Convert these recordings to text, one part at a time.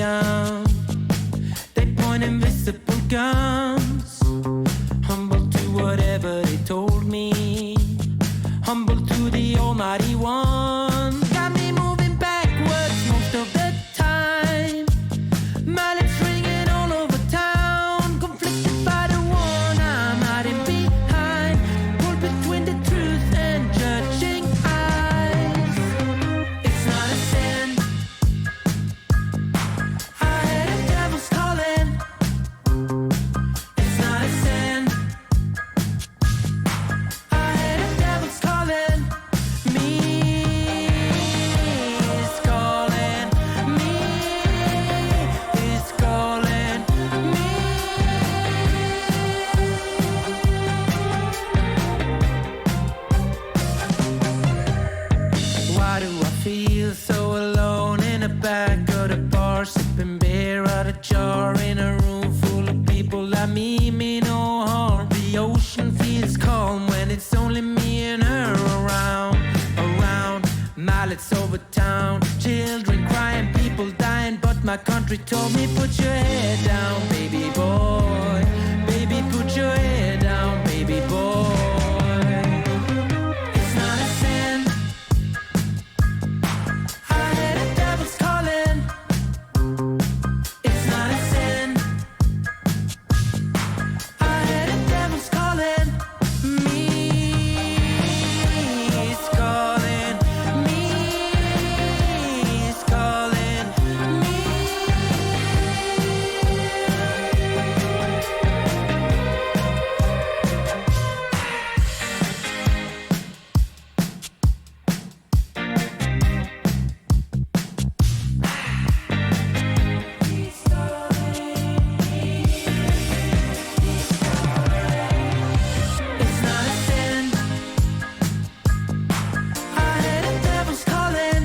down. They point invisible guns. Humble to whatever they told me. Humble to the Almighty One. Got me moving backwards most of the time. Mallets ringing all over town. Conflicted by the one I'm hiding behind. Pulled between the truth and judging eyes. It's not a sin. I heard the devil's calling. It's not a sin. I heard the devil's calling me. He's calling me. He's calling me. Why do I feel so alone in the back of the bar, sipping beer out of jar in a room full of people like me mean no harm? The ocean feels calm when it's only me and her around. Mallets over town, children crying, people dying, but my country told me put your head down, baby boy. Baby, put your head down, baby boy. It's not a sin. I heard the devil's calling. It's not a sin. I heard the devil's calling me. He's calling me. He's calling me. It's not a sin. I heard the devil's calling.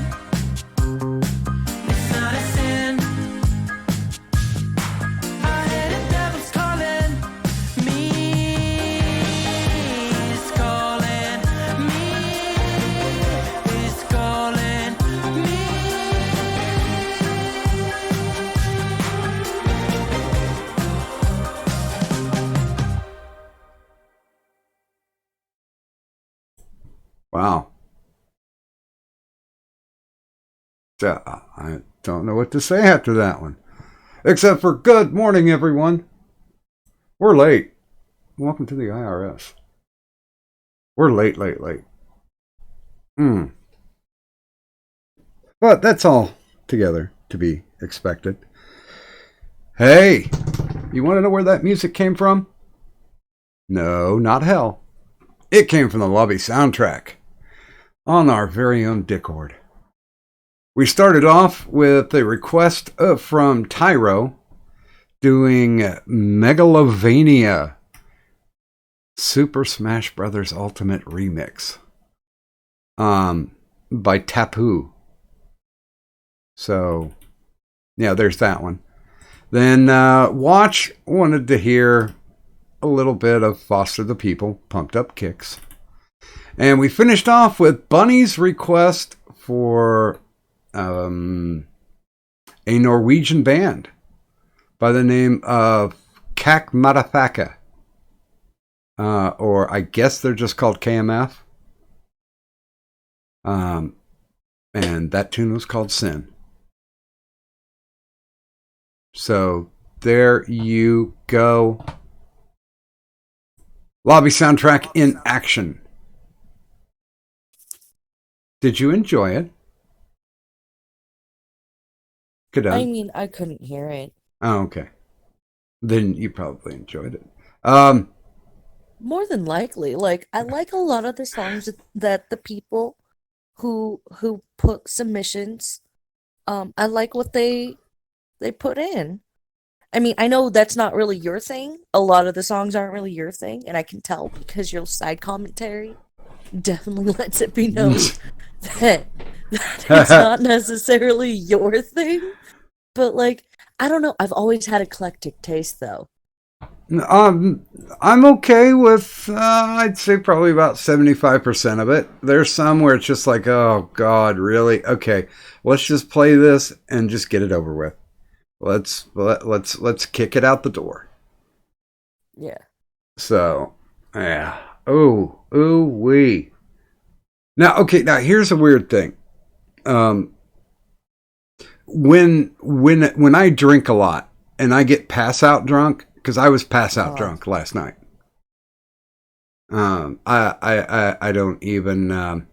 It's not a sin. I heard the devil's calling me. He's calling me. He's calling me. Wow. I don't know what to say after that one. Except for good morning, everyone. We're late. Welcome to the IRS. We're late. But that's all together to be expected. Hey, you want to know where that music came from? No, not hell. It came from the lobby soundtrack on our very own Discord. We started off with a request from Tyro doing Megalovania Super Smash Bros. Ultimate Remix by Tapu. So, yeah, there's that one. Then Watch wanted to hear a little bit of Foster the People, Pumped Up Kicks. And we finished off with Bunny's request for a Norwegian band by the name of Kak Madafaka. Or I guess they're just called KMF. And that tune was called Sin. So there you go. Lobby soundtrack in action. Did you enjoy it? Good. I mean, I couldn't hear it. Oh, okay. Then you probably enjoyed it. More than likely, like I like a lot of the songs that the people who put submissions, I like what they put in. I mean, I know that's not really your thing. A lot of the songs aren't really your thing, and I can tell because your side commentary definitely lets it be known that it's not necessarily your thing. But like, I don't know. I've always had eclectic taste, though. I'm okay with, I'd say probably about 75% of it. There's some where it's just like, oh God, really? Okay, let's just play this and just get it over with. let's kick it out the door. Yeah. So, yeah. Ooh, wee. Now, okay. Now, here's a weird thing. When I drink a lot and I get pass out drunk, because I was pass out drunk last night. I don't even.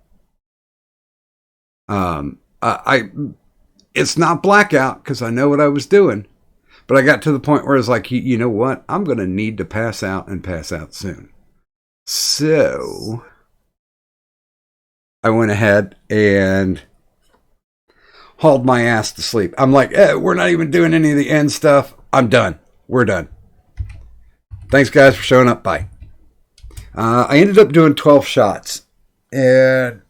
It's not blackout because I know what I was doing, but I got to the point where it's like, you know what? I'm going to need to pass out and pass out soon. So I went ahead and hauled my ass to sleep. I'm like, we're not even doing any of the end stuff. I'm done. We're done. Thanks, guys, for showing up. Bye. I ended up doing 12 shots and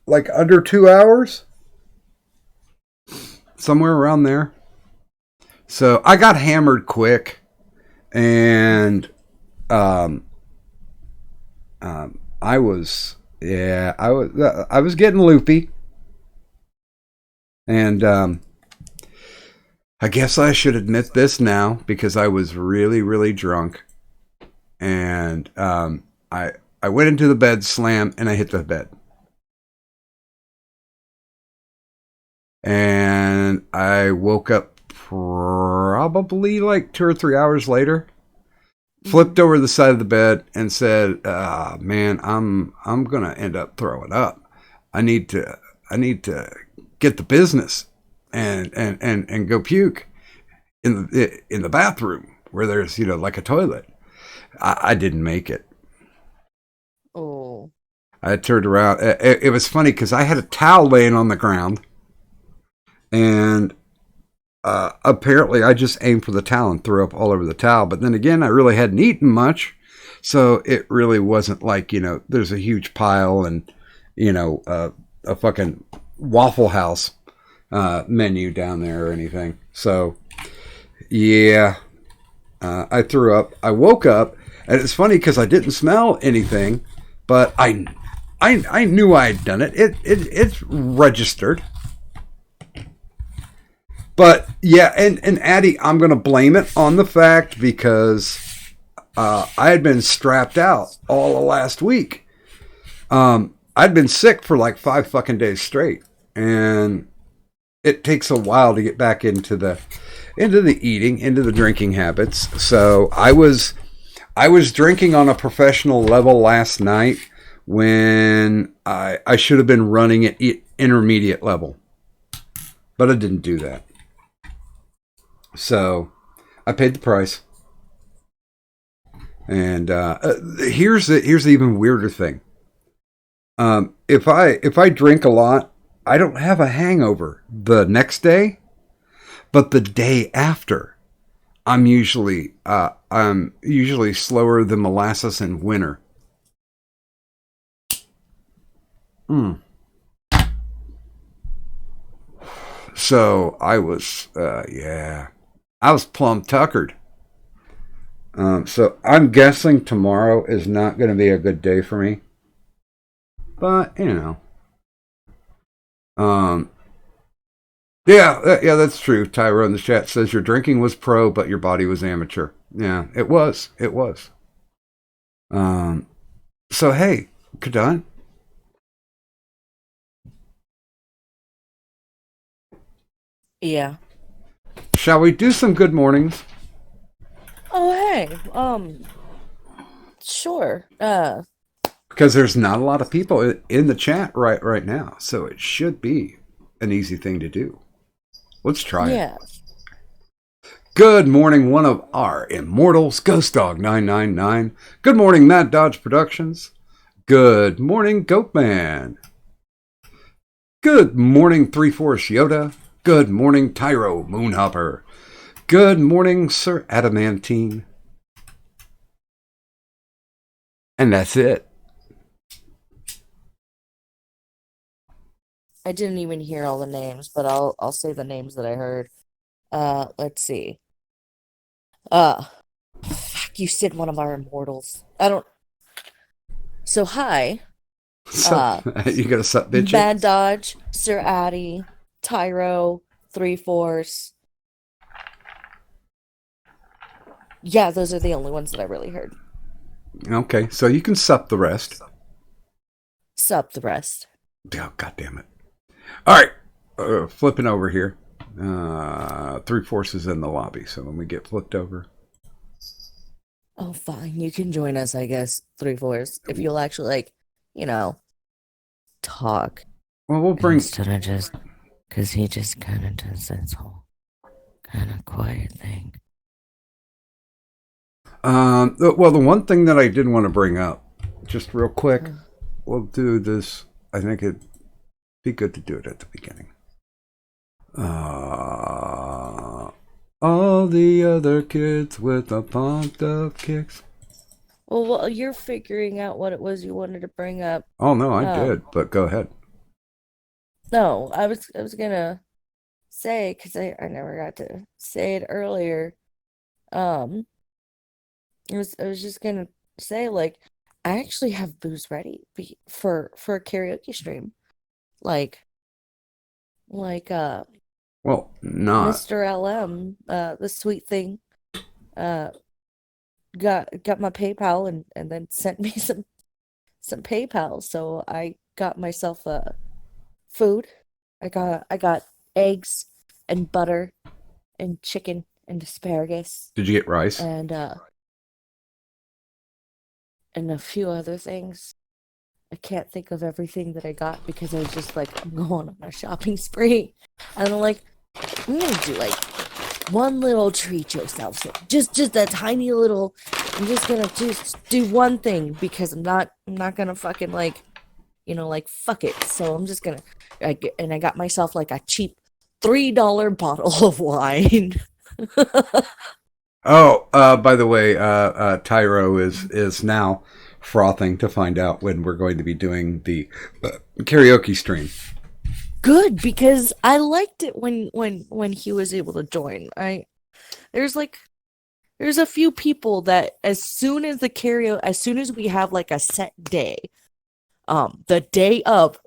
like under 2 hours, somewhere around there. So I got hammered quick, and I was getting loopy, and I guess I should admit this now because I was really, really drunk, and I went into the bed, slam, and I hit the bed. And I woke up probably like 2 or 3 hours later, flipped over the side of the bed and said, man, I'm going to end up throwing up. I need to get the business and go puke in the bathroom where there's, like a toilet. I didn't make it. Oh. I turned around. It was funny because I had a towel laying on the ground. And apparently I just aimed for the towel and threw up all over the towel. But then again, I really hadn't eaten much. So it really wasn't like, there's a huge pile and, a fucking Waffle House menu down there or anything. So, yeah, I threw up. I woke up, and it's funny because I didn't smell anything, but I knew I had done it. It's registered. But yeah, and Addie, I'm going to blame it on the fact because I had been strapped out all of last week. I'd been sick for like 5 fucking days straight, and it takes a while to get back into the eating, into the drinking habits. So I was drinking on a professional level last night when I should have been running at intermediate level, but I didn't do that. So I paid the price. And here's the even weirder thing. If I drink a lot, I don't have a hangover the next day, but the day after, I'm usually slower than molasses in winter. So I was I was plumb tuckered. So I'm guessing tomorrow is not going to be a good day for me. But, yeah, that's true. Tyra in the chat says your drinking was pro, but your body was amateur. Yeah, it was. So, hey, Kadon. Yeah. Shall we do some good mornings? Oh, hey. Sure. Because there's not a lot of people in the chat right now, so it should be an easy thing to do. Let's try it. Good morning, one of our immortals, Ghost Dog 999. Good morning, Mad Dodge Productions. Good morning, Goatman. Good morning, 3-Force Yoda. Good morning, Tyro Moonhopper. Good morning, Sir Adamantine. And that's it. I didn't even hear all the names, but I'll say the names that I heard. Let's see. You said one of our immortals. So hi. You got a sup, bitch? Mad Dodge, Sir Addy, Tyro, 3-Force. Yeah, those are the only ones that I really heard. Okay, so you can sup the rest. Sup the rest. Oh, God damn it. All right, flipping over here. Three forces in the lobby, so when we get flipped over. Oh, fine. You can join us, I guess, 3/4, if you'll actually, like, you know, talk Well, we'll bring. instead of just, because he just kind of does this whole kind of quiet thing. Well, the one thing that I did want to bring up, just real quick, we'll do this. I think it'd be good to do it at the beginning. All the other kids with the pumped up kicks. Well, while you're figuring out what it was you wanted to bring up, Oh no, I did, but go ahead. no, I was gonna say, because I never got to say it earlier. Um, I was just gonna say, like, I actually have booze ready for a karaoke stream, like like Well, not. Mr. LM, the sweet thing, uh, got my PayPal and then sent me some PayPal, so I got myself food. I got eggs and butter and chicken and asparagus Did you get rice? and a few other things. I can't think of everything that I got because I was just like, I'm going on a shopping spree. And I'm like, I'm gonna do like one little treat yourself thing. Just a tiny little, I'm just gonna just do one thing because I'm not gonna fucking like, like fuck it. So I'm just gonna and I got myself like a cheap $3 bottle of wine. Oh, by the way, Tyro is now frothing to find out when we're going to be doing the karaoke stream. Good, because I liked it when he was able to join. There's a few people that as soon as we have like a set day, the day of,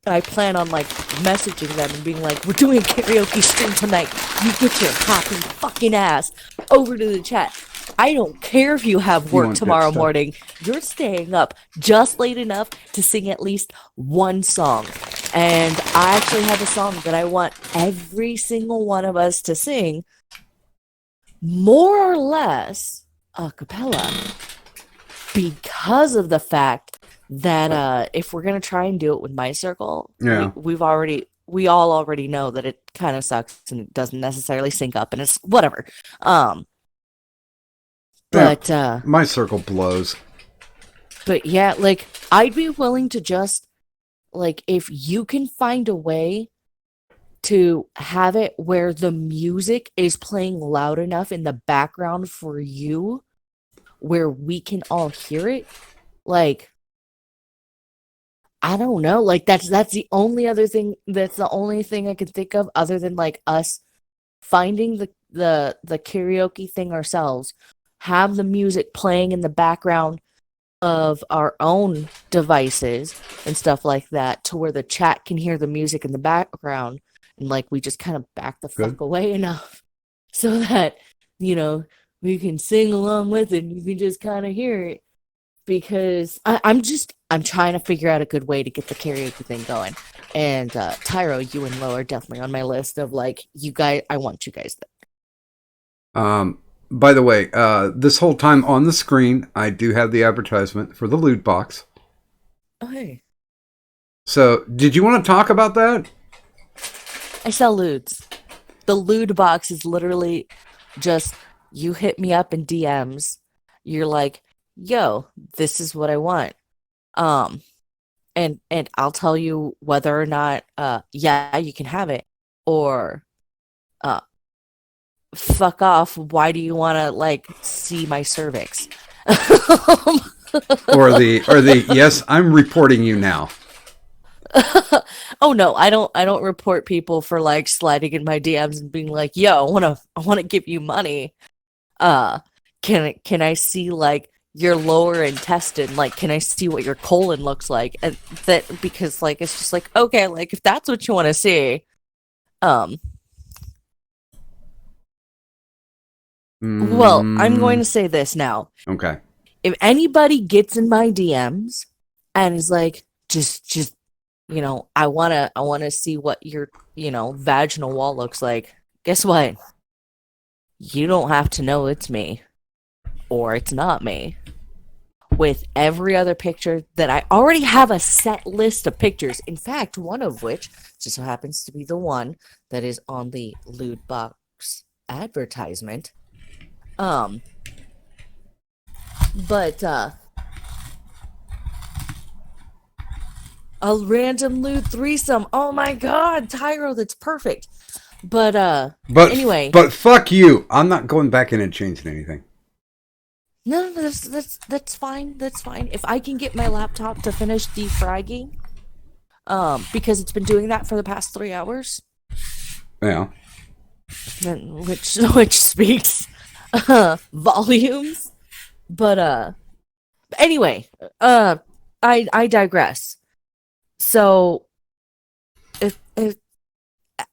I plan on like messaging them and being like, we're doing a karaoke stream tonight. You get your happy fucking ass over to the chat. I don't care if you have work tomorrow morning. You're staying up just late enough to sing at least one song. And I actually have a song that I want every single one of us to sing, more or less a cappella, because of the fact that if we're gonna try and do it with my circle, Yeah. we all already know that it kind of sucks and it doesn't necessarily sync up and it's whatever. But my circle blows. But yeah, like I'd be willing to just like, if you can find a way to have it where the music is playing loud enough in the background for you where we can all hear it, like, I don't know, like that's the only other thing, that's the only thing I can think of other than like us finding the karaoke thing ourselves, have the music playing in the background of our own devices and stuff like that, to where the chat can hear the music in the background, and like we just kind of back the fuck away enough so that we can sing along with it and you can just kind of hear it, because I'm trying to figure out a good way to get the karaoke thing going. And Tyro, you and Lo are definitely on my list of like, you guys, I want you guys there. By the way, this whole time on the screen, I do have the advertisement for the loot box. Oh, hey. So, did you want to talk about that? I sell lewds. The lewd box is literally just, you hit me up in DMs. You're like, yo, this is what I want. And I'll tell you whether or not, yeah, you can have it, or fuck off, why do you want to like see my cervix? or the yes, I'm reporting you now. Oh no, I don't report people for like sliding in my DMs and being like, yo, I want to give you money. Can I see like your lower intestine? Like, can I see what your colon looks like? And that, because like it's just like, okay, like if that's what you want to see, Well, I'm going Mm, to say this now. okay. If anybody gets in my DMs and is like, just, I wanna see what your, vaginal wall looks like. Guess what? You don't have to know it's me or it's not me. With every other picture that I already have a set list of pictures. In fact, one of which just so happens to be the one that is on the loot box advertisement. Um, but a random loot threesome. Oh my god, Tyro, that's perfect. But anyway, But fuck you. I'm not going back in and changing anything. no, that's fine. That's fine. If I can get my laptop to finish defragging, because it's been doing that for the past 3 hours, Yeah. which speaks volumes. But anyway, I digress. So if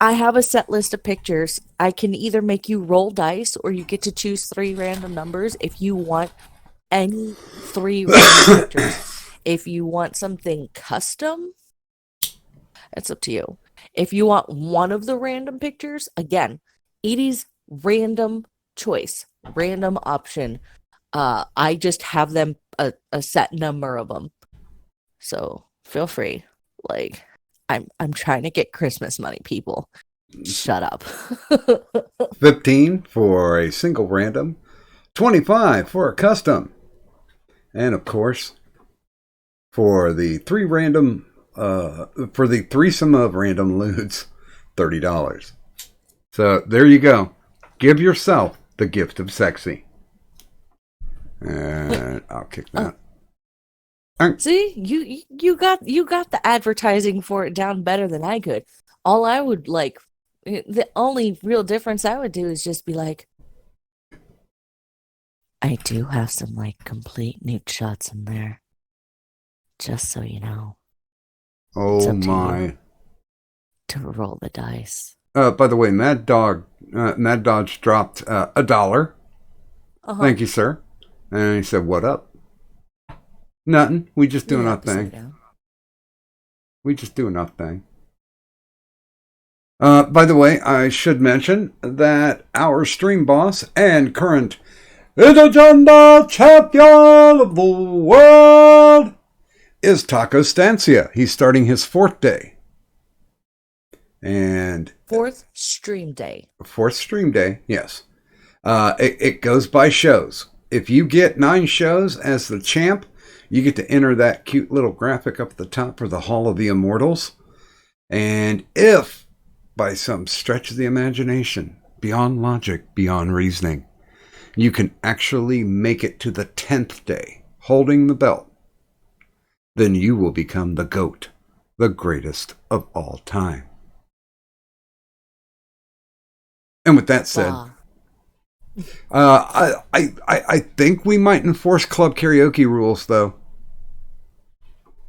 I have a set list of pictures, I can either make you roll dice or you get to choose 3 random numbers if you want any 3 random pictures. If you want something custom, it's up to you. If you want one of the random pictures, again, it is random choice, random option. I just have them a set number of them. So feel free. Like, I'm trying to get Christmas money, people. Shut up. 15 for a single random, 25 for a custom, and of course, for the for the threesome of random lewds, $30. So there you go. Give yourself the gift of sexy. And I'll kick that. See, you got the advertising for it down better than I could. All I would like, the only real difference I would do is just be like, I do have some like complete nude shots in there, just so you know. It's Oh up to my. you to roll the dice. By the way, Mad Dodge dropped $1. Thank you, sir. And he said, "What up?" Nothing. We just doing our thing. We just doing our thing. By the way, I should mention that our stream boss and current Intergender champion of the world is Taco Stancia. He's starting his 4th day. And 4th stream day. 4th stream day, yes. It goes by shows. If you get 9 shows as the champ, you get to enter that cute little graphic up at the top for the Hall of the Immortals. And if, by some stretch of the imagination, beyond logic, beyond reasoning, you can actually make it to the 10th day, holding the belt, then you will become the GOAT, the greatest of all time. And with that said, I think we might enforce club karaoke rules, though.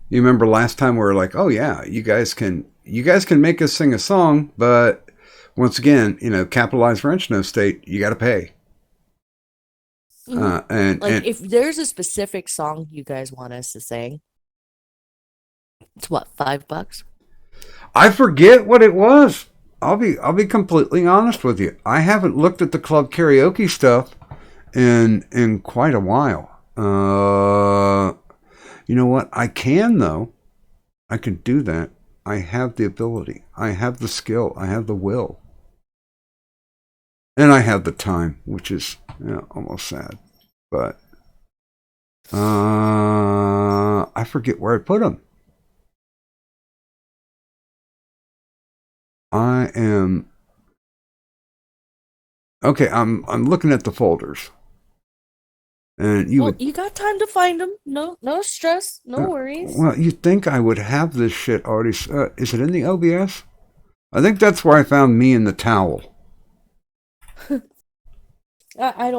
You remember last time we were like, oh yeah, you guys can make us sing a song, but once again, capitalized wrench, no state, you got to pay. And if there's a specific song you guys want us to sing, it's what, $5? I forget what it was. I'll be completely honest with you. I haven't looked at the club karaoke stuff in quite a while. You know what? I can, though. I can do that. I have the ability. I have the skill. I have the will. And I have the time, which is almost sad. But I forget where I put them. I am... Okay, I'm looking at the folders. And you got time to find them. No stress. No worries. Well, you'd think I would have this shit already. Is it in the OBS? I think that's where I found Me in the Towel. I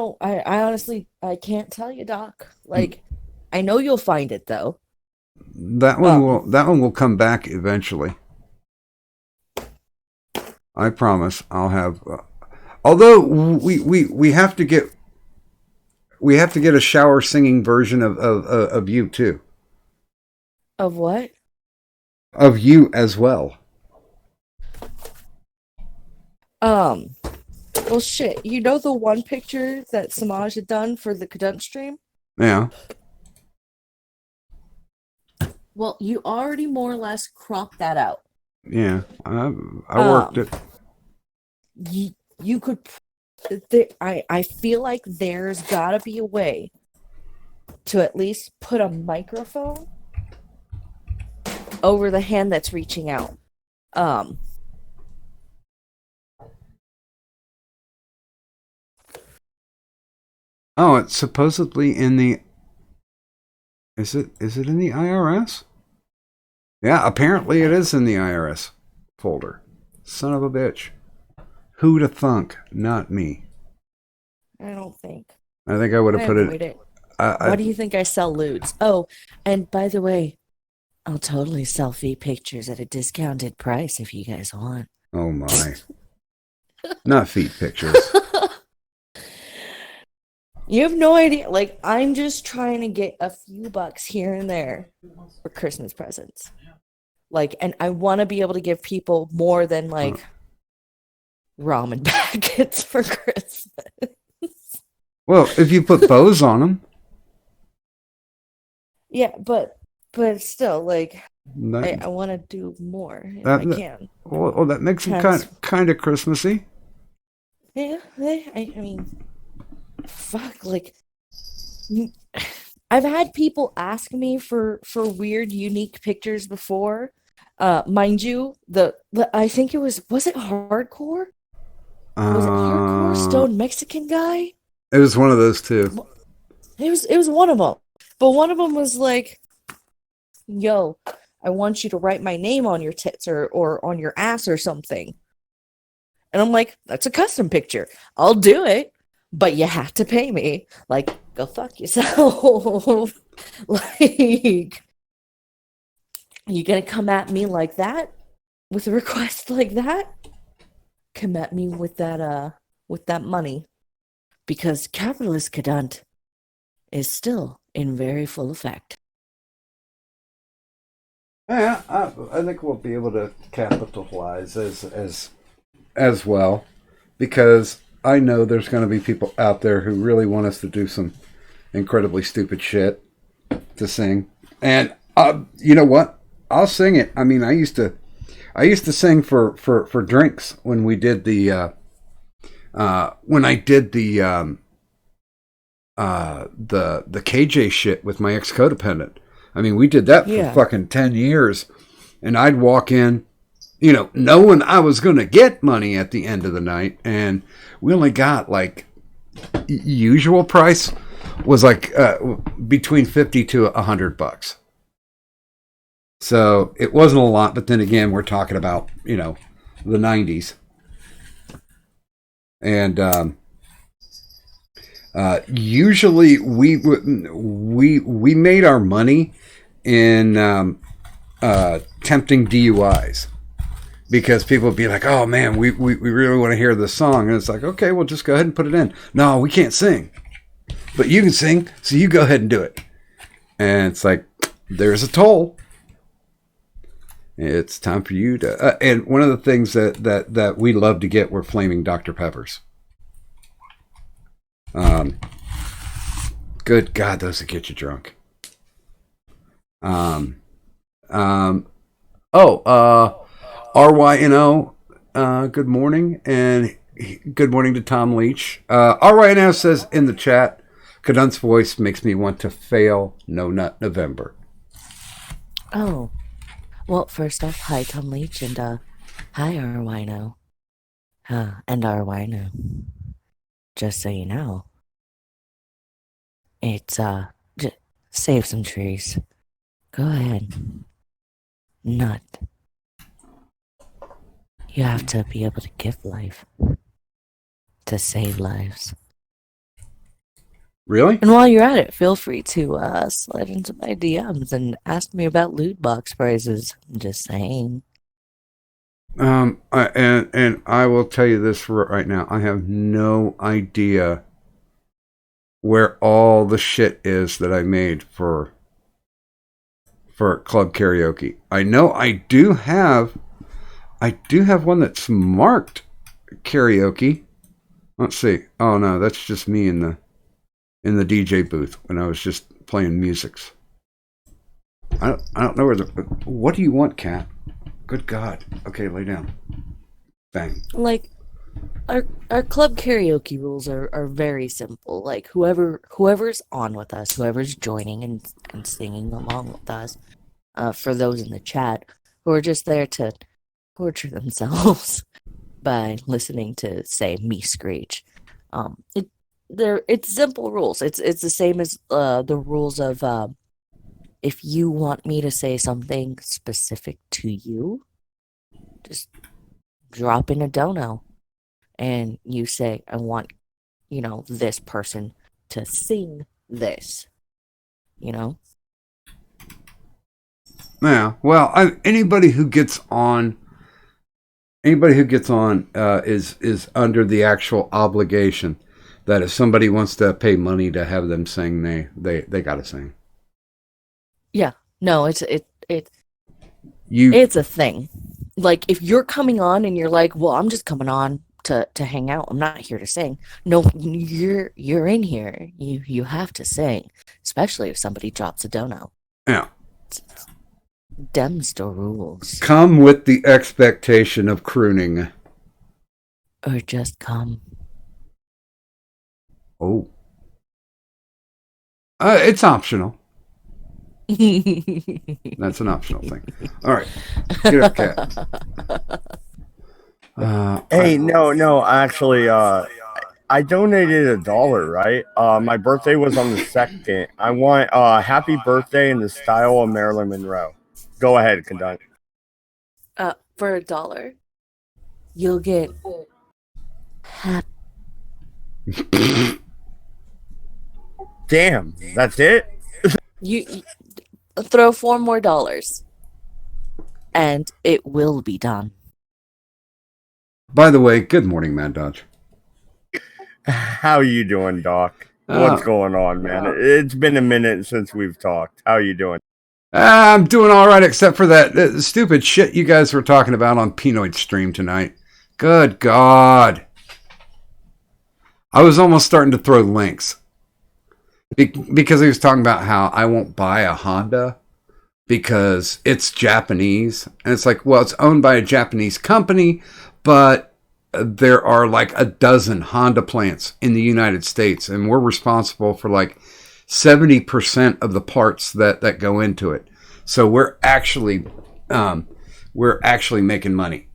honestly, I can't tell you, Doc. Like, I know you'll find it, though. That one will come back eventually. I promise. I'll have Although we have to get a shower singing version of you too. Of what? Of you as well. Well, shit. You know the one picture that Samaj had done for the Cadunt stream? Yeah. Well, you already more or less cropped that out. Yeah. I worked it. You could. I feel like there's gotta be a way to at least put a microphone over the hand that's reaching out. Oh, it's supposedly in the. Is it in the IRS? Yeah, apparently it is in the IRS folder. Son of a bitch. Who'd have thunk? Not me. I don't think. I think I would have put avoid it. Why do you think I sell lewds? Oh, and by the way, I'll totally sell feet pictures at a discounted price if you guys want. Oh my. Not feet pictures. You have no idea. Like, I'm just trying to get a few bucks here and there for Christmas presents. Like, and I want to be able to give people more than, like, ramen packets for Christmas. Well, if you put bows on them. Yeah, but still, like, I want to do more if I can. Well, that makes them kind of Christmassy. Yeah, I mean, fuck, like, I've had people ask me for weird, unique pictures before. Mind you, I think it was it hardcore? Was it hardcore Stone Mexican guy? It was one of those two. It was one of them. But one of them was like, yo, I want you to write my name on your tits or on your ass or something. And I'm like, that's a custom picture. I'll do it, but you have to pay me. Like, go fuck yourself. Like, you gonna come at me like that? With a request like that? Come at me with that money. Because capitalist Cadunt is still in very full effect. Yeah, I think we'll be able to capitalize as well, because I know there's going to be people out there who really want us to do some incredibly stupid shit to sing, and you know what? I'll sing it. I mean, I used to sing for drinks when we did the when I did the KJ shit with my ex-codependent. I mean, we did that for fucking 10 years. And I'd walk in, you know, knowing I was going to get money at the end of the night. And we only got, like, usual price was like between 50 to $100. So it wasn't a lot. But then again, we're talking about, you know, the 90s. And usually we made our money in tempting DUIs, because people would be like, oh man, we really want to hear this song, and it's like, okay, well, just go ahead and put it in. No, we can't sing, but you can sing, so you go ahead and do it. And it's like, there's a toll. It's time for you to and one of the things that we love to get were flaming Dr. Peppers. Good God, those will get you drunk. RYNO, good morning, and good morning to Tom Leach. RYNO says in the chat, Cadunt's voice makes me want to fail No Nut November. Oh, well, first off, hi Tom Leach, and hi RYNO. And RYNO. Just so you know, it's just save some trees. Go ahead. Nut. You have to be able to give life. To save lives. Really? And while you're at it, feel free to slide into my DMs and ask me about loot box prices. I'm just saying. And I will tell you this right now. I have no idea where all the shit is that I made for club karaoke. I know I do have one that's marked karaoke. Let's see. Oh no, that's just me in the DJ booth when I was just playing musics. I don't know where the. What do you want, Cat? Good God. Okay, lay down. Bang. Like our club karaoke rules are very simple. Like whoever's on with us, whoever's joining and singing along with us, for those in the chat who are just there to torture themselves by listening to, say, me screech. It's simple rules. It's the same as the rules of if you want me to say something specific to you, just drop in a dono and you say, I want, this person to sing this, Yeah. Well, anybody who gets on is under the actual obligation that if somebody wants to pay money to have them sing, they got to sing. Yeah. No, it's You a thing. Like if you're coming on and you're like, well, I'm just coming on to hang out. I'm not here to sing. No, you're in here. You have to sing, especially if somebody drops a dono. Yeah. Dem's the rules. Come with the expectation of crooning. Or just come. Oh. It's optional. That's an optional thing. All right. Get up, Cat. Hey, no, actually, I donated $1, right? My birthday was on the 2nd. I want happy birthday in the style of Marilyn Monroe. Go ahead, Conduct. For $1, you'll get happy. Damn, that's it? You throw $4 more, and it will be done. By the way, good morning, Mad Dodge. How you doing, Doc? What's going on, man? It's been a minute since we've talked. How you doing? I'm doing all right, except for that stupid shit you guys were talking about on Pinoid's stream tonight. Good God. I was almost starting to throw links. Because he was talking about how I won't buy a Honda because it's Japanese. And it's like, well, it's owned by a Japanese company, but there are like a dozen Honda plants in the United States, and we're responsible for like 70% of the parts that go into it. So we're actually making money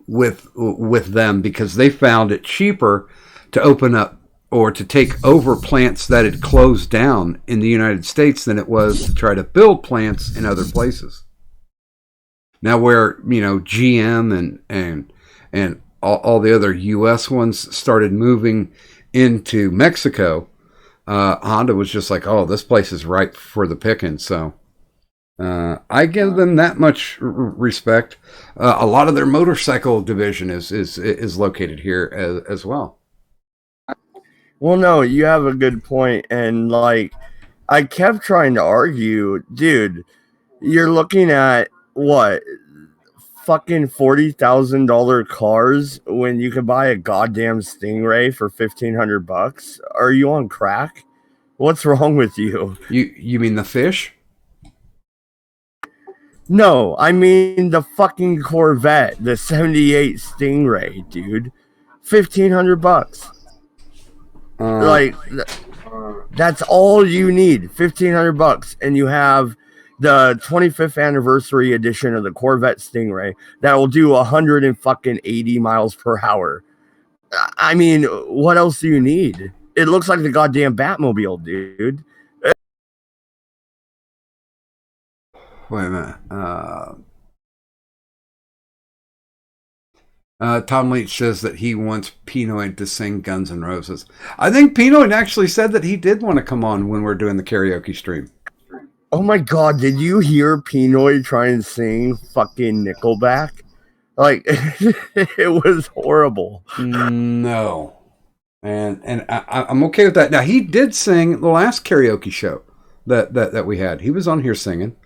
with them because they found it cheaper to open up or to take over plants that had closed down in the United States than it was to try to build plants in other places. Now, where GM and all the other U.S. ones started moving into Mexico, Honda was just like, oh, this place is ripe for the picking. So I give them that much respect. A lot of their motorcycle division is located here as well. Well, no, you have a good point, and like I kept trying to argue, dude, you're looking at what, fucking $40,000 cars when you could buy a goddamn Stingray for $1,500? Are you on crack? What's wrong with you? You mean the fish? No, I mean the fucking Corvette, the '78 Stingray, dude. $1,500. Like that's all you need. $1,500, and you have the 25th anniversary edition of the Corvette Stingray that will do 180 miles per hour. I mean, what else do you need? It looks like the goddamn Batmobile, dude. Wait a minute. Tom Leach says that he wants Pinoid to sing Guns N' Roses. I think Pinoid actually said that he did want to come on when we're doing the karaoke stream. Oh my God, did you hear Pinoid try and sing fucking Nickelback? Like it was horrible. No. And I'm okay with that. Now, he did sing the last karaoke show that we had. He was on here singing.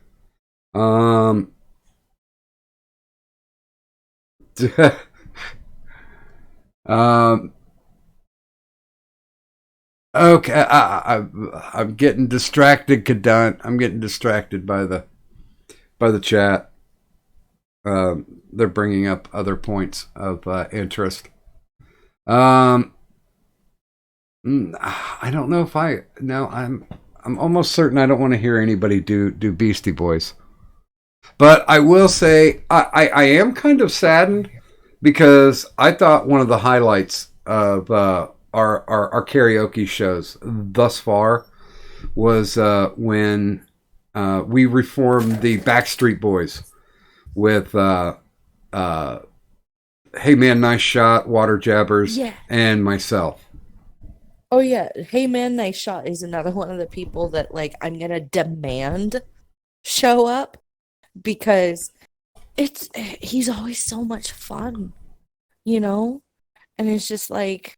Okay, I'm getting distracted, Kadant. I'm getting distracted by the chat. They're bringing up other points of interest. I don't know if I'm almost certain I don't want to hear anybody do Beastie Boys. But I will say I am kind of saddened because I thought one of the highlights of our karaoke shows thus far was when we reformed the Backstreet Boys with Hey Man, Nice Shot, Water Jabbers, and myself. Oh yeah, Hey Man, Nice Shot is another one of the people that like I'm gonna demand show up because he's always so much fun, you know? And it's just like,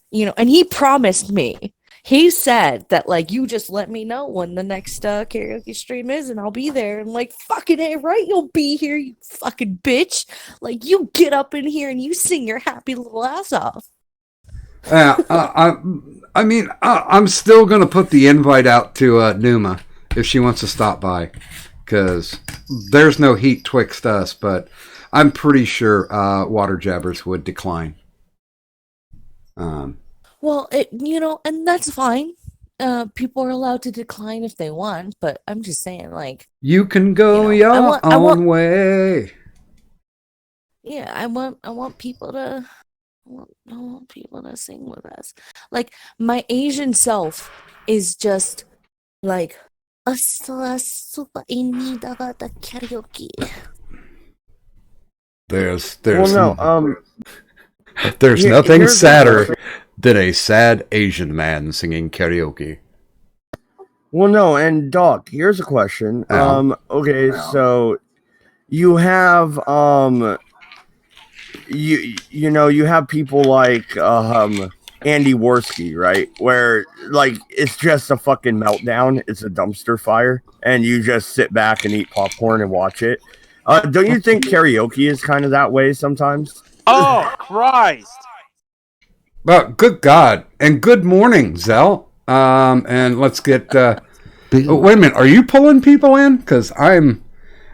you know, and he promised me. He said that like you just let me know when the next karaoke stream is and I'll be there. And like fucking A, right? You'll be here, you fucking bitch. Like you get up in here and you sing your happy little ass off. I mean, I'm still going to put the invite out to Numa if she wants to stop by, because there's no heat twixt us, but I'm pretty sure Water Jabbers would decline. Well, you know, and that's fine. People are allowed to decline if they want, but I'm just saying, like, you can go your own way. Yeah, I want people to. I want people to sing with us. Like my Asian self is just like super in need of the karaoke. There's nothing sadder than a sad Asian man singing karaoke. Well, no, and Doc, here's a question. Okay, so you have you know, you have people like Andy Worski, right? Where like it's just a fucking meltdown, it's a dumpster fire, and you just sit back and eat popcorn and watch it. Don't you think karaoke is kind of that way sometimes? Oh Christ! Well, good God, and good morning, Zell. And let's get. Wait a minute, are you pulling people in? Because I'm.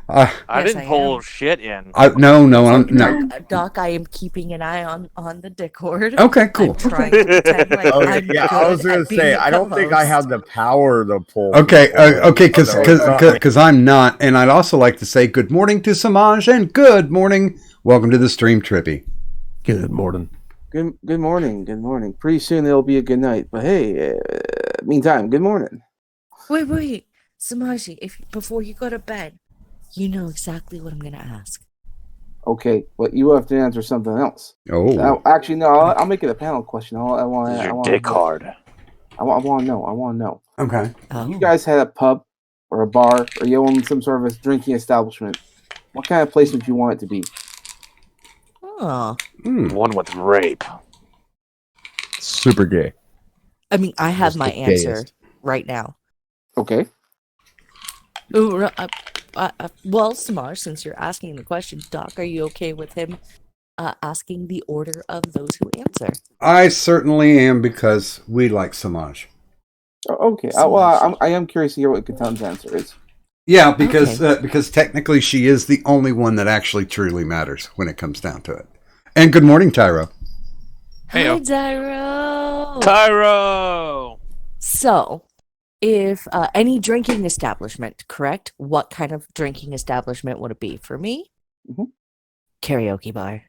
I didn't pull shit in. No. Doc, I am keeping an eye on the Discord. Okay, cool. I'm trying to pretend like I'm yeah, I was going to say, I don't think I have the power to pull. Okay, because I'm not. And I'd also like to say good morning to Samaj and good morning. Welcome to the stream, Trippy. Good morning. Good morning. Good morning. Pretty soon it'll be a good night. But hey, meantime, good morning. Wait, Samaji, before you go to bed, you know exactly what I'm gonna ask. Okay, but you have to answer something else. Oh, actually, no. I'll make it a panel question. I want your dick hard. I want to know. Okay. If you guys had a pub or a bar, or you own some sort of a drinking establishment, what kind of place would you want it to be? Oh. One with rape. Super gay. I mean, I have my answer right now. Okay. Ooh, well, Samar, since you're asking the question, Doc, are you okay with him asking the order of those who answer? I certainly am, because we like Samaj. Okay. Well, I am curious to hear what Katan's answer is. Yeah, because technically she is the only one that actually truly matters when it comes down to it. And good morning, Tyro. Hey, hi, Tyro. Tyro. So, if any drinking establishment, correct? What kind of drinking establishment would it be? For me, karaoke bar.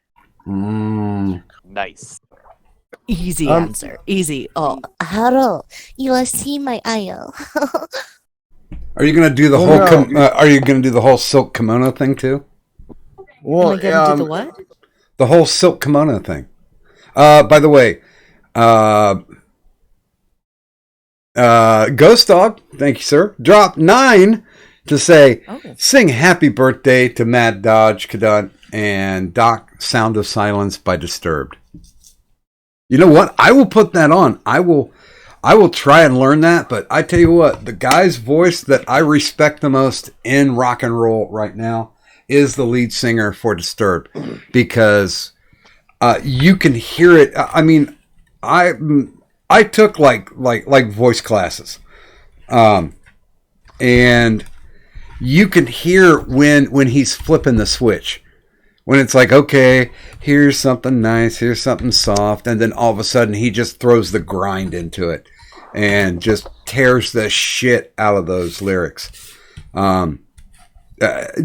Nice. Easy answer. Easy. Oh, hello. You see my aisle. Are you gonna do the whole? Are you gonna do the whole silk kimono thing too? Well, am I gonna do the what? The whole silk kimono thing. By the way, Ghost Dog, thank you, sir. Drop 9 to say, sing happy birthday to Mad Dodge Kadon. and Doc, Sound of Silence by Disturbed. You know what? I will put that on. I will try and learn that, but I tell you what, the guy's voice that I respect the most in rock and roll right now is the lead singer for Disturbed, because you can hear it. I mean, I took like voice classes, and you can hear when he's flipping the switch. When it's like, okay, here's something nice, here's something soft, and then all of a sudden he just throws the grind into it and just tears the shit out of those lyrics.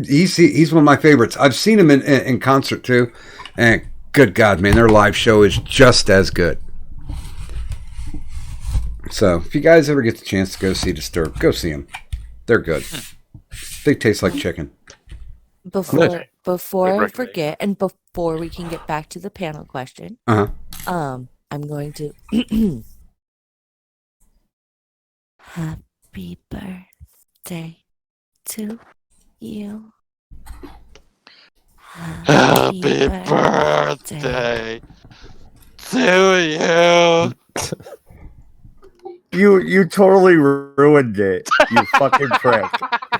He's one of my favorites. I've seen him in concert too, and good God, man, their live show is just as good. So if you guys ever get the chance to go see Disturbed, go see them. They're good. They taste like chicken. Before I forget, and before we can get back to the panel question, I'm going to happy birthday to you. Happy birthday to you. You totally ruined it, you fucking prick.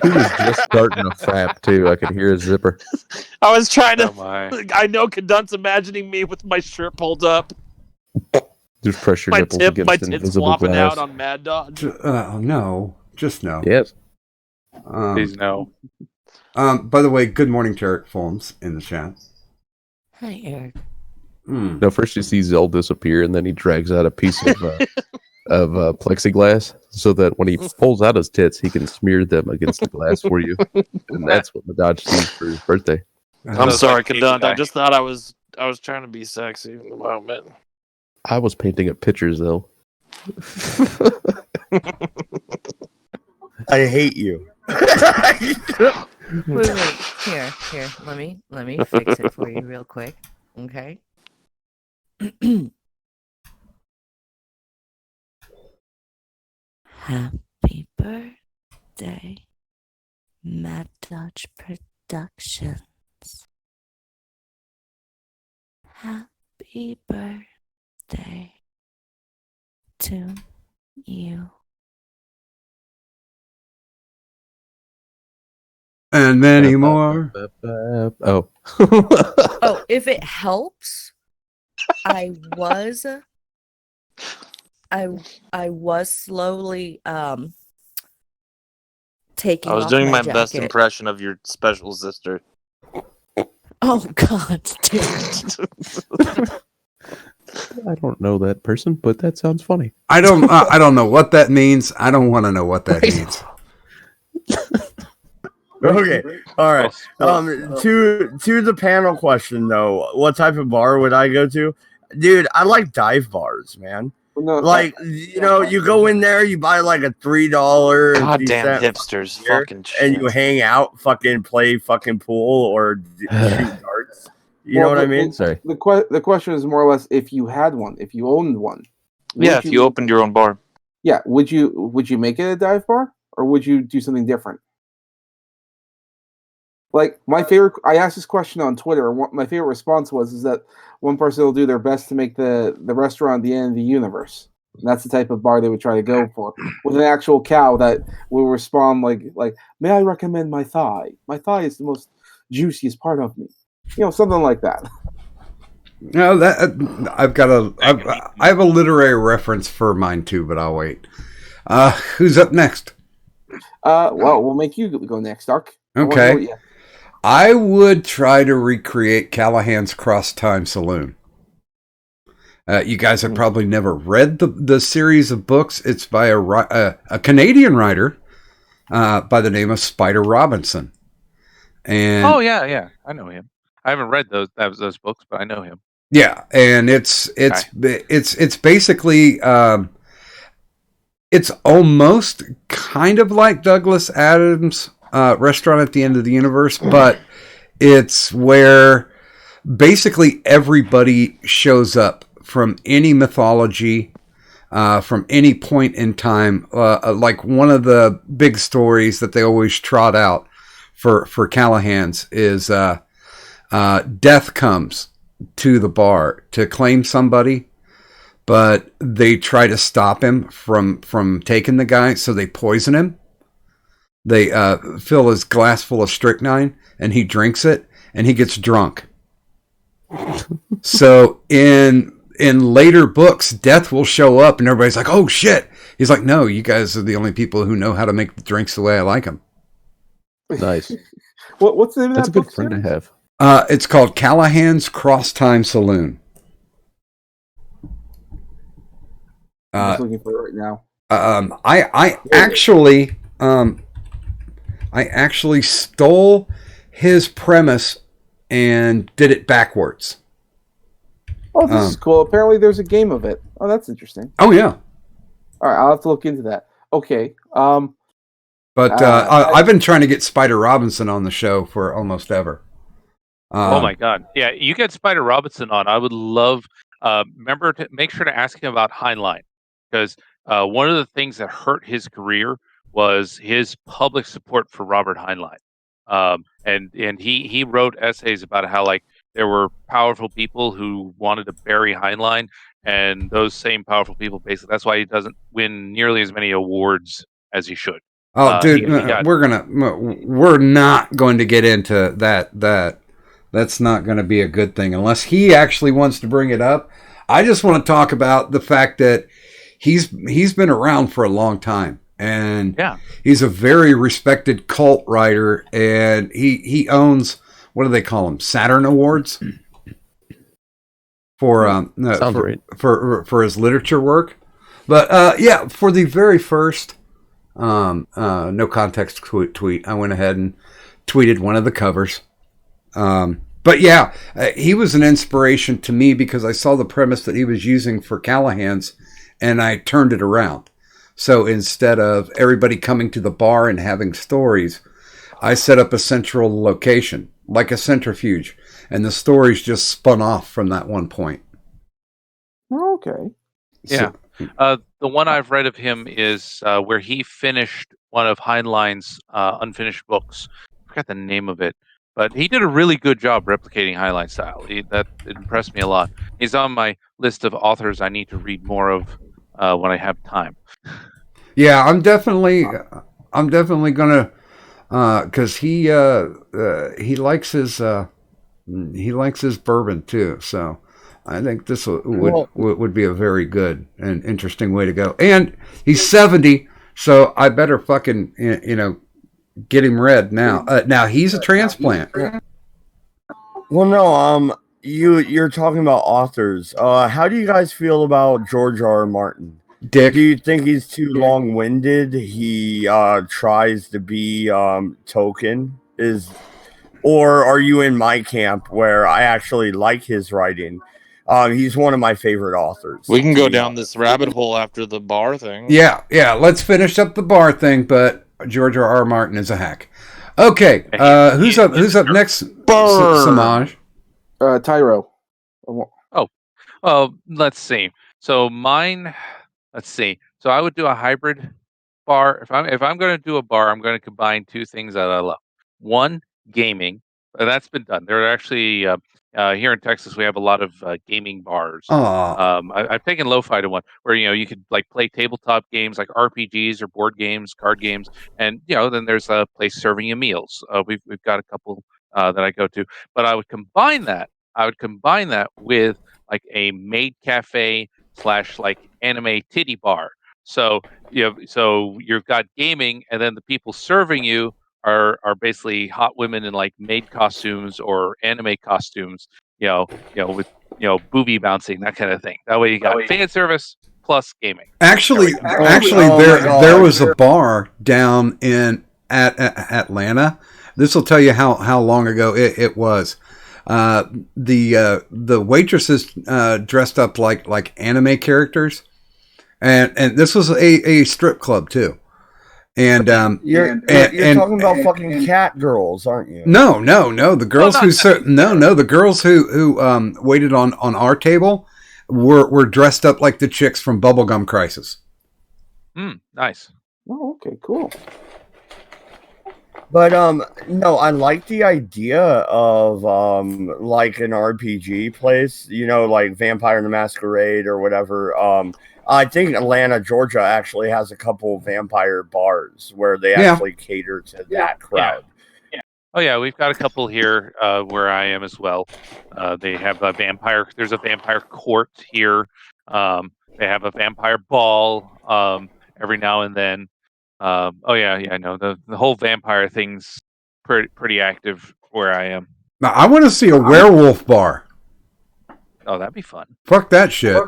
He was just starting a fap too. I could hear his zipper. I was trying to. Oh my. I know Kadun's imagining me with my shirt pulled up, Just press your my nipples tits against an invisible flopping glass. out on Mad Dog. No, just no. Yes. Please no. By the way, good morning to Eric Fulms in the chat. Hi, Eric. No, first you see Zell disappear, and then he drags out a piece of plexiglass so that when he pulls out his tits, he can smear them against the glass for you. And that's what the Dodge sees for his birthday. I'm Those sorry, like Kadun. I guy. just thought I was trying to be sexy in the moment. I was painting up pictures, though. I hate you. Wait. Here. Let me fix it for you real quick. Okay. Happy birthday, Mad Dodge Productions. Happy birthday to you. And many more. Oh. Oh, if it helps, I was slowly taking I was off doing my jacket. best impression of your special sister. Oh God, damn it. I don't know that person, but that sounds funny. I don't know what that means. I don't want to know what that means. Okay, all right. To the panel question though, what type of bar would I go to? Dude, I like dive bars, man. No, Like, you know, you go in there, you buy like a $3 Goddamn hipsters, beer, fucking shit. and you hang out, fucking play fucking pool or shoot darts. You know what I mean? Sorry. The question is more or less if you had one, if you owned one. Yeah, if you opened your own bar. Yeah, would you make it a dive bar or would you do something different? Like my favorite, I asked this question on Twitter, and what my favorite response is that one person will do their best to make the restaurant the end of the universe. And that's the type of bar they would try to go for, with an actual cow that will respond like, may I recommend my thigh? My thigh is the most juiciest part of me. You know, something like that. No, I have a literary reference for mine too, but I'll wait. Who's up next? Well, we'll make you go next, Doc. Okay. I would try to recreate Callahan's Cross Time Saloon. You guys have probably never read the series of books. It's by a Canadian writer by the name of Spider Robinson. And Oh yeah, I know him. I haven't read those books, but I know him. yeah, and it's basically it's almost kind of like Douglas Adams' Restaurant at the End of the Universe, but it's where basically everybody shows up from any mythology, from any point in time. Like one of the big stories that they always trot out for Callahan's is Death comes to the bar to claim somebody, but they try to stop him from taking the guy, so they poison him. They fill his glass full of strychnine, and he drinks it, and he gets drunk. So in later books, Death will show up, and everybody's like, "Oh shit!" He's like, "No, you guys are the only people who know how to make the drinks the way I like them." Nice. What's the name of That's a that good book friend to series? have. It's called Callahan's Cross Time Saloon. I'm just looking for it right now. I actually stole his premise and did it backwards. Oh, this is cool. Apparently, there's a game of it. Oh, that's interesting. Oh yeah. All right, I'll have to look into that. Okay. But I've been trying to get Spider Robinson on the show for almost ever. Oh my God! Yeah, you get Spider Robinson on. I would love. Remember to make sure to ask him about Heinlein, because one of the things that hurt his career was his public support for Robert Heinlein. And he wrote essays about how like there were powerful people who wanted to bury Heinlein, and those same powerful people basically that's why he doesn't win nearly as many awards as he should. Oh, dude, he got, we're not going to get into that. That's not going to be a good thing unless he actually wants to bring it up. I just want to talk about the fact that he's been around for a long time, and he's a very respected cult writer, and he owns, what do they call them, Saturn Awards for for his literature work. But yeah, for the very first no context tweet, I went ahead and tweeted one of the covers. But yeah, he was an inspiration to me because I saw the premise that he was using for Callahan's, and I turned it around. So instead of everybody coming to the bar and having stories, I set up a central location, like a centrifuge, and the stories just spun off from that one point. Okay. Yeah. The one I've read of him is where he finished one of Heinlein's unfinished books. I forgot the name of it, but he did a really good job replicating Heinlein's style. That impressed me a lot. He's on my list of authors I need to read more of when I have time. Yeah, I'm definitely gonna, because he likes his bourbon too. So I think this would be a very good and interesting way to go. And he's 70, so I better fucking get him read now. Now he's a transplant. Well, no, you're talking about authors. How do you guys feel about George R. R. Martin? Dick. Do you think he's too long-winded? He tries to be Tolkien, or are you in my camp where I actually like his writing? He's one of my favorite authors. We can go down this rabbit hole after the bar thing. Yeah. Let's finish up the bar thing. But George R. R. Martin is a hack. Okay, who's up next? Samaj. Tyro. Oh, let's see. So mine. Let's see. So I would do a hybrid bar. If I'm going to do a bar, I'm going to combine two things that I love. One, gaming. That's been done. There are actually here in Texas we have a lot of gaming bars. I've taken Lo-Fi to one where you could like play tabletop games like RPGs or board games, card games, and then there's a place serving you meals. We've got a couple that I go to, but I would combine that. With like a maid cafe / like anime titty bar. So you've got gaming, and then the people serving you are basically hot women in like maid costumes or anime costumes. With booby bouncing, that kind of thing. That way you got fan service plus gaming. Actually, there was a bar down in Atlanta. This will tell you how long ago it was. The waitresses dressed up like anime characters, and this was a strip club too. And you're talking about fucking cat girls, aren't you? No. The girls the girls who waited on our table were dressed up like the chicks from Bubblegum Crisis. Nice. Oh, okay, cool. But no, I like the idea of like an RPG place, like Vampire the Masquerade or whatever. I think Atlanta, Georgia actually has a couple of vampire bars where they actually cater to that crowd. Oh yeah, we've got a couple here where I am as well. They have a vampire. There's a vampire court here. They have a vampire ball every now and then. Oh yeah, I know the whole vampire thing's pretty active where I am. Now, I want to see a werewolf bar. Oh, that'd be fun. Fuck that shit.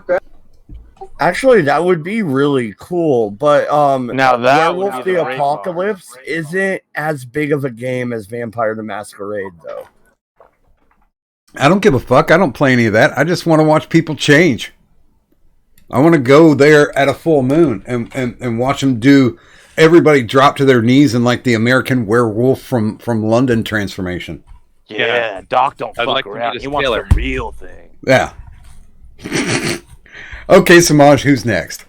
Actually, that would be really cool, but Now that would Werewolf be the great Apocalypse bar. isn't as big of a game as Vampire the Masquerade, though. I don't give a fuck. I don't play any of that. I just want to watch people change. I want to go there at a full moon and watch them do everybody drop to their knees in like the American Werewolf from London transformation. Yeah, Doc don't I'd fuck like to meet around. a He wants sailor. the real thing. Yeah. Okay, Samaj, who's next?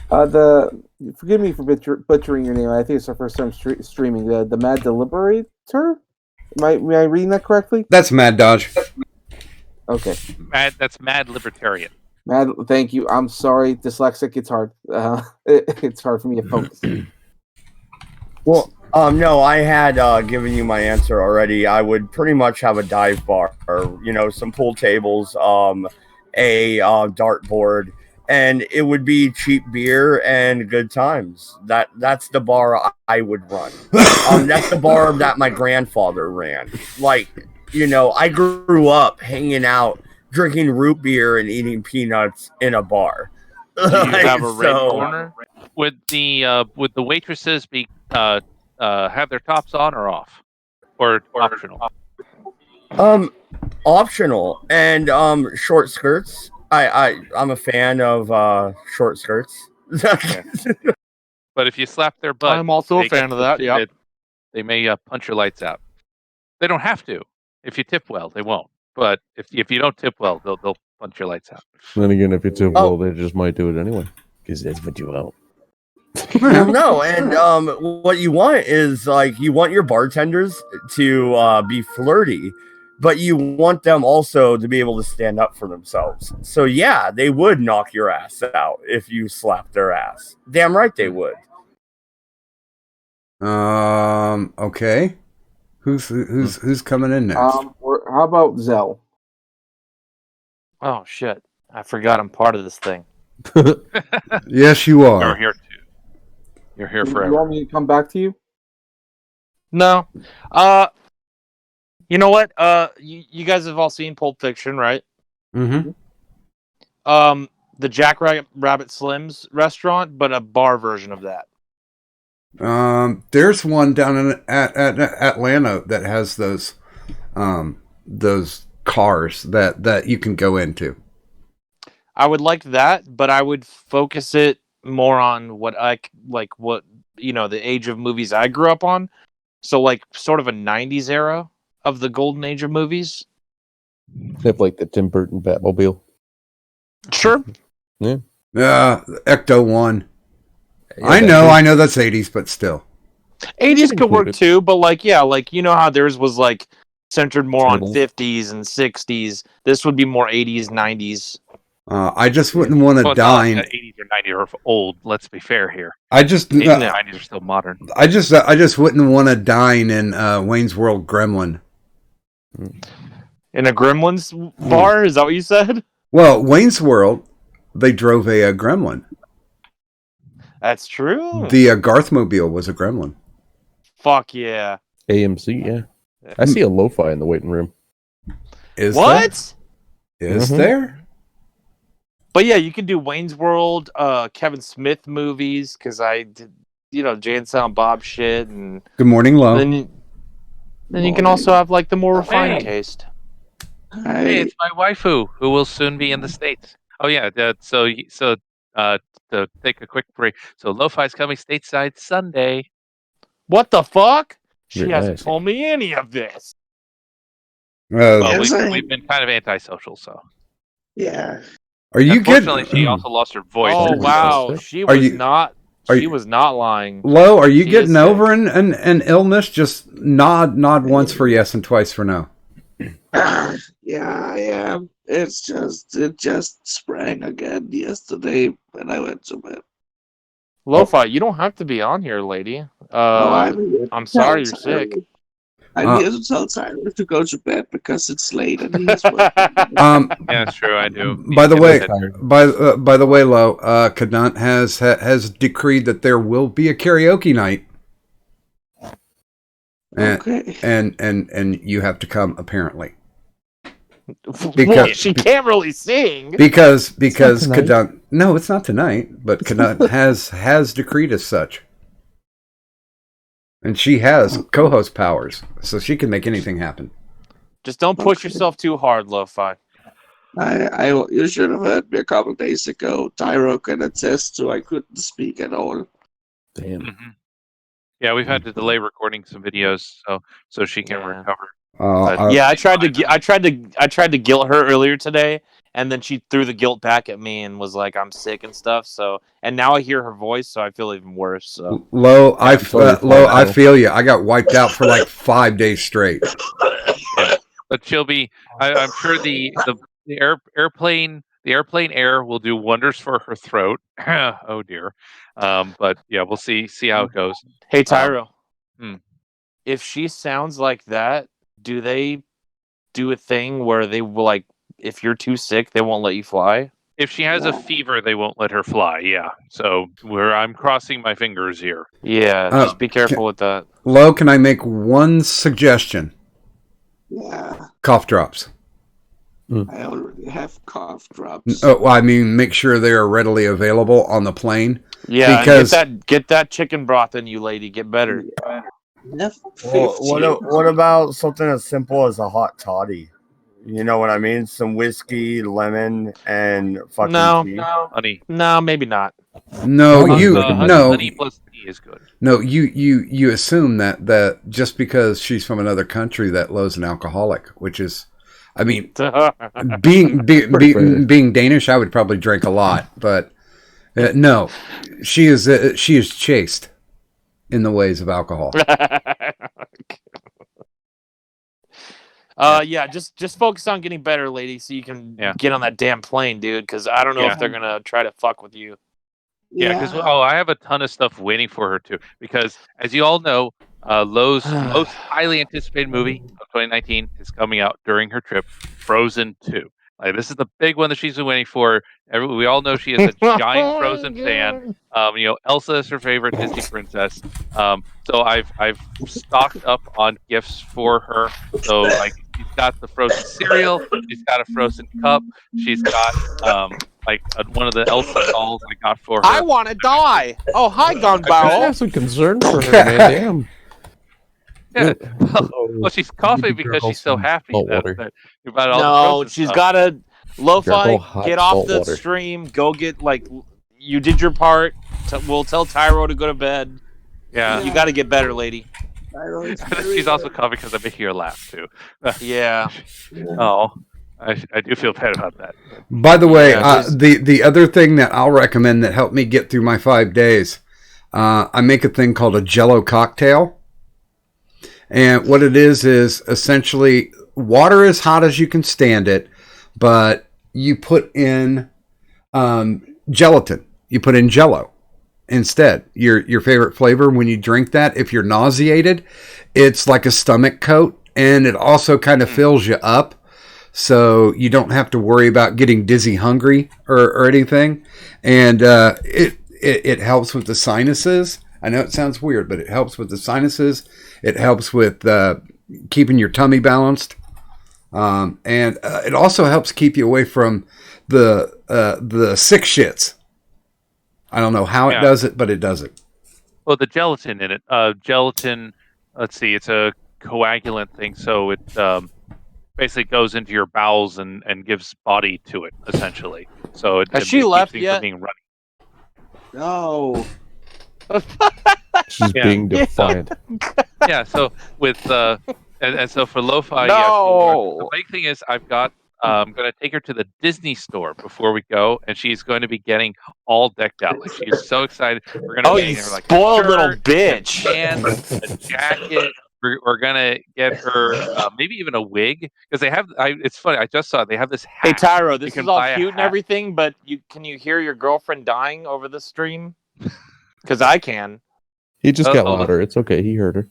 Forgive me for butchering your name. I think it's our first time streaming. The Mad Deliberator. Am I reading that correctly? That's Mad Dodge. Okay. That's Mad Libertarian. Mad. Thank you. I'm sorry, dyslexic. It's hard. It's hard for me to focus. Well, no, I had given you my answer already. I would pretty much have a dive bar, or, some pool tables, a dartboard, and it would be cheap beer and good times. That's the bar I would run. That's the bar that my grandfather ran. Like, I grew up hanging out, drinking root beer and eating peanuts in a bar. Do you have a red corner? Would the waitresses be have their tops on or off, or optional? Optional and short skirts. I'm a fan of short skirts. But if you slap their butt, I'm also a fan of that. Yeah. They may punch your lights out. They don't have to. If you tip well, they won't. But if you don't tip well, they'll punch your lights out. Then again, if you tip well, they just might do it anyway because that's what you want. Well, no, and what you want is you want your bartenders to be flirty, but you want them also to be able to stand up for themselves. So yeah, they would knock your ass out if you slapped their ass. Damn right they would. Okay. Who's coming in next? How about Zell? Oh shit! I forgot I'm part of this thing. Yes, you You're are. here too. You're here You forever. want me to come back to you? No. You know what? You guys have all seen Pulp Fiction, right? Mm-hmm. The Jack Rabbit Slims restaurant, but a bar version of that. There's one down in at Atlanta that has those cars that you can go into. I would like that, but I would focus it more on what the age of movies I grew up on. So like sort of a 90s era of the golden age of movies. Except like the Tim Burton Batmobile. Sure. Yeah, Ecto 1. Yeah, I know that's 80s, but still. 80s could work too, but how theirs was centered more Turtles. on 50s and 60s. This would be more 80s, 90s. I just wouldn't want to Well, it's not like dine. the 80s or 90s are old. Let's be fair here. I just 80s and 90s are still modern. I just wouldn't want to dine in Wayne's World Gremlin. In a Gremlins bar? Is that what you said? Well, Wayne's World, they drove a Gremlin. That's true. The Garthmobile was a Gremlin. Fuck yeah. AMC, yeah. I see a lo-fi in the waiting room. Is What? there? Is Mhm. there? But yeah, you can do Wayne's World, Kevin Smith movies, because I did, Jay and Silent Bob shit, and Good morning, Lo. then you can also have the more refined taste. Hey, it's my waifu who will soon be in the States. Oh yeah, to take a quick break. So Lo-Fi's coming stateside Sunday. What the fuck? She Very hasn't nice. told me any of this. Well, Yes, we've been kind of antisocial, so. Yeah. Are you Unfortunately, getting? she also lost her voice. Oh So- wow, she Are was you- not She was not lying. Lo, are you She getting is over an illness? Just nod once for yes and twice for no. Yeah, I am. It just sprang again yesterday when I went to bed. Lo-Fi, you don't have to be on here, lady. I'm here I'm to sorry tell you're sick. Tyler. I'm here to tell Tyler to go to bed because it's late and he's working. Yeah, that's true. I do. By the Get way, ahead. by the way, Lo, Kadant has decreed that there will be a karaoke night. Okay. And you have to come apparently. Well, she can't really sing. Because It's not tonight. Kadant, no, it's not tonight, but Kadant has decreed as such. And she has co-host powers, so she can make anything happen. Just don't push yourself too hard, Lo-Fi. You should have heard me a couple days ago. Tyro can attest to I couldn't speak at all. Damn. Mhm. Yeah, we've had to delay recording some videos so she can recover. Yeah, I tried to guilt her earlier today, and then she threw the guilt back at me and was like, "I'm sick and stuff." So, and now I hear her voice, so I feel even worse. So, Lo, I feel you. I got wiped out for like 5 days straight. Yeah. But she'll be. I'm sure the airplane air will do wonders for her throat. Oh dear. But yeah, we'll see how it goes. hey Tyro, hmm. if she sounds like that, do they do a thing where they will like, if you're too sick, they won't let you fly? If she has a fever, they won't let her fly. Yeah. So I'm crossing my fingers here. Yeah, just be careful with that. Lo, can I make one suggestion? Yeah, Cough drops. I already have cough drops. Oh, well, I mean, make sure they are readily available on the plane. Yeah, because get that chicken broth in you, lady. Get better. Well, what about something as simple as a hot toddy? You know what I mean? Some whiskey, lemon, and fucking tea. Honey. No, maybe not. No, honey plus tea is good. No, you assume that just because she's from another country that Lo's an alcoholic, which is, I mean, being Danish, I would probably drink a lot, but no, she is chaste in the ways of alcohol. Yeah, just focus on getting better, lady, so you can get on that damn plane, dude. Because I don't know if they're gonna try to fuck with you. Yeah, because I have a ton of stuff waiting for her too. Because as you all know, Lowe's most highly anticipated movie of 2019 is coming out during her trip, Frozen 2. Like this is the big one that she's been waiting for. We all know she is a giant Frozen fan. Elsa is her favorite Disney princess. So I've stocked up on gifts for her. So like she's got the Frozen cereal, she's got a Frozen cup, she's got one of the Elsa dolls I got for her. I want to die. Oh, hi, Gunbow. I have some concern for her, man. Damn. Yeah. Well, she's coughing because she's so happy that you bought all the Frozen she's stuff. got to Lo-Fi, get off the water. stream. Go get you did your part. We'll tell Tyro to go to bed. Yeah. You got to get better, lady. She's also coughing because I'm making her laugh too. Yeah. Oh, I do feel bad about that. By the way, the other thing that I'll recommend that helped me get through my 5 days, I make a thing called a Jello cocktail. And what it is essentially water as hot as you can stand it, but you put in gelatin. You put in Jello instead. Your favorite flavor when you drink that. If you're nauseated, it's like a stomach coat, and it also kind of fills you up, so you don't have to worry about getting dizzy, hungry, or anything. And it helps with the sinuses. I know it sounds weird, but it helps with the sinuses. It helps with keeping your tummy balanced, and it also helps keep you away from the sick shits. I don't know how it does it, but it does it. Well, the gelatin in it, gelatin. Let's see, it's a coagulant thing, so it basically goes into your bowels and gives body to it, essentially. So Has she left things yet? from being runny. No. She's being defiant. Yeah. So with and so for lo-fi, No. the big thing is I've got I'm going to take her to the Disney store before we go, and she's going to be getting all decked out. Like, she is so excited. We're going to be You getting her like a spoiled little shirt, bitch. pants, a jacket. We're gonna get her maybe even a wig because they have. It's funny. I just saw it. They have this Hey hat. Tyro, You this can is all buy a cute and hat. everything, but can you hear your girlfriend dying over the stream? Because I can. He just got Oh, louder. It's okay. He heard her.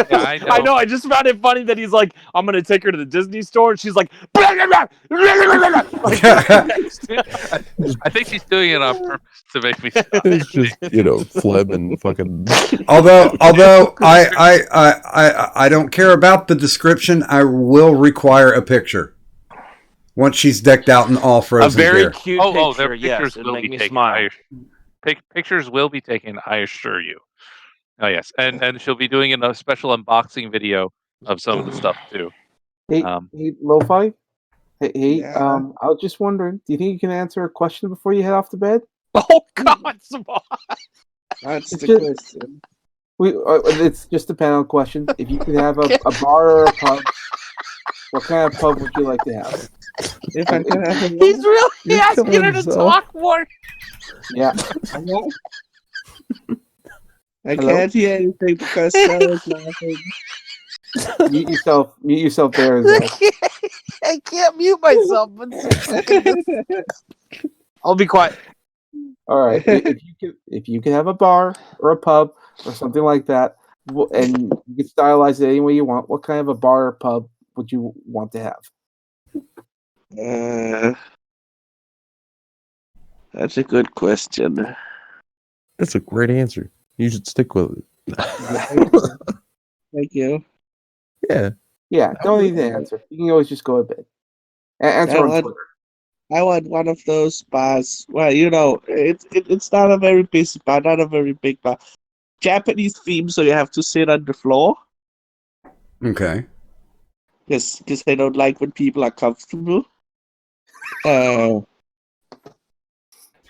Yeah, I know. I know. I just found it funny that he's like, "I'm gonna take her to the Disney store," and she's like, I think she's doing it on purpose to make me stop. It's just phlegm and fucking. Although I don't care about the description, I will require a picture once she's decked out in all a frozen very gear. cute their picture. Yes, pictures it'd will make be me taken. smile. Pictures will be taken. I assure you. Oh yes, and she'll be doing a special unboxing video of some of the stuff too. Hey, hey, Lo-Fi. Hey, Yeah. I was just wondering, do you think you can answer a question before you head off to bed? Oh God, Savon. That's It's the just- question. It's just a panel question. If you could have a bar or a pub, what kind of pub would you like to have? If I could have a He's really You're asking killing her to yourself. talk more. Yeah. I Hello? can't hear anything because Sarah's laughing. Mute yourself there as well. I can't mute myself. I'll be quiet. All right. If you could have a bar or a pub or something like that, and you can stylize it any way you want, what kind of a bar or pub would you want to have? That's a good question. That's a great answer. You should stick with it. Thank you. Yeah. Yeah, don't need to answer. You can always just go to bed. Answer I on want- Twitter. I want one of those bars. Well, it's not a very busy bar, not a very big bar. Japanese theme, so you have to sit on the floor Okay. because they don't like when people are comfortable.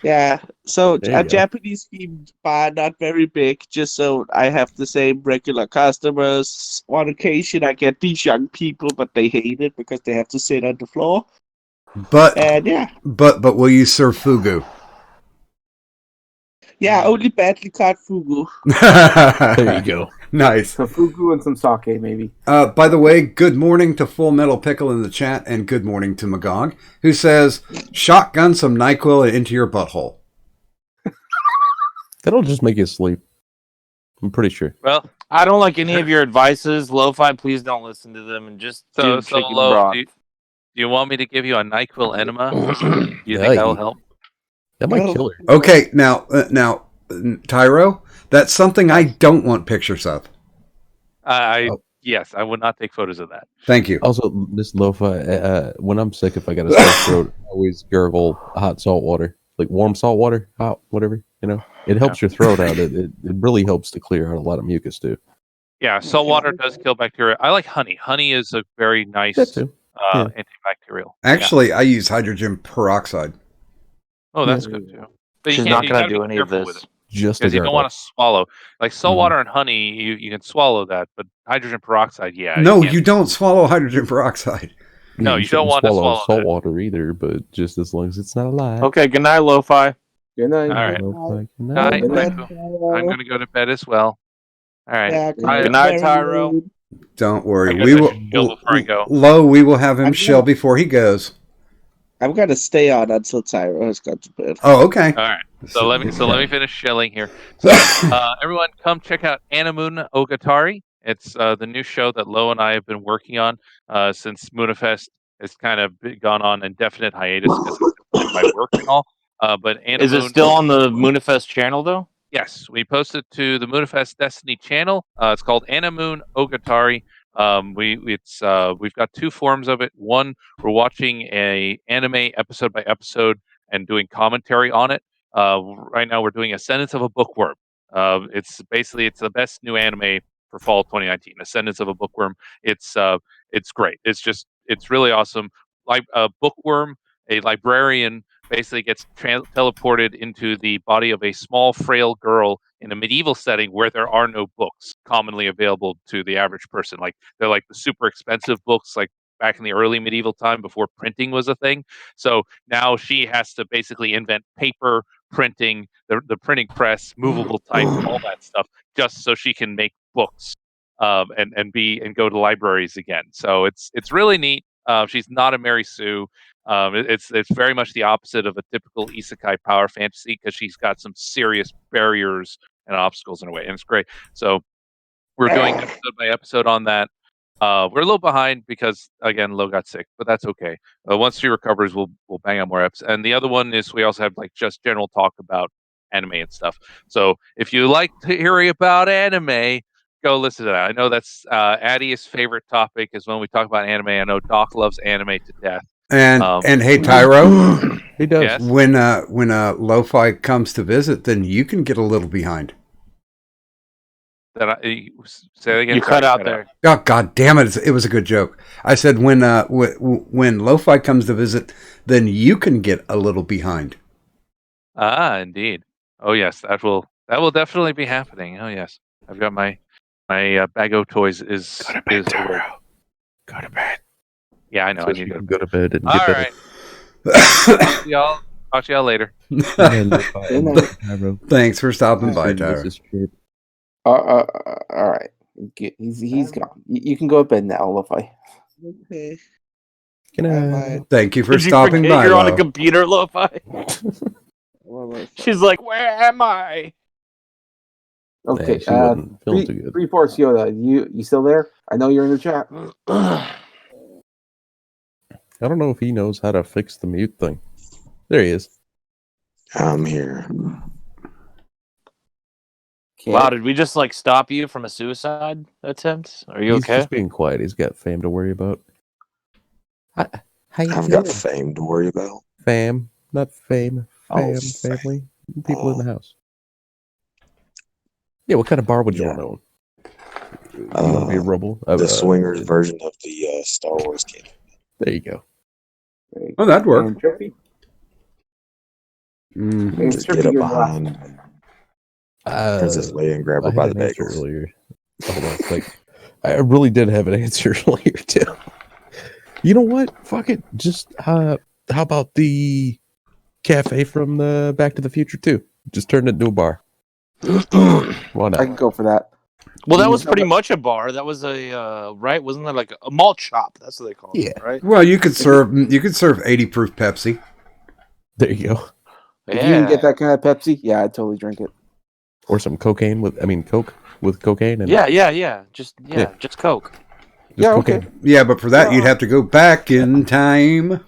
Yeah, so There you a go. Japanese themed bar, not very big, just so I have the same regular customers. On occasion, I get these young people, but they hate it because they have to sit on the floor. But And but will you serve fugu? yeah, only badly cut fugu. There you go. Nice. So fugu and some sake, maybe. By the way, good morning to Full Metal Pickle in the chat, and good morning to Magog, who says, shotgun some NyQuil into your butthole. That'll just make you sleep. I'm pretty sure. Well, I don't like any of your advices. Lo-Fi, please don't listen to them and just do so chicken low. broth. Do you want me to give you a NyQuil enema? Do you Yeah, think that'll help? That might No. kill her. Okay, now, Tyro, that's something I don't want pictures of. Yes, I would not take photos of that. Thank you. Also, this lo-fi, when I'm sick, if I got a sore throat, I always gargle hot salt water, like warm salt water, hot, whatever. It helps your throat out. It really helps to clear out a lot of mucus too. Yeah, salt water does kill bacteria. I like honey. Honey is a very nice That too. Yeah. antibacterial. Actually, I use hydrogen peroxide. Oh, that's good too. But She's you not you gonna gotta do be any of careful with this. it, Just because a you don't gargle. want to swallow. Like salt Mhm. water and honey, you can swallow that, but hydrogen peroxide, yeah. No, can't. you don't swallow hydrogen peroxide. No, you don't shouldn't want to swallow salt that. water either, but just as long as it's not alive. Okay, good night, Lo-Fi. Good night. All right. Lo-fi, good Night, night. Michael. I'm gonna go to bed as well. All right. Yeah, Good night, Tyro. Don't worry. I We gotta will. shill before I go. Lo, we will have him I'm shell before he goes. I'm gonna stay on until Tyro has gone to bed. Oh, okay. All right. So let me finish shelling here. So everyone, come check out Animoon Ogatari. It's the new show that Lo and I have been working on since Moonafest has kind of gone on indefinite hiatus because of my work and all. But Animoon, Is it still on the Moonifest channel though? Yes, we posted to the Moonifest Destiny channel. It's called Animoon Ogatari. We've got two forms of it. One, we're watching a anime episode by episode and doing commentary on it. Right now, we're doing Ascendance of a Bookworm. It's the best new anime for fall 2019. Ascendance of a Bookworm. It's great. It's really awesome. Like a bookworm, a librarian basically gets teleported into the body of a small, frail girl in a medieval setting where there are no books commonly available to the average person. Like they're like the super expensive books, like back in the early medieval time before printing was a thing. So now she has to basically invent paper printing, the printing press, movable type, all that stuff, just so she can make books and go to libraries again. So it's really neat. She's not a Mary Sue. It's very much the opposite of a typical isekai power fantasy because she's got some serious barriers and obstacles in a way, and it's great. So we're doing episode by episode on that. We're a little behind because again, Lo got sick, but that's okay. Once she recovers, we'll bang out more episodes. And the other one is we also have like just general talk about anime and stuff. So if you like to hear about anime, go listen to that. I know that's Addie's favorite topic is when we talk about anime. I know Doc loves anime to death. And hey, Tyro, He does. Yes. when Lo-Fi comes to visit, then you can get a little behind. Say that again. You cut out there. Oh, God damn it! It was a good joke. I said when Lo-Fi comes to visit, then you can get a little behind. Ah, indeed. Oh yes, that will definitely be happening. Oh yes, I've got my bag of toys is Go to bed, is awake. Taro. Go to bed. Yeah, I know. So I need you to can go to bed and All get better. right. Talk to y'all later. And Taro. Thanks for stopping by, Send Tyro. Mrs. Chirp. All right. He's gone. You can go to bed now, Lo-Fi. Okay. Good I night. might. Thank you for Did you stopping forget by. you're on a Lo. computer, Lo-Fi? Well, She's like, where am I? Okay. Yeah, she wasn't feeling too good. 3-4 Yoda, you still there? I know you're in the chat. I don't know if he knows how to fix the mute thing. There he is. I'm here. Okay. Wow, did we just like stop you from a suicide attempt? Are you He's okay? just being quiet. He's got fam to worry about. How you I've feeling? got fame to worry about. Fam, not fame. Oh, Fam, family. People in the Oh. house. Yeah, what kind of bar would you Yeah. want to own? You want to be a rebel? The swingers version of the Star Wars game. There you go. Oh, that'd work. And Trippy? And Just Trippy, get up you're last. behind Princess Leia and grab her I by had the an answer bagels. earlier. Hold on, like, I really did have an answer earlier too. You know what? Fuck it. Just how about the cafe from the Back to the Future 2? Just turn it into a bar. Why I not? can go for that. Well, that You was know pretty that- much a bar. That was a right? Wasn't that like a malt shop? That's what they call it, Yeah. right? Well, you could serve 80 proof Pepsi. There you go. If you can get that kind of Pepsi, yeah, I'd totally drink it. Or some cocaine Coke with cocaine. And Yeah. Just Yeah. just Coke. just Yeah, cocaine. okay. Yeah, but for that you'd have to go back in time.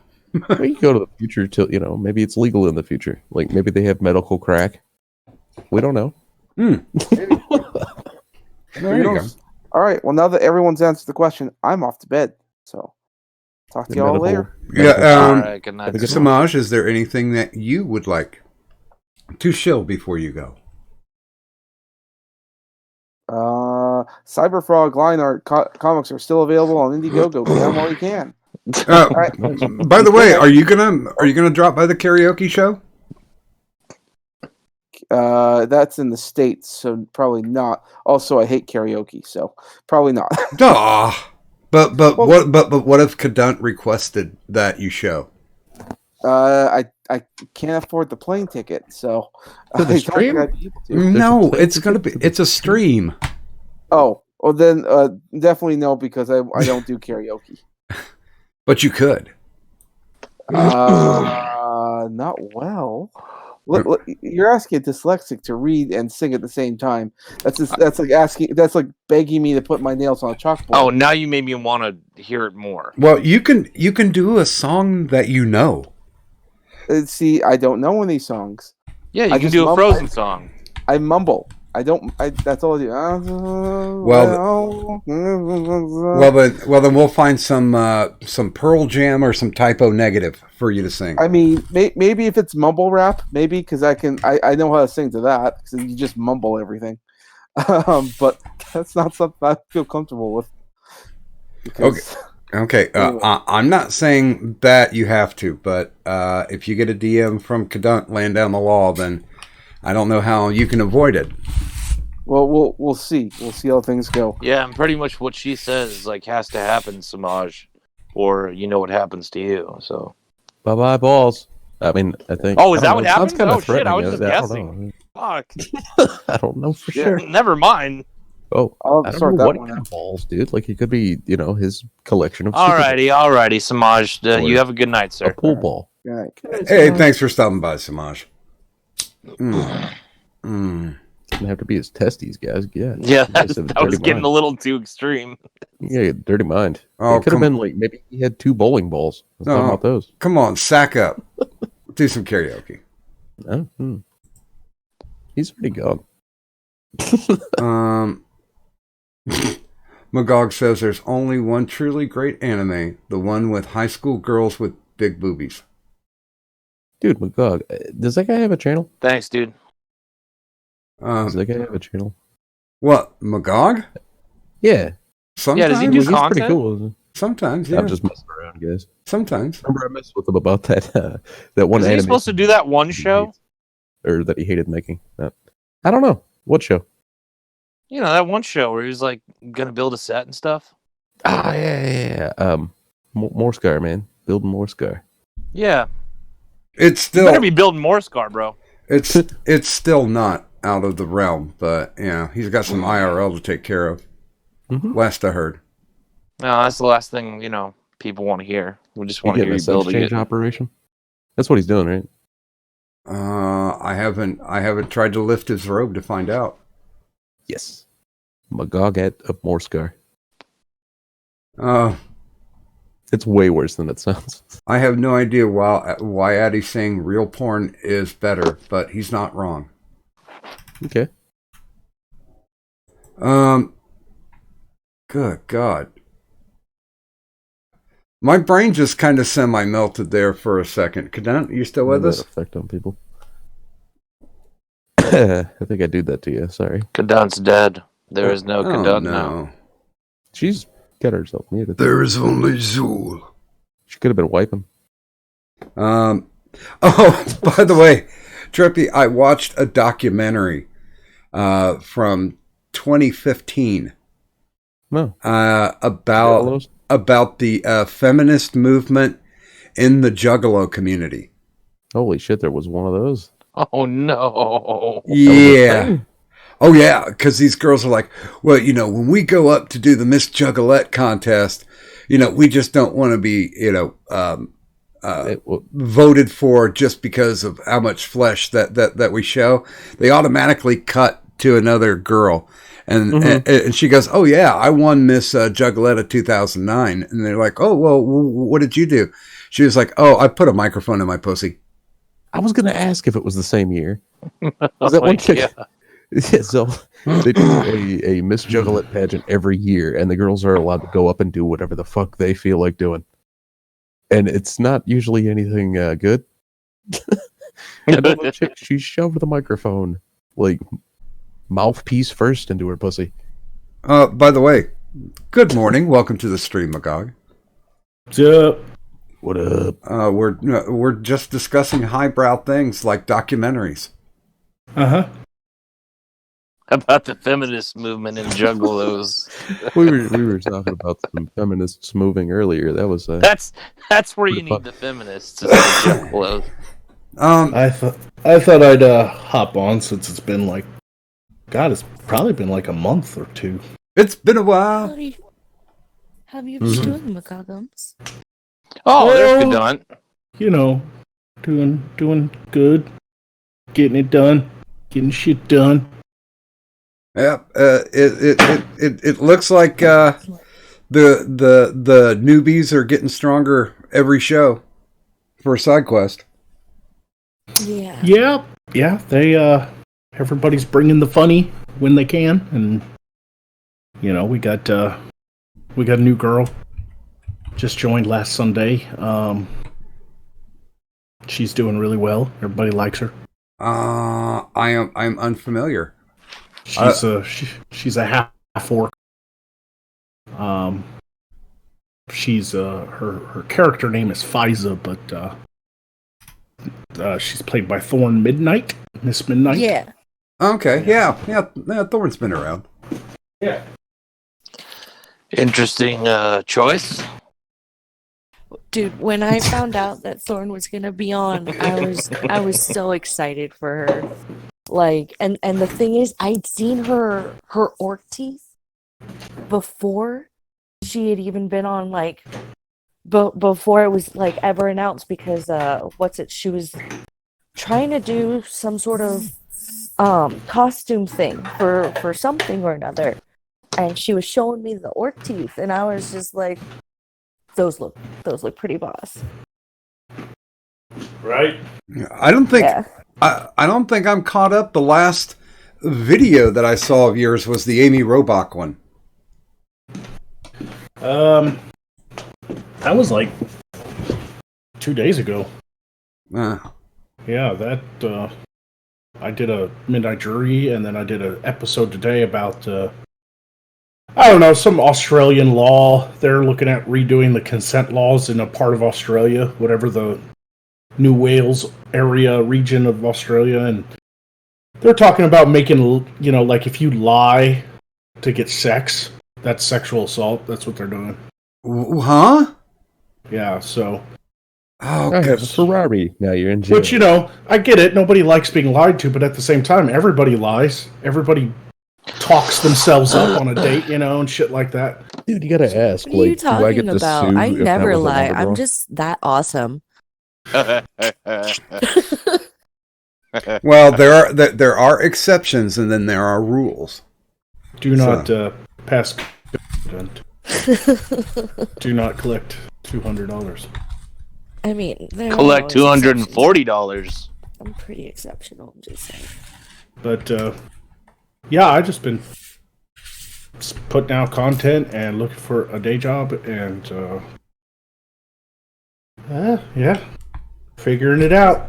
Well, you go to the future till maybe it's legal in the future. Like maybe they have medical crack. We don't know. There you go. All right. Well, now that everyone's answered the question, I'm off to bed. So, talk to The y'all medical- later. Yeah, All right, good night. Samaj, is there anything that you would like to shill before you go? Cyberfrog line art comics are still available on Indiegogo. Get them while you can. right. By the way, are you gonna drop by the karaoke show? That's in the States, so probably not. Also, I hate karaoke, so probably not. Duh. But what if Cadunt requested that you show? I can't afford the plane ticket, so To the I don't think stream? I'd be able to. No, it's a stream. Oh, well then definitely no, because I don't do karaoke. But you could. Not well. Look, you're asking a dyslexic to read and sing at the same time. That's like begging me to put my nails on a chalkboard. Oh, now you made me want to hear it more. Well, you can do a song that you know. See, I don't know any songs. Yeah, you I can just do a mumble. Frozen song. I mumble. That's all I do. Well, then we'll find some Pearl Jam or some Typo Negative for you to sing. I mean, maybe if it's mumble rap, maybe because I know how to sing to that because you just mumble everything. But that's not something I feel comfortable with. Because, Okay. I'm not saying that you have to, but if you get a DM from Cadunt laying down the law, then I don't know how you can avoid it. Well, we'll see. We'll see how things go. Yeah, and pretty much what she says like has to happen, Samaj. or you know what happens to you. So. Bye bye balls. I mean, I think. Oh, is I that don't what know, it sounds happened? kind Oh of shit! I was threatening. just I guessing. Fuck. don't know. I don't know for sure. Never mind. Oh, I'll I don't start know that what one kind out. of balls, dude. Like it could be, his collection of super Alrighty, Samaj. Or You have a good night, a sir. pool ball. Right. Hey, thanks for stopping by, Samaj. Mm. Doesn't have to be his testes, guys. Yeah, Yeah, you guys have a that was dirty getting a mind. little too extreme. Yeah, dirty mind. Oh, It could have been like maybe he had 2 bowling balls. Let's talk No, about those. come on, sack up. Do some karaoke. Oh, he's already gone. Magog says there's only one truly great anime, the one with high school girls with big boobies. Dude, Magog, does that guy have a channel? Thanks, dude. Does that guy have a channel? What, Magog? Yeah. Sometimes. Yeah, does he do He's content? pretty cool, isn't Sometimes, he? yeah. I'm just messing around, guys. Sometimes. Remember I messed with him about that that one Is he anime supposed to do that one show? or that he hated making. I don't know. What show? You know, that one show where he was like gonna build a set and stuff. Ah, yeah. More Scar, man. Build more Scar. Yeah. It's You still better be building more Scar, bro. it's still not out of the realm, but he's got some IRL to take care of. Mm-hmm. Last I heard. No, that's the last thing, people want to hear. We just want to hear a you sex building change it. operation. That's what he's doing, right? I haven't tried to lift his robe to find out. Yes. Magog at of more Scar. It's way worse than it sounds. I have no idea why Addie's saying real porn is better, but he's not wrong. Okay. Good God. My brain just kind of semi-melted there for a second. Kadant, you still with us? Effect on people. I think I do that to you. Sorry. Kadant's dead. There is no Kadant no. now. She's got herself muted. There is only Zool. She could have been wiping. Oh, by the way, Trippy, I watched a documentary from 2015 No. about the feminist movement in the Juggalo community. Holy shit, there was one of those. Oh no. Yeah. Oh yeah, because these girls are like, well, when we go up to do the Miss Juggalette contest, we just don't want to be, voted for just because of how much flesh that we show. They automatically cut to another girl. And she goes, oh yeah, I won Miss Juggalette 2009. And they're like, oh, well, what did you do? She was like, oh, I put a microphone in my pussy. I was going to ask if it was the same year. Was that one chick? Yeah. Yeah, so they do a Miss Juggalette pageant every year, and the girls are allowed to go up and do whatever the fuck they feel like doing. And it's not usually anything good. And the one chick, she shoved the microphone, like, mouthpiece first into her pussy. By the way, good morning. Welcome to the stream, Magog. What's up? What up? We're just discussing highbrow things like documentaries. Uh-huh. About the feminist movement in Juggalos. we were talking about some feminists moving earlier. That was That's where you pretty need fun. the feminists to say Juggalos. I thought I'd hop on since it's been like, God, it's probably been like a month or two. It's been a while. How have you been doing, Magogums? Oh, there's Well, Kadant. Doing good, getting it done, getting shit done. Yep. It looks like the newbies are getting stronger every show for side quest. Yeah. Yeah. They everybody's bringing the funny when they can, and we got a new girl just joined last Sunday. She's doing really well. Everybody likes her. I'm unfamiliar. She's a half orc. She's her character name is Fiza, but she's played by Thorn Midnight, Miss Midnight. Yeah. Okay. Yeah. Thorn's been around. Yeah. Interesting choice. Dude, when I found out that Thorn was gonna be on, I was so excited for her. Like, and the thing is, I'd seen her orc teeth before she had even been on, like, before it was like ever announced, because she was trying to do some sort of costume thing for something or another, and she was showing me the orc teeth, and I was just like, those look pretty boss. Right? I don't think Yeah. I don't think I'm caught up. The last video that I saw of yours was the Amy Robach one. That was like 2 days ago. Uh, Yeah, that I did a Midnight Jury, and then I did an episode today about I don't know, some Australian law. They're looking at redoing the consent laws in a part of Australia, whatever the New Wales area region of Australia, and they're talking about making, like if you lie to get sex, that's sexual assault. That's what they're doing. huh? Yeah, so. Oh, I have a Ferrari. Now you're in jail. Which, I get it. Nobody likes being lied to, but at the same time, everybody lies. Everybody talks themselves up on a date, and shit like that. Dude, you gotta ask. What are you Like, do I get talking to about? sue I if that never was a lie. Wonder I'm Girl? just that awesome. Well, there are exceptions, and then there are rules. Do not pass. Do not collect $200. I mean, Collect $240. I'm pretty exceptional, I'm just saying. But yeah, I just been putting out content and looking for a day job, and yeah, figuring it out.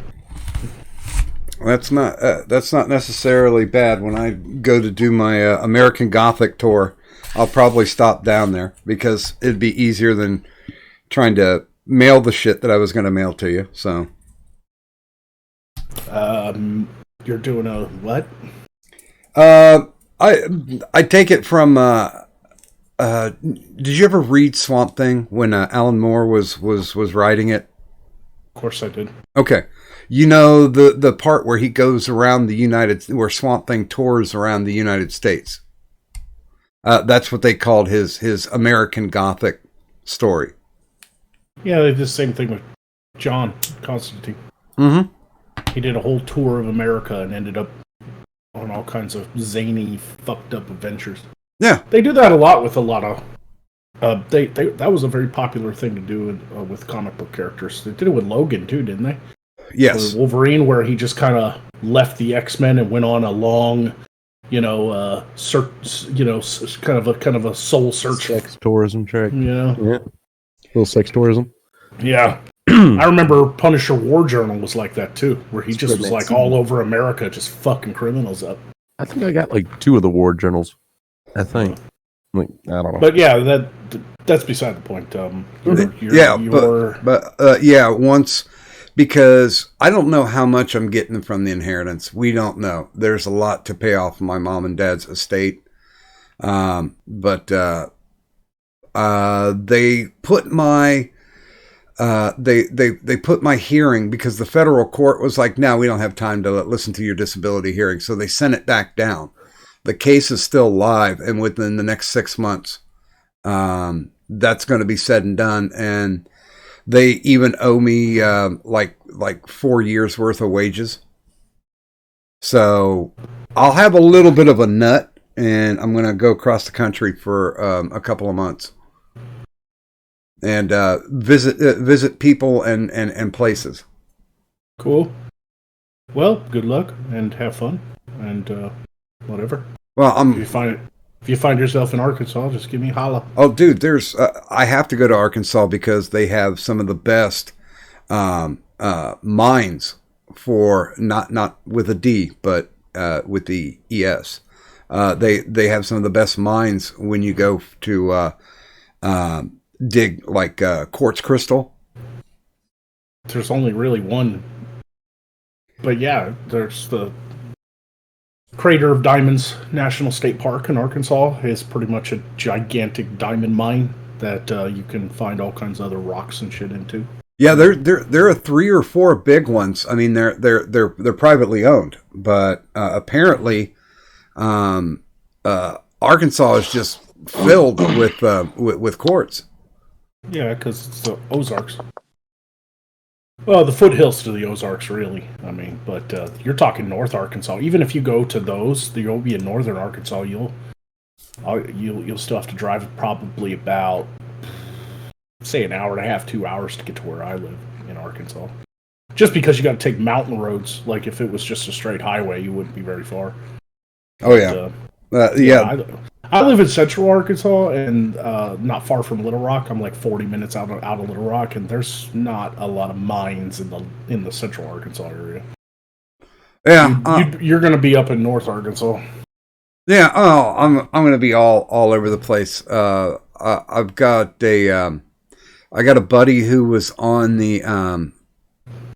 That's not necessarily bad. When I go to do my American Gothic tour, I'll probably stop down there because it'd be easier than trying to mail the shit that I was going to mail to you. So, you're doing a what? I take it from. Did you ever read Swamp Thing when Alan Moore was writing it? Of course I did. Okay. You know the part where he goes around where Swamp Thing tours around the United States. That's what they called his American Gothic story. Yeah, they did the same thing with John Constantine. Mm-hmm. He did a whole tour of America and ended up on all kinds of zany, fucked up adventures. Yeah, they do that a lot with a lot of. That was a very popular thing to do with comic book characters. They did it with Logan too, didn't they? Yes. Or Wolverine, where he just kind of left the X-Men and went on a long, search, kind of a soul search. Sex tourism track. Yeah. Little sex tourism. Yeah. I remember Punisher War Journal was like that too, where he just was like all over America, just fucking criminals up. I think I got like 2 of the war journals. I think. Like, I don't know. But yeah, that's beside the point. Once, because I don't know how much I'm getting from the inheritance. We don't know. There's a lot to pay off my mom and dad's estate. But they put my they put my hearing, because the federal court was like, no, we don't have time to listen to your disability hearing. So they sent it back down. The case is still live, and within the next 6 months, that's going to be said and done. And they even owe me like 4 years worth of wages. So I'll have a little bit of a nut, and I'm going to go across the country for a couple of months and visit people and places. Cool. Well, good luck and have fun and whatever. Well, if you find yourself in Arkansas, just give me a holla. Oh, dude, there's I have to go to Arkansas because they have some of the best mines for not with a D, but with the ES. They have some of the best mines when you go to dig like quartz crystal. There's only really one, but yeah, there's the Crater of Diamonds National State Park in Arkansas is pretty much a gigantic diamond mine that you can find all kinds of other rocks and shit into. Yeah, there are 3 or 4 big ones. I mean, they're privately owned, but apparently, Arkansas is just filled with quartz. Yeah, because it's the Ozarks. Well, the foothills to the Ozarks, really. I mean, but you're talking North Arkansas. Even if you go to those, you'll be in Northern Arkansas. You'll still have to drive probably about, say, an hour and a half, 2 hours to get to where I live in Arkansas. Just because you got to take mountain roads. Like if it was just a straight highway, you wouldn't be very far. Oh yeah, yeah. I live in Central Arkansas and not far from Little Rock. I'm like 40 minutes out of Little Rock, and there's not a lot of mines in the Central Arkansas area. Yeah, you're going to be up in North Arkansas. Yeah. Oh, I'm going to be all over the place. I've got I got a buddy who was on the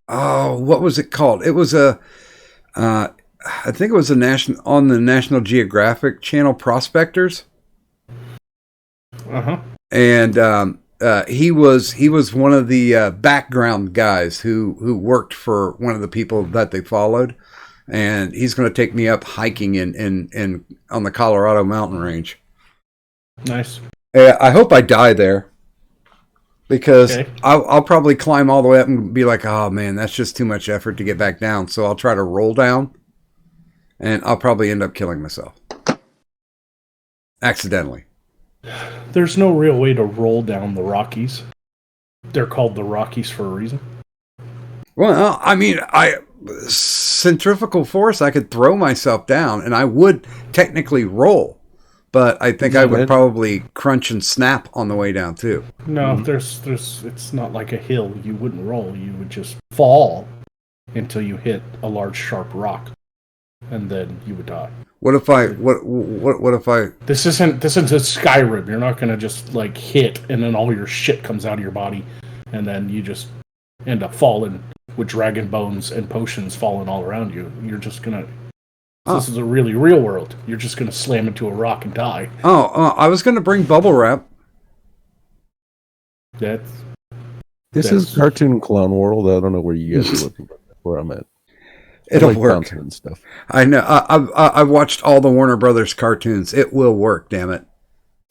what was it called? It was I think it was on the National Geographic Channel, Prospectors. And he was one of the background guys who worked for one of the people that they followed, and he's going to take me up hiking in on the Colorado mountain range. Nice. I hope I die there, because I'll probably climb all the way up and be like, oh man, that's just too much effort to get back down. So I'll try to roll down, and I'll probably end up killing myself accidentally. There's no real way to roll down the Rockies. They're called the Rockies for a reason. Well, I mean, centrifugal force, I could throw myself down, and I would technically roll, but I think I would probably crunch and snap on the way down too. No, it's not like a hill. You wouldn't roll. You would just fall until you hit a large sharp rock, and then you would die. What if I? This isn't a Skyrim. You're not gonna just like hit, and then all your shit comes out of your body, and then you just end up falling with dragon bones and potions falling all around you. You're just gonna. This is a really real world. You're just gonna slam into a rock and die. I was gonna bring bubble wrap. This is cartoon clown world. I don't know where you guys are looking where I'm at. It'll work and stuff. I know. I've watched all the Warner Brothers cartoons. It will work. Damn it!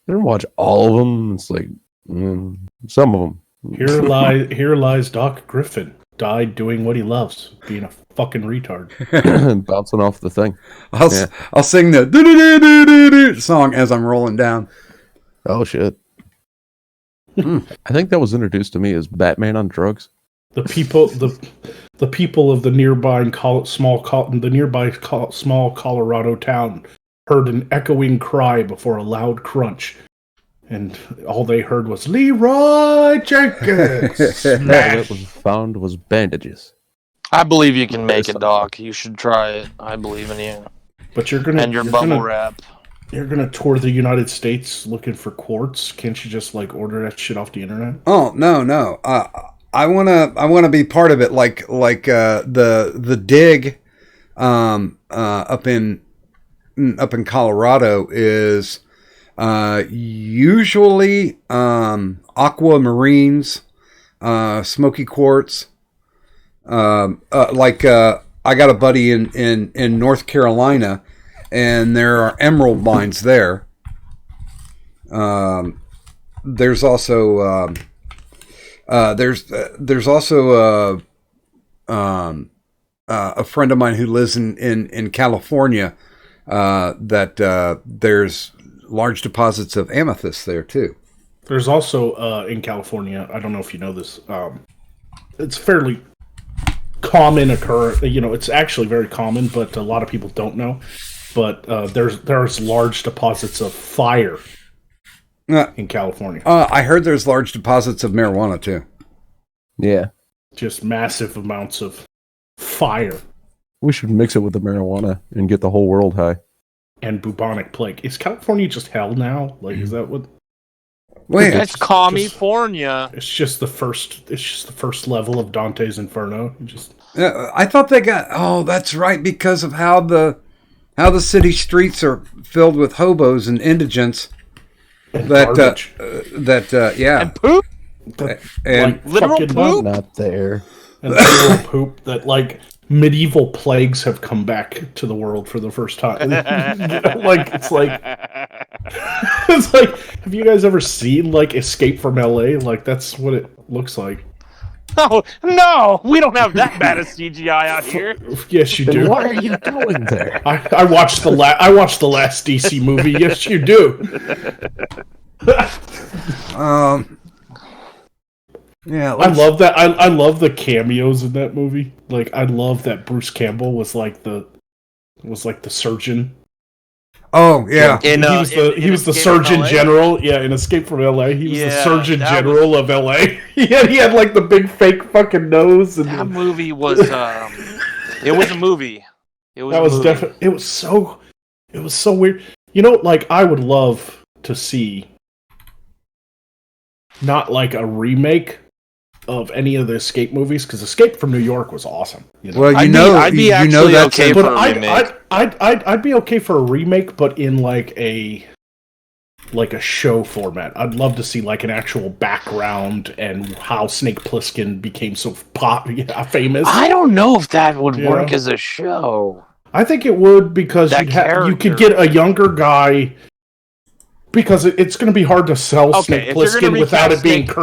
I didn't watch all of them. It's like some of them. Here lies Doc Griffin. Died doing what he loves, being a fucking retard. Bouncing off the thing. I'll sing the do-do-do-do-do-do song as I'm rolling down. Oh shit! I think that was introduced to me as Batman on drugs. The people of the nearby small Colorado town heard an echoing cry before a loud crunch, and all they heard was Leroy Jenkins. All that was found was bandages. I believe you can make it, Doc. You should try it. I believe in you. But you're gonna bubble wrap. You're gonna tour the United States looking for quartz. Can't you just like order that shit off the internet? Oh no. I wanna be part of it, like the dig up in Colorado is usually aquamarines, smoky quartz. I got a buddy in North Carolina, and there are emerald mines there. There's also there's also a friend of mine who lives in California that there's large deposits of amethyst there too. There's also in California, I don't know if you know this, it's fairly common occurrence. It's actually very common, but a lot of people don't know. But there's large deposits of fire in California. I heard there's large deposits of marijuana too. Yeah. Just massive amounts of fire. We should mix it with the marijuana and get the whole world high. And bubonic plague. Is California just hell now? Like, is that what? Wait, it's California. It's just the first level of Dante's Inferno. I thought they got. Oh, that's right, because of how the city streets are filled with hobos and indigents. Garbage. Yeah. And poop. And Like, Literal fucking poop? Not there. and literal poop that like medieval plagues have come back to the world for the first time. Like it's like it's like, have you guys ever seen like Escape from LA? Like that's what it looks like. Oh no, we don't have that bad of CGI out here. Yes, you Then do. why are you going there? I watched the last DC movie. Yes, you do. Yeah, I love that. I love the cameos in that movie. Like I love that Bruce Campbell was like the surgeon. Oh yeah, In, He was the Escape from Surgeon LA? General. Yeah, in Escape from LA, he was the Yeah, Surgeon that General of LA. He had like the big fake fucking nose, and That movie was it was a movie. It was that a was movie. definitely it was so weird. You know, like I would love to see not like a remake of any of the Escape movies, because Escape from New York was awesome. You know? well, I'd be actually that's okay a- for But a remake. I'd be okay for a remake, but in like a show format. I'd love to see like an actual background and how Snake Plissken became so famous. I don't know if that would Yeah. work as a show. I think it would, because That you could character. get a younger guy, because it's going to be hard to sell Okay, Snake if you're gonna Plissken without recast it being Snake-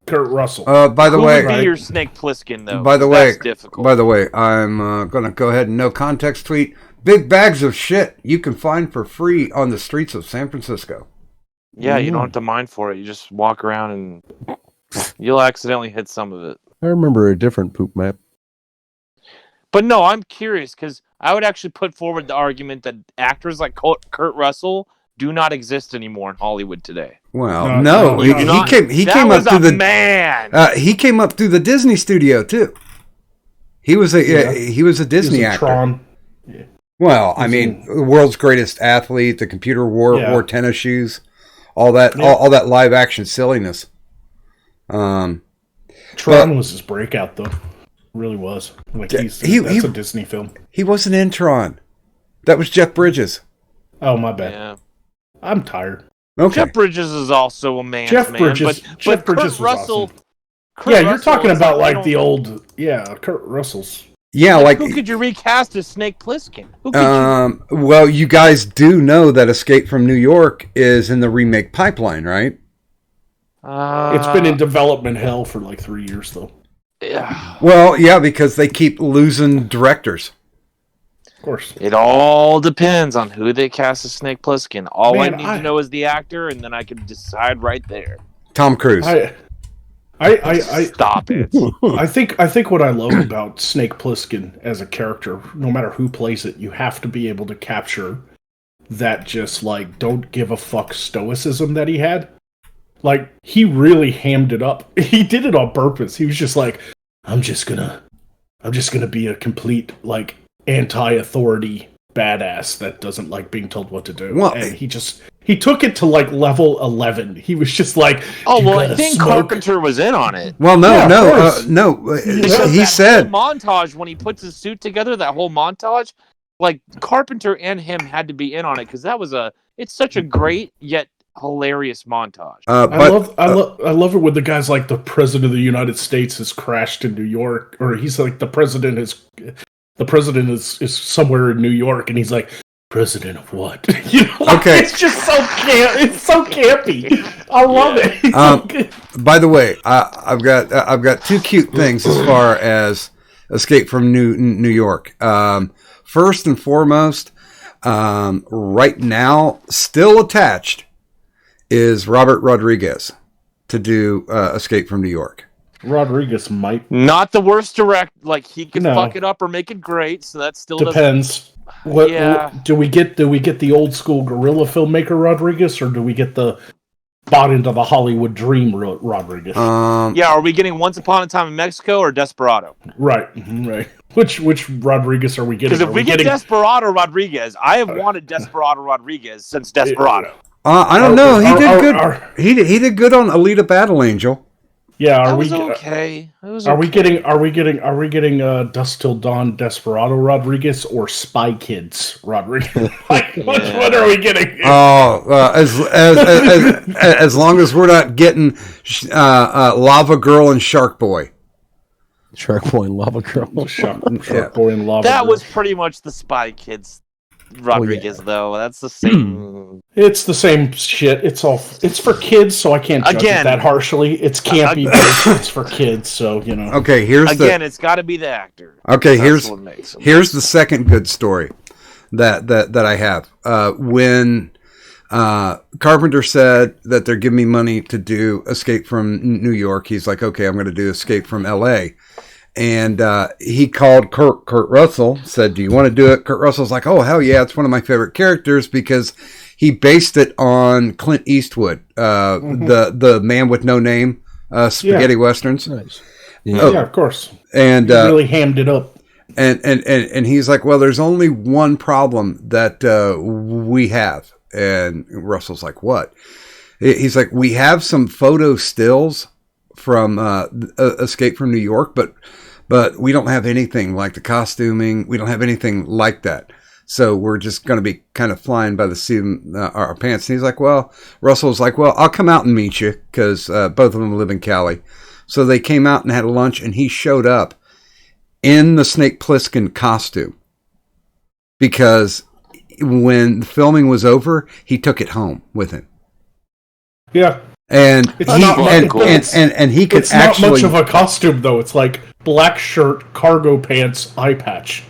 Kurt Russell. by the Who way, would be your Snake Plissken though? by the 'Cause way, that's difficult. by the way, I'm going to go ahead and no context tweet big bags of shit you can find for free on the streets of San Francisco. Yeah, you don't have to mind for it. You just walk around and you'll accidentally hit some of it. I remember a different poop map. But no, I'm curious because I would actually put forward the argument that actors like Kurt Russell do not exist anymore in Hollywood today. Well, No, no, he not- came up through the man. he came up through the Disney studio too. He was a Yeah. he was a Disney He was a actor. Tron. Well, I mean, the world's greatest athlete, the computer wore Yeah. wore tennis shoes, all that Yeah. all that live action silliness. Tron was his breakout, though. Really was. Like that's a Disney film. He wasn't in Tron. That was Jeff Bridges. Oh, my bad. Yeah. I'm tired. Okay. Jeff Bridges is also a man's Jeff man. Bridges- but Jeff Bridges Kurt was Russell. awesome. Kurt Yeah, you're Russell talking is about like like the old, Kurt Russell's. Yeah, like who could you recast as Snake Plissken? Who could you? well, you guys do know that Escape from New York is in the remake pipeline, right? It's been in development hell for like 3 years, though. Yeah. Well, yeah, because they keep losing directors. Of course. It all depends on who they cast as Snake Plissken. All Man, I need to know is the actor, and then I can decide right there. Tom Cruise. I Stop it. I think what I love about Snake Plissken as a character, no matter who plays it, you have to be able to capture that just like don't give a fuck stoicism that he had. Like he really hammed it up. He did it on purpose. He was just like, I'm just gonna be a complete like anti-authority badass that doesn't like being told what to do. Well, and he took it to like level 11. He was just like, Oh, "You well, I gotta think smoke." Carpenter was in on it. Well, no, Yeah, of no, course. no. Because He that said, whole montage when he puts his suit together, that whole montage, like Carpenter and him had to be in on it because it's such a great yet hilarious montage. I love it when the guy's like, the president of the United States has crashed in New York, or he's like, the president is somewhere in New York, and he's like, president of what? You know, like, Okay. it's just so it's so campy. I love it. It's so good. By the way, I've got two cute things as far as Escape from New York. First and foremost, right now, still attached is Robert Rodriguez to do Escape from New York. Rodriguez might Not the worst direct. Like he could No. fuck it up or make it great. So that still doesn't. depends. What do we get? Do we get the old school guerrilla filmmaker Rodriguez, or do we get the bought into the Hollywood dream Rodriguez? Yeah, are we getting Once Upon a Time in Mexico or Desperado? Right, right. Which Rodriguez are we getting? Because if Are we get getting Desperado Rodriguez, I have wanted Desperado Rodriguez since Desperado. I don't know. He did good. He did good on Alita Battle Angel. Yeah, That are was we? okay. It was Are we okay. getting Dusk Till Dawn Desperado Rodriguez or Spy Kids Rodriguez? Like, which one are we getting? Oh, as long as we're not getting Lava Girl and Shark Boy. Shark Boy and Lava Girl. Shark Boy and Lava That Girl. was pretty much the Spy Kids Rodriguez, though. That's the same. It's the same shit. It's for kids, so I can't judge it that harshly. It's campy, but it's for kids, so you know. Okay, it's got to be the actor. Okay, That's what makes him. here's the second good story that I have. When Carpenter said that they're giving me money to do Escape from New York, he's like, okay, I'm going to do Escape from L.A. And he called Kurt Russell, said, do you want to do it? Kurt Russell's like, oh, hell yeah, it's one of my favorite characters because he based it on Clint Eastwood, the man with no name, spaghetti westerns. Nice. Yeah, of course. And he really hammed it up. And he's like, well, there's only one problem that we have. And Russell's like, what? He's like, we have some photo stills from Escape from New York, but we don't have anything like the costuming. We don't have anything like that. So we're just going to be kind of flying by the seat of our pants. And he's like, well, Russell's like, well, I'll come out and meet you because both of them live in Cali. So they came out and had lunch, and he showed up in the Snake Plissken costume because when the filming was over, he took it home with him. Yeah. And he could it's actually not much of a costume though. It's like black shirt, cargo pants, eye patch.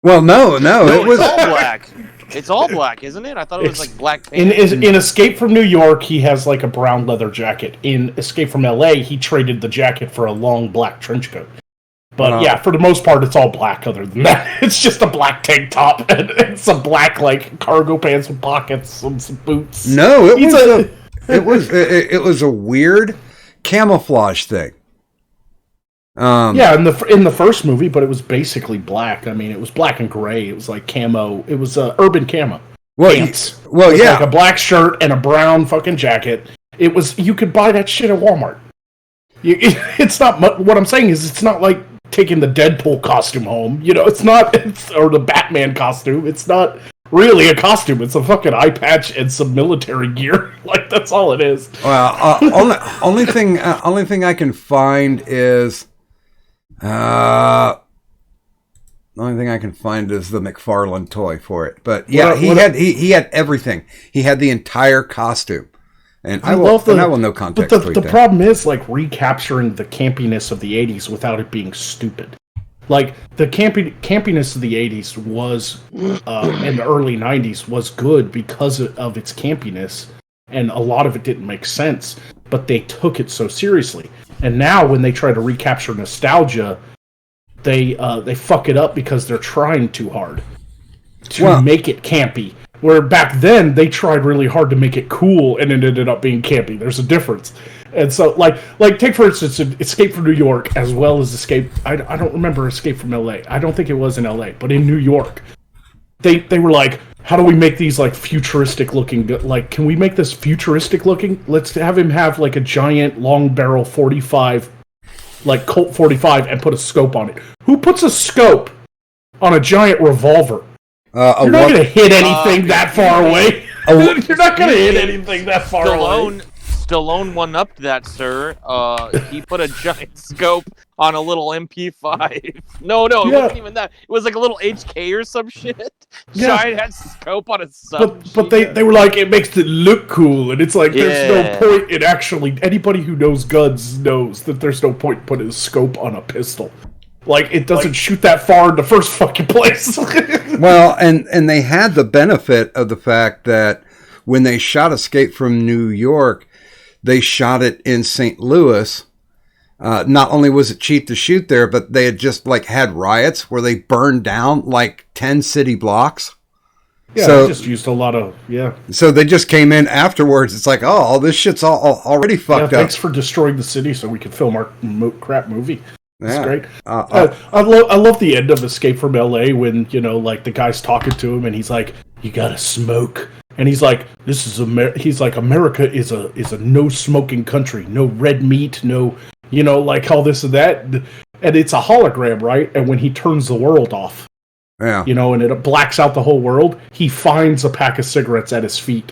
Well, no, it was all black. It's all black, isn't it? I thought it was like black pants. In Escape from New York, he has like a brown leather jacket. In Escape from LA, he traded the jacket for a long black trench coat. But yeah, for the most part, it's all black. Other than that, it's just a black tank top and some black like cargo pants with pockets, some boots. No, it was a weird camouflage thing. Yeah, in the first movie, but it was basically black. I mean, it was black and gray. It was like camo. It was urban camo. Pants. Well, yeah, like a black shirt and a brown fucking jacket. It was. You could buy that shit at Walmart. It's not. What I'm saying is, it's not like taking the Deadpool costume home. You know, it's not. Or the Batman costume. It's not really a costume. It's a fucking eye patch and some military gear. Like that's all it is. Well, only thing I can find is. The only thing I can find is the McFarlane toy for it. But yeah, he had everything. He had the entire costume. And I will no context. But the problem is like recapturing the campiness of the 80s without it being stupid. Like the campiness of the 80s was in the early 90s was good because of its campiness, and a lot of it didn't make sense, but they took it so seriously. And now when they try to recapture nostalgia, they fuck it up because they're trying too hard to make it campy. Where back then they tried really hard to make it cool and it ended up being campy. There's a difference. And so like take for instance Escape from New York as well as Escape. I don't remember Escape from LA. I don't think it was in LA, but in New York, they were like, how do we make these like futuristic looking? Like, can we make this futuristic looking? Let's have him have like a giant long barrel 45, like Colt 45, and put a scope on it. Who puts a scope on a giant revolver? You're not going to hit anything that far away. You're not going to hit anything that far away. Stallone one-upped that, sir. He put a giant scope on a little MP5. No, it wasn't even that. It was like a little HK or some shit. Yeah. Giant had scope on a sub. But they were like, it makes it look cool, and it's like there's no point in actually. Anybody who knows guns knows that there's no point in putting a scope on a pistol. Like it doesn't shoot that far in the first fucking place. Well, and they had the benefit of the fact that when they shot Escape from New York, they shot it in St. Louis. Not only was it cheap to shoot there, but they had just like had riots where they burned down like 10 city blocks. Yeah, so, they just used a lot of, So they just came in afterwards. It's like, oh, this shit's already fucked up. Thanks for destroying the city so we could film our crap movie. That's great. I love the end of Escape from LA when, like the guy's talking to him and he's like, you gotta smoke. And he's like, he's like, America is a no smoking country. No red meat, no You know, like all this and that, and it's a hologram, right? And when he turns the world off, you know, and it blacks out the whole world, he finds a pack of cigarettes at his feet.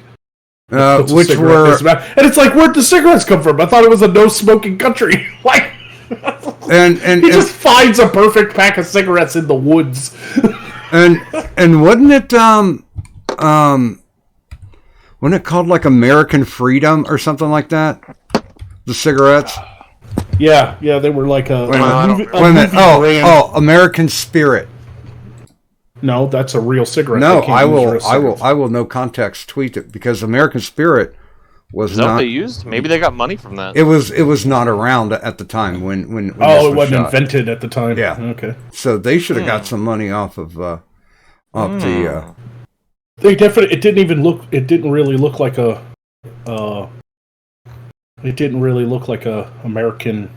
Which were, and it's like, where'd the cigarettes come from? I thought it was a no-smoking country. Like, and he just finds a perfect pack of cigarettes in the woods. and wasn't it wasn't it called like American Freedom or something like that? The cigarettes. Yeah, they were like a. Wait a minute. Oh, American Spirit. No, that's a real cigarette. No, I will no context tweet it because American Spirit was not. Is that what they used? Maybe they got money from that. It was not around at the time when it wasn't invented at the time. Yeah. Okay. So they should have got some money off of the. They definitely. It didn't even look. It didn't really look like a. It didn't really look like a American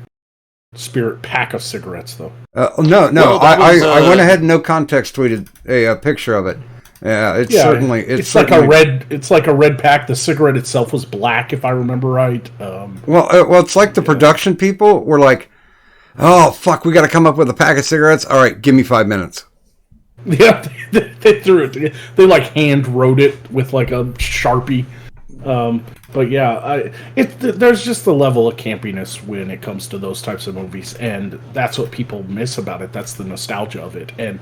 Spirit pack of cigarettes, though. No. I went ahead and no context tweeted a picture of it. Yeah, it's certainly. It's like a red. It's like a red pack. The cigarette itself was black, if I remember right. Well, it's like the production people were like, "Oh fuck, we got to come up with a pack of cigarettes. All right, give me 5 minutes." Yeah, they threw it. They like hand wrote it with like a Sharpie. But yeah, there's just a level of campiness when it comes to those types of movies, and that's what people miss about it. That's the nostalgia of it, and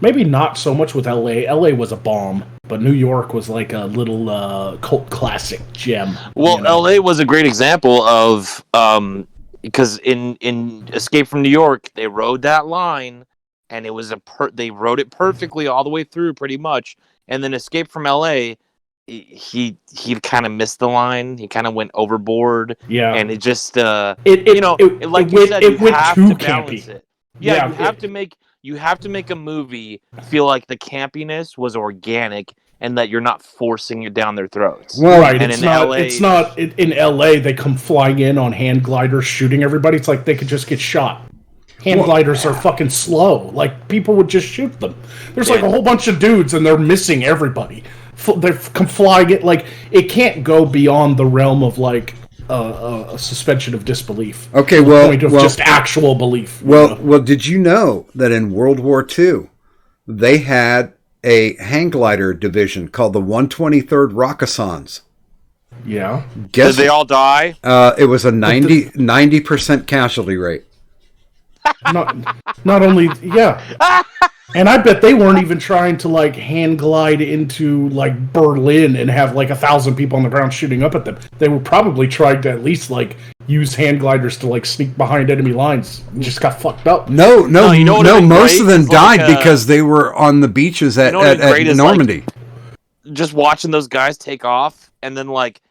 maybe not so much with L.A. L.A. was a bomb, but New York was like a little cult classic gem. Well, you know? L.A. was a great example of because in Escape from New York, they rode that line, and it was they wrote it perfectly all the way through, pretty much, and then Escape from L.A. He kind of missed the line. He kind of went overboard. Yeah, and it just you said, you have to balance it. Yeah, you have to make a movie feel like the campiness was organic and that you're not forcing it down their throats. Well, right. And in LA they come flying in on hand gliders shooting everybody. It's like they could just get shot. Hand gliders are fucking slow. Like, people would just shoot them. There's like a whole bunch of dudes and they're missing everybody. They come flying it. Like, it can't go beyond the realm of like a suspension of disbelief. Okay, well, just actual belief. Well, did you know that in World War II they had a hang glider division called the 123rd Rakasans? Yeah. Did they all die? It was a 90% casualty rate. Not only, yeah. And I bet they weren't even trying to like hand glide into like Berlin and have like 1,000 people on the ground shooting up at them. They were probably trying to at least like use hand gliders to like sneak behind enemy lines. And just got fucked up. No. Most of them died because they were on the beaches at Normandy. Like, just watching those guys take off, and then like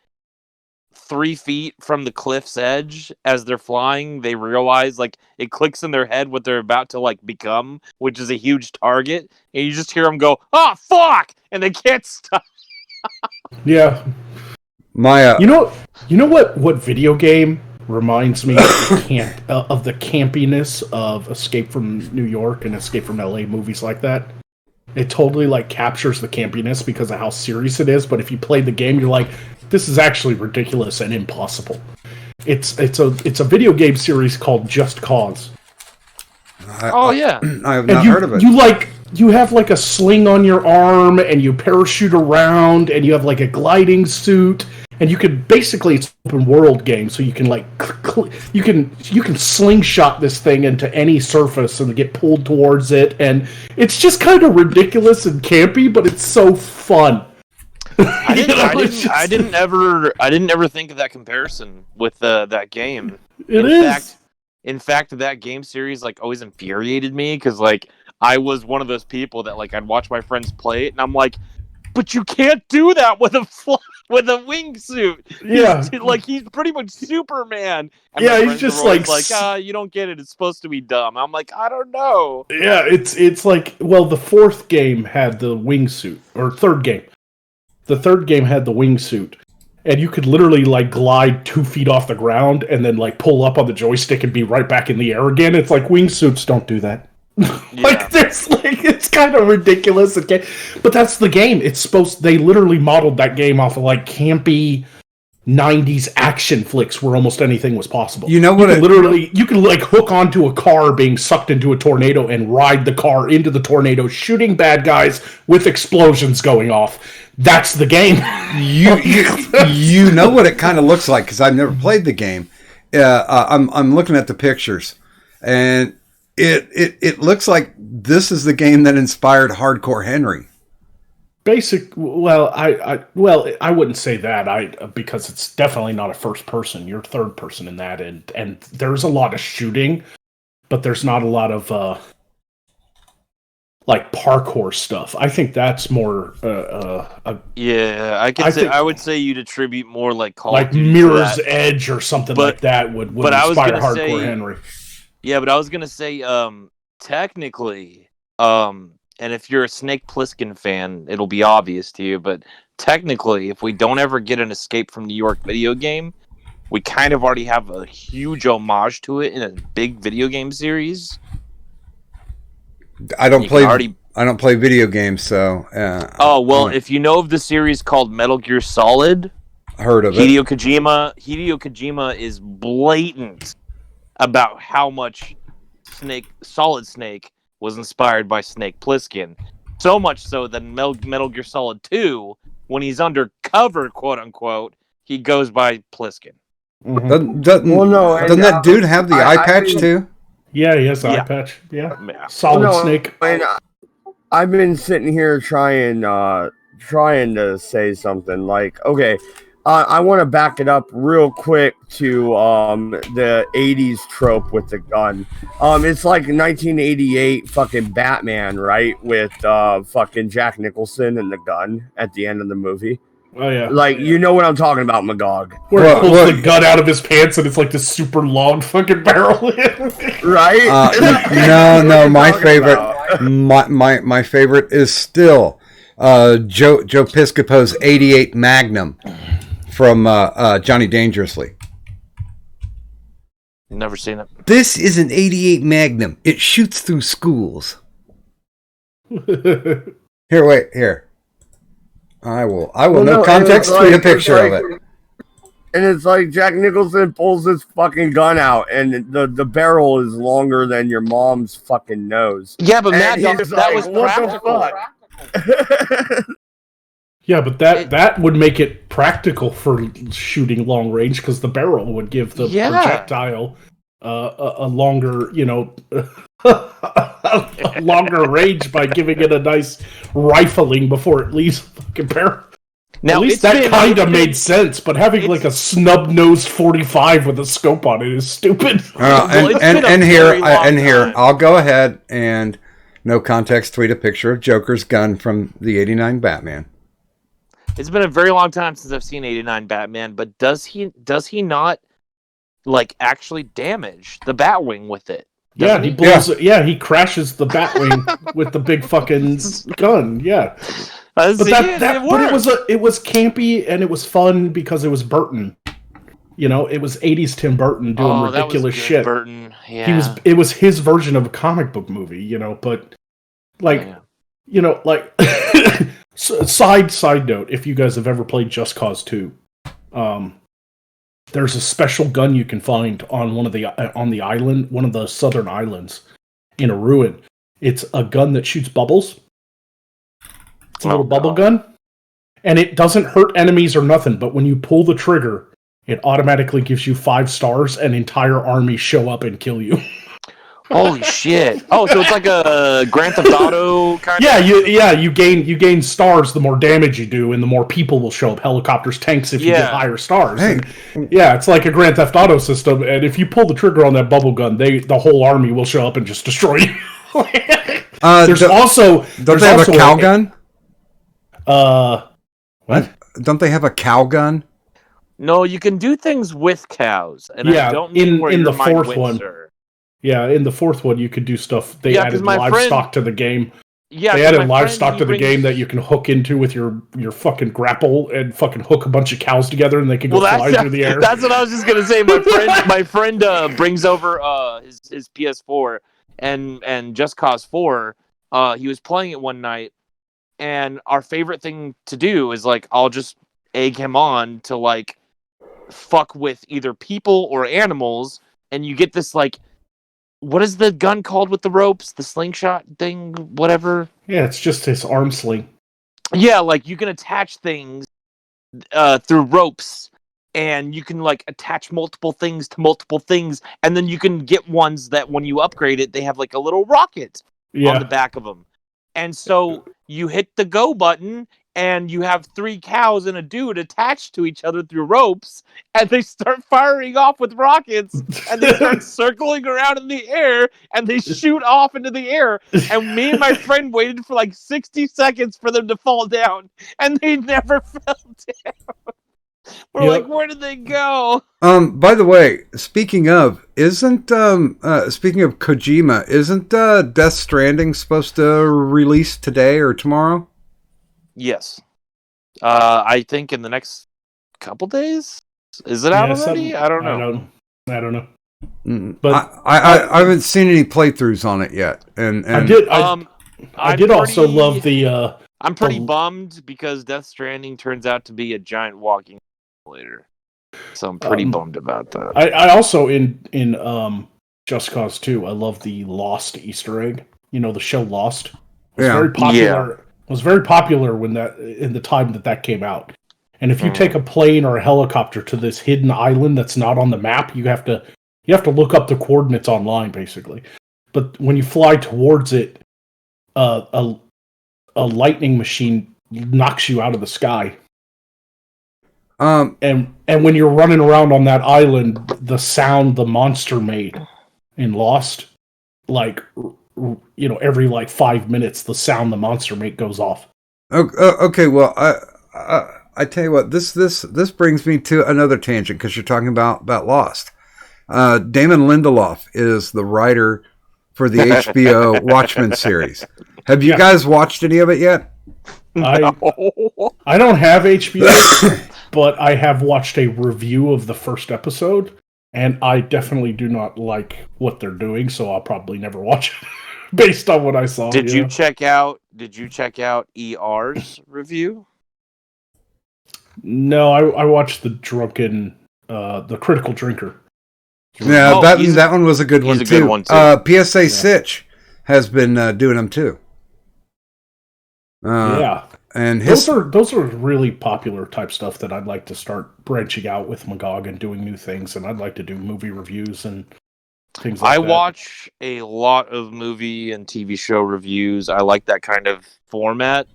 3 feet from the cliff's edge as they're flying, they realize like it clicks in their head what they're about to like become, which is a huge target, and you just hear them go, "Oh fuck!" and they can't stop. Yeah, Maya. You know what video game reminds me of the campiness of Escape from New York and Escape from LA movies like that. It totally like captures the campiness because of how serious it is. But if you play the game, you're like, this is actually ridiculous and impossible. It's a video game series called Just Cause. I have not heard of it. You have like a sling on your arm, and you parachute around, and you have like a gliding suit, and you can basically, it's an open world game, so you can like you can slingshot this thing into any surface and get pulled towards it, and it's just kind of ridiculous and campy, but it's so fun. I didn't ever think of that comparison with that game. In fact, that game series like always infuriated me because like I was one of those people that like I'd watch my friends play it and I'm like, but you can't do that with a wingsuit. Yeah, he's pretty much Superman. And he's just like you don't get it. It's supposed to be dumb. I'm like, I don't know. Yeah, it's like, well, the fourth game had the wingsuit, or third game. The third game had the wingsuit, and you could literally like glide 2 feet off the ground and then like pull up on the joystick and be right back in the air again. It's like wingsuits don't do that. Yeah. It's kind of ridiculous. Okay, but that's the game. They literally modeled that game off of like campy '90s action flicks where almost anything was possible. You know what? You can like hook onto a car being sucked into a tornado and ride the car into the tornado, shooting bad guys with explosions going off. That's the game. You know what it kind of looks like because I've never played the game. I'm looking at the pictures, and it looks like this is the game that inspired Hardcore Henry. I wouldn't say that because it's definitely not a first person. You're third person in that, and there's a lot of shooting, but there's not a lot of like parkour stuff. I think that's more. I would say you'd attribute more like Call like of Duty Mirror's Edge or something like that would inspire Hardcore Henry. Yeah, but I was gonna say, technically, and if you're a Snake Plissken fan, it'll be obvious to you, but technically, if we don't ever get an Escape from New York video game, we kind of already have a huge homage to it in a big video game series. I don't play video games, so. If you know of the series called Metal Gear Solid, heard of Hideo Kojima is blatant about how much Solid Snake was inspired by Snake Plissken. So much so that in Metal Gear Solid 2, when he's undercover, quote unquote, he goes by Plissken. Mm-hmm. Doesn't that dude have the eye patch too? Yeah, he has the eye patch. Yeah. Solid Snake. I've been sitting here trying to say something like, okay, I want to back it up real quick to the 80s trope with the gun. It's like 1988 fucking Batman, right? With fucking Jack Nicholson and the gun at the end of the movie. Oh, yeah. Like, you know what I'm talking about, Magog. Where he pulls the gun out of his pants and it's like this super long fucking barrel. Right? No, my favorite my favorite is still Joe Piscopo's 88 Magnum from Johnny Dangerously. Never seen it. This is an 88 Magnum. It shoots through schools. Here. I will no context tweet a picture of it. And it's like Jack Nicholson pulls his fucking gun out, and the barrel is longer than your mom's fucking nose. Yeah, but Matt, that was practical. Yeah, but that would make it practical for shooting long range because the barrel would give the projectile a longer, a longer range by giving it a nice rifling before it leaves the fucking barrel. Now, at least that kind of made sense, but having like a snub-nosed 45 with a scope on it is stupid. Here, I'll go ahead and no context tweet a picture of Joker's gun from the 89 Batman. It's been a very long time since I've seen 89 Batman, but does he not like actually damage the Batwing with it? Yeah, he blows it. Yeah, he crashes the Batwing with the big fucking gun. Yeah. But it was campy and it was fun because it was Burton. It was 80s Tim Burton doing ridiculous shit. Burton, yeah. It was his version of a comic book movie, but like side note, if you guys have ever played Just Cause 2, there's a special gun you can find on one of the southern islands in a ruin. It's a gun that shoots bubbles. It's a little bubble gun. And it doesn't hurt enemies or nothing, but when you pull the trigger, it automatically gives you 5 stars and entire armies show up and kill you. Holy shit. Oh, so it's like a Grand Theft Auto kind of... You gain stars the more damage you do, and the more people will show up. Helicopters, tanks, if you get higher stars. Hey. It's like a Grand Theft Auto system, and if you pull the trigger on that bubble gun, the whole army will show up and just destroy you. Don't they have a cow gun? What? Don't they have a cow gun? No, you can do things with cows. And I don't know in the fourth one. Yeah, in the fourth one, you could do stuff. They added livestock to the game. Yeah, they added livestock to the game that you can hook into with your fucking grapple and fucking hook a bunch of cows together, and they can go fly through the air. That's what I was just gonna say. My friend brings over his PS4 and Just Cause 4. He was playing it one night, and our favorite thing to do is like I'll just egg him on to like fuck with either people or animals, and you get this like, what is the gun called with the ropes? The slingshot thing, whatever. Yeah, it's just his arm sling. Yeah, like you can attach things through ropes, and you can like attach multiple things to multiple things, and then you can get ones that when you upgrade it, they have like a little rocket on the back of them. And so you hit the go button, and you have 3 cows and a dude attached to each other through ropes, and they start firing off with rockets, and they start circling around in the air, and they shoot off into the air. And me and my friend waited for like 60 seconds for them to fall down, and they never fell down. We're like, where did they go? By the way, speaking of Kojima, isn't Death Stranding supposed to release today or tomorrow? Yes. I think in the next couple days. Is it out already? I don't know. I don't know. But I haven't seen any playthroughs on it yet. And I did also love the. I'm pretty bummed because Death Stranding turns out to be a giant walking simulator. So I'm pretty bummed about that. I also in Just Cause 2, I love the Lost Easter egg. You know, the show Lost. It was very popular. Yeah. Was very popular when that in the time that came out. And if you take a plane or a helicopter to this hidden island that's not on the map, you have to look up the coordinates online, basically. But when you fly towards it, a lightning machine knocks you out of the sky. And when you're running around on that island, the sound the monster made in Lost, like, you know, every like 5 minutes, the sound the monster make goes off. Okay, well, I tell you what, this brings me to another tangent because you're talking about Lost. Damon Lindelof is the writer for the HBO Watchmen series. Have you guys watched any of it yet? I don't have HBO, but I have watched a review of the first episode, and I definitely do not like what they're doing, so I'll probably never watch it based on what I saw. Did you check out ER's review? No, I watched the Critical Drinker. Yeah, that one was a good one too. Good one too. PSA Sitch has been doing them too. And those are really popular type stuff that I'd like to start branching out with Magog and doing new things, and I'd like to do movie reviews and things like that. I watch a lot of movie and TV show reviews. I like that kind of format.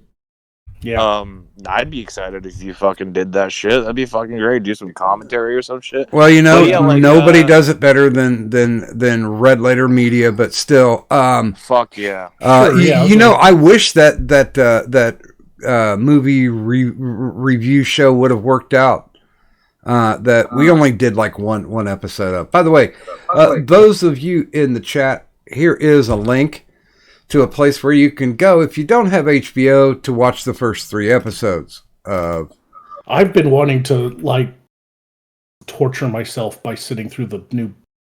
Yeah. I'd be excited if you fucking did that shit. That'd be fucking great. Do some commentary or some shit. Well, you know, nobody does it better than Red Letter Media, but still, fuck yeah. You know, I wish that movie review show would have worked out. That we only did like one episode of. By the way, those of you in the chat, here is a link to a place where you can go if you don't have HBO to watch the first 3 episodes of. I've been wanting to like torture myself by sitting through the new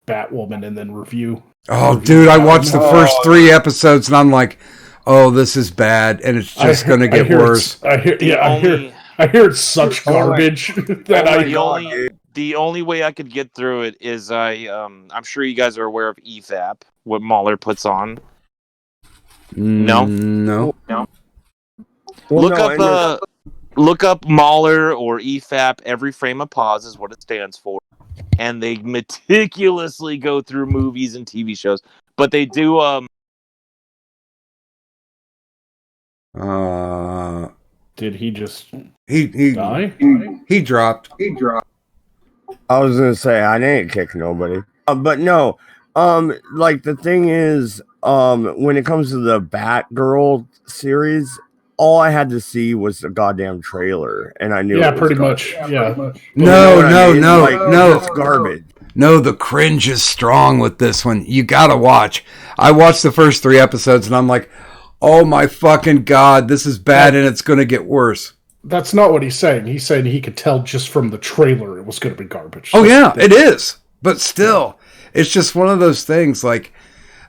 Batwoman and then review. Oh, dude, I watched the first 3 episodes and I'm like, oh, this is bad, and it's just going to get worse. I hear it's such garbage that the only way I could get through it is I'm sure you guys are aware of EFAP, what Mahler puts on. No. Look up Mahler or EFAP. Every frame of pause is what it stands for, and they meticulously go through movies and TV shows. But they do. Did he just he die? He dropped. I was gonna say I didn't kick nobody, but no. Like the thing is, when it comes to the Batgirl series, all I had to see was the goddamn trailer, and I knew. Yeah, it was pretty garbage. much. Yeah. No. It's garbage. No, the cringe is strong with this one. You gotta watch. I watched the first 3 episodes, and I'm like, oh my fucking god, this is bad, and it's gonna get worse. That's not what he's saying. He's saying he could tell just from the trailer it was going to be garbage. Oh yeah, it is. But still, it's just one of those things. Like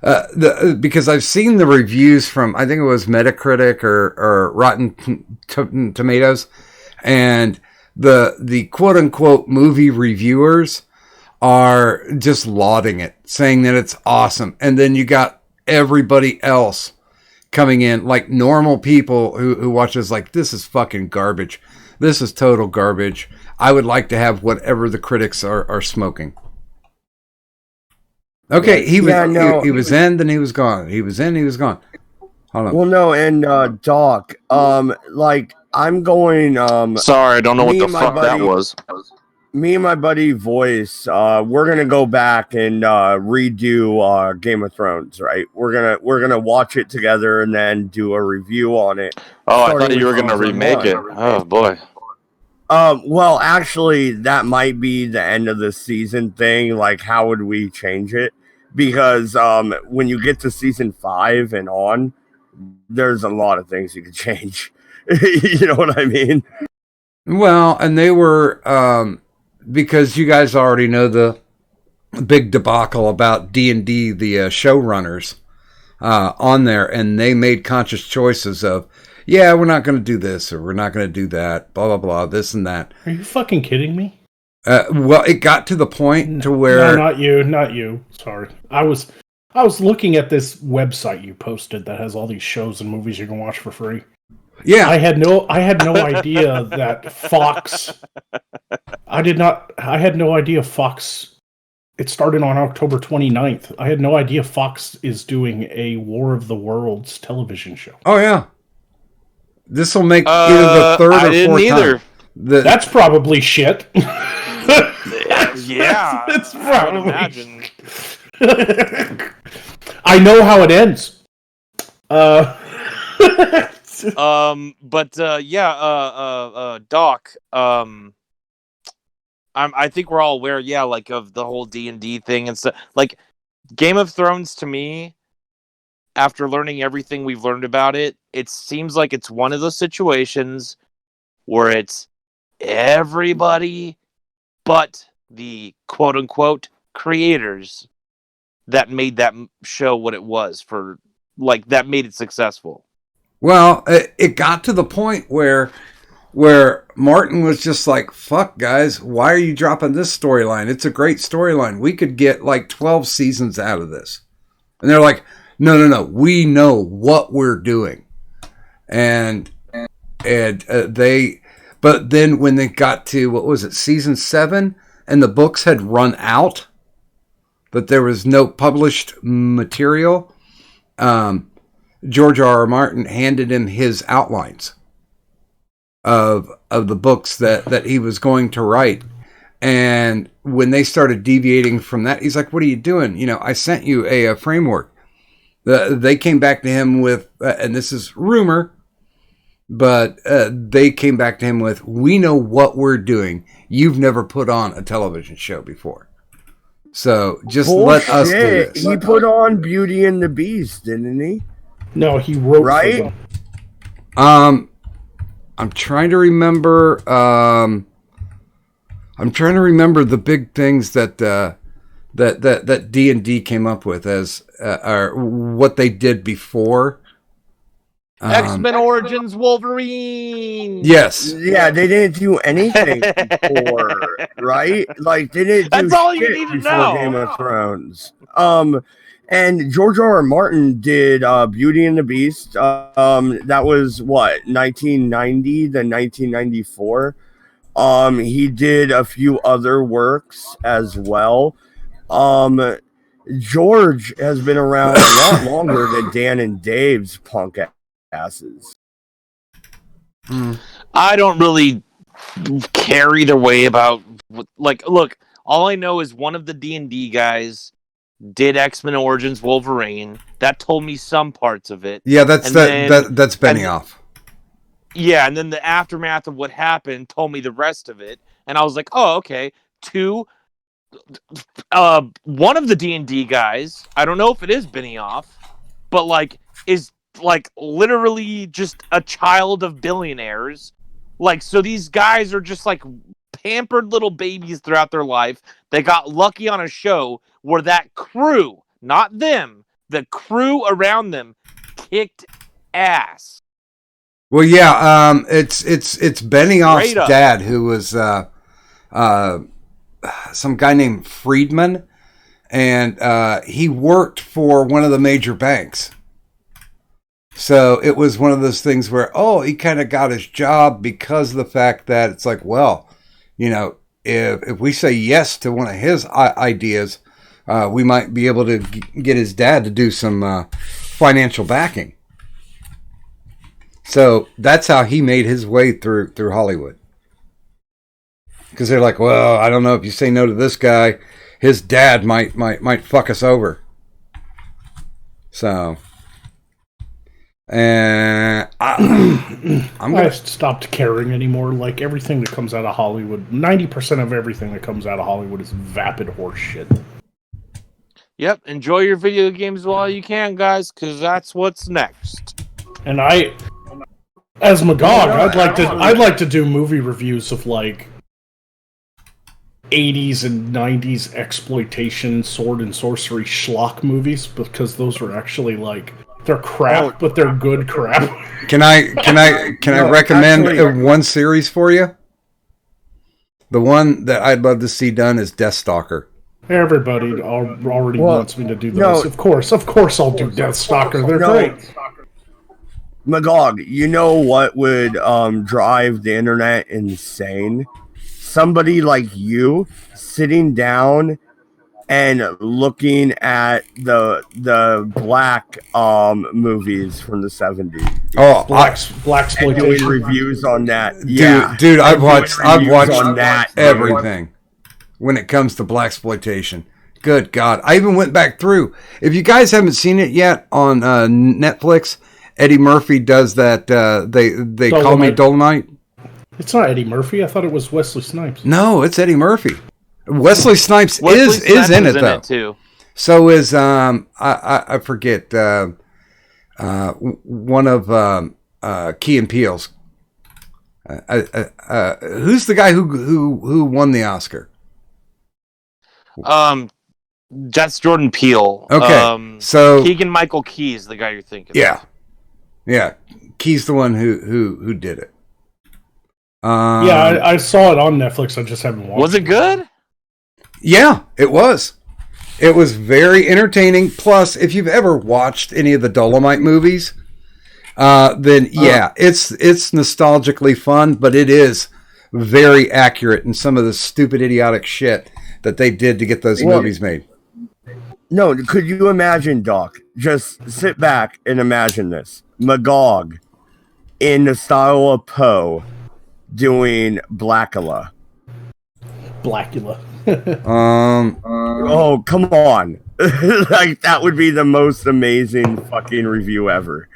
because I've seen the reviews from, I think it was Metacritic or Rotten Tomatoes, and the quote unquote movie reviewers are just lauding it, saying that it's awesome. And then you got everybody else coming in, like normal people who watch this, like, this is fucking garbage. This is total garbage. I would like to have whatever the critics are smoking. Okay, he was in, then he was gone. He was in, he was gone. Hold on. Well, no, and Doc, like I'm going. Sorry, I don't know what the fuck that was. Me and my buddy Voice, we're gonna go back and redo Game of Thrones. Right, we're gonna watch it together and then do a review on it. Oh, I thought you were gonna remake it. Oh boy. Well, actually, that might be the end of the season thing. Like, how would we change it? Because when you get to season 5 and on, there's a lot of things you could change. You know what I mean? Well, and they were because you guys already know the big debacle about D&D, the showrunners on there, and they made conscious choices of, yeah, we're not going to do this, or we're not going to do that, blah, blah, blah, this and that. Are you fucking kidding me? Well, it got to the point to where... No, not you. Sorry. I was looking at this website you posted that has all these shows and movies you can watch for free. Yeah. I had no idea that Fox... I had no idea Fox... It started on October 29th. I had no idea Fox is doing a War of the Worlds television show. Oh, yeah. This will make either the third or fourth time. That's probably shit. Yeah. It's probably... I know how it ends. Doc, I think we're all aware, yeah, like of the whole D&D thing and stuff. Like, Game of Thrones, to me, after learning everything we've learned about it, it seems like it's one of those situations where it's everybody but the quote-unquote creators that made that show what it was, for, like, that made it successful. Well, it got to the point where Martin was just like, fuck, guys, why are you dropping this storyline? It's a great storyline. We could get like 12 seasons out of this. And they're like, no, we know what we're doing. And but then when they got to, what was it, season 7, and the books had run out, but there was no published material, George R.R. Martin handed him his outlines of the books that he was going to write. And when they started deviating from that, he's like, what are you doing? You know, I sent you a framework. They came back to him with, and this is rumor, but they came back to him with, we know what we're doing. You've never put on a television show before. So just let us do this. He put on Beauty and the Beast, didn't he? No, he wrote right. I'm trying to remember. I'm trying to remember the big things that D&D came up with as or what they did before. X-Men Origins Wolverine. Yes. Yeah, they didn't do anything before, right? Like they didn't do That's all you shit need to before know. Game of Thrones. And George R.R. Martin did Beauty and the Beast. That was what, 1990 to 1994. He did a few other works as well. George has been around a lot longer than Dan and Dave's punk asses. I don't really care either way about, like, look, all I know is one of the D&D guys did X-Men Origins Wolverine. That told me some parts of it. Yeah, that's Benioff. Yeah, and then the aftermath of what happened told me the rest of it, and I was like, oh, okay. One of the D&D guys, I don't know if it is Benioff, but like is like literally just a child of billionaires. Like, so these guys are just like pampered little babies throughout their life. They got lucky on a show where that crew, not them, the crew around them kicked ass. Well, yeah, it's Benioff's Straight up. dad, who was some guy named Friedman, and he worked for one of the major banks. So it was one of those things where, he kind of got his job because of the fact that it's like, well, if we say yes to one of his ideas, we might be able to get his dad to do some financial backing. So that's how he made his way through Hollywood. Because they're like, well, I don't know, if you say no to this guy, his dad might fuck us over. So, and I stopped caring anymore. Like, everything that comes out of Hollywood, 90% of everything that comes out of Hollywood is vapid horse shit. Yep, enjoy your video games while you can, guys, because that's what's next. And as Magog, I'd like to do movie reviews of like 80s and 90s exploitation sword and sorcery schlock movies, because those are actually like, they're crap, but they're good crap. Can I recommend one series for you? The one that I'd love to see done is Deathstalker. Everybody already wants me to do those. Of course I'll do Deathstalker. They're great. Magog, you know what would drive the internet insane? Somebody like you sitting down and looking at the black movies from the 70s. Oh, blaxploitation. Doing reviews on that. Dude, I've watched on that, everything when it comes to blaxploitation. Good God, I even went back through. If you guys haven't seen it yet on Netflix, Eddie Murphy does that. They call me Dolomite. It's not Eddie Murphy. I thought it was Wesley Snipes. No, it's Eddie Murphy. Wesley Snipes is in it though. Too. So is I forget one of Key and Peele's. Who's the guy who won the Oscar? That's Jordan Peele. Okay, so Keegan-Michael Key is the guy you're thinking. Yeah. Key's the one who did it. I saw it on Netflix. I just haven't watched it. Was it good? Yeah, it was. It was very entertaining. Plus, if you've ever watched any of the Dolomite movies, then it's nostalgically fun, but it is very accurate in some of the stupid, idiotic shit that they did to get those movies made. No, could you imagine, Doc? Just sit back and imagine this. Magog, in the style of Poe, doing Blackula. Oh, come on. Like, that would be the most amazing fucking review ever.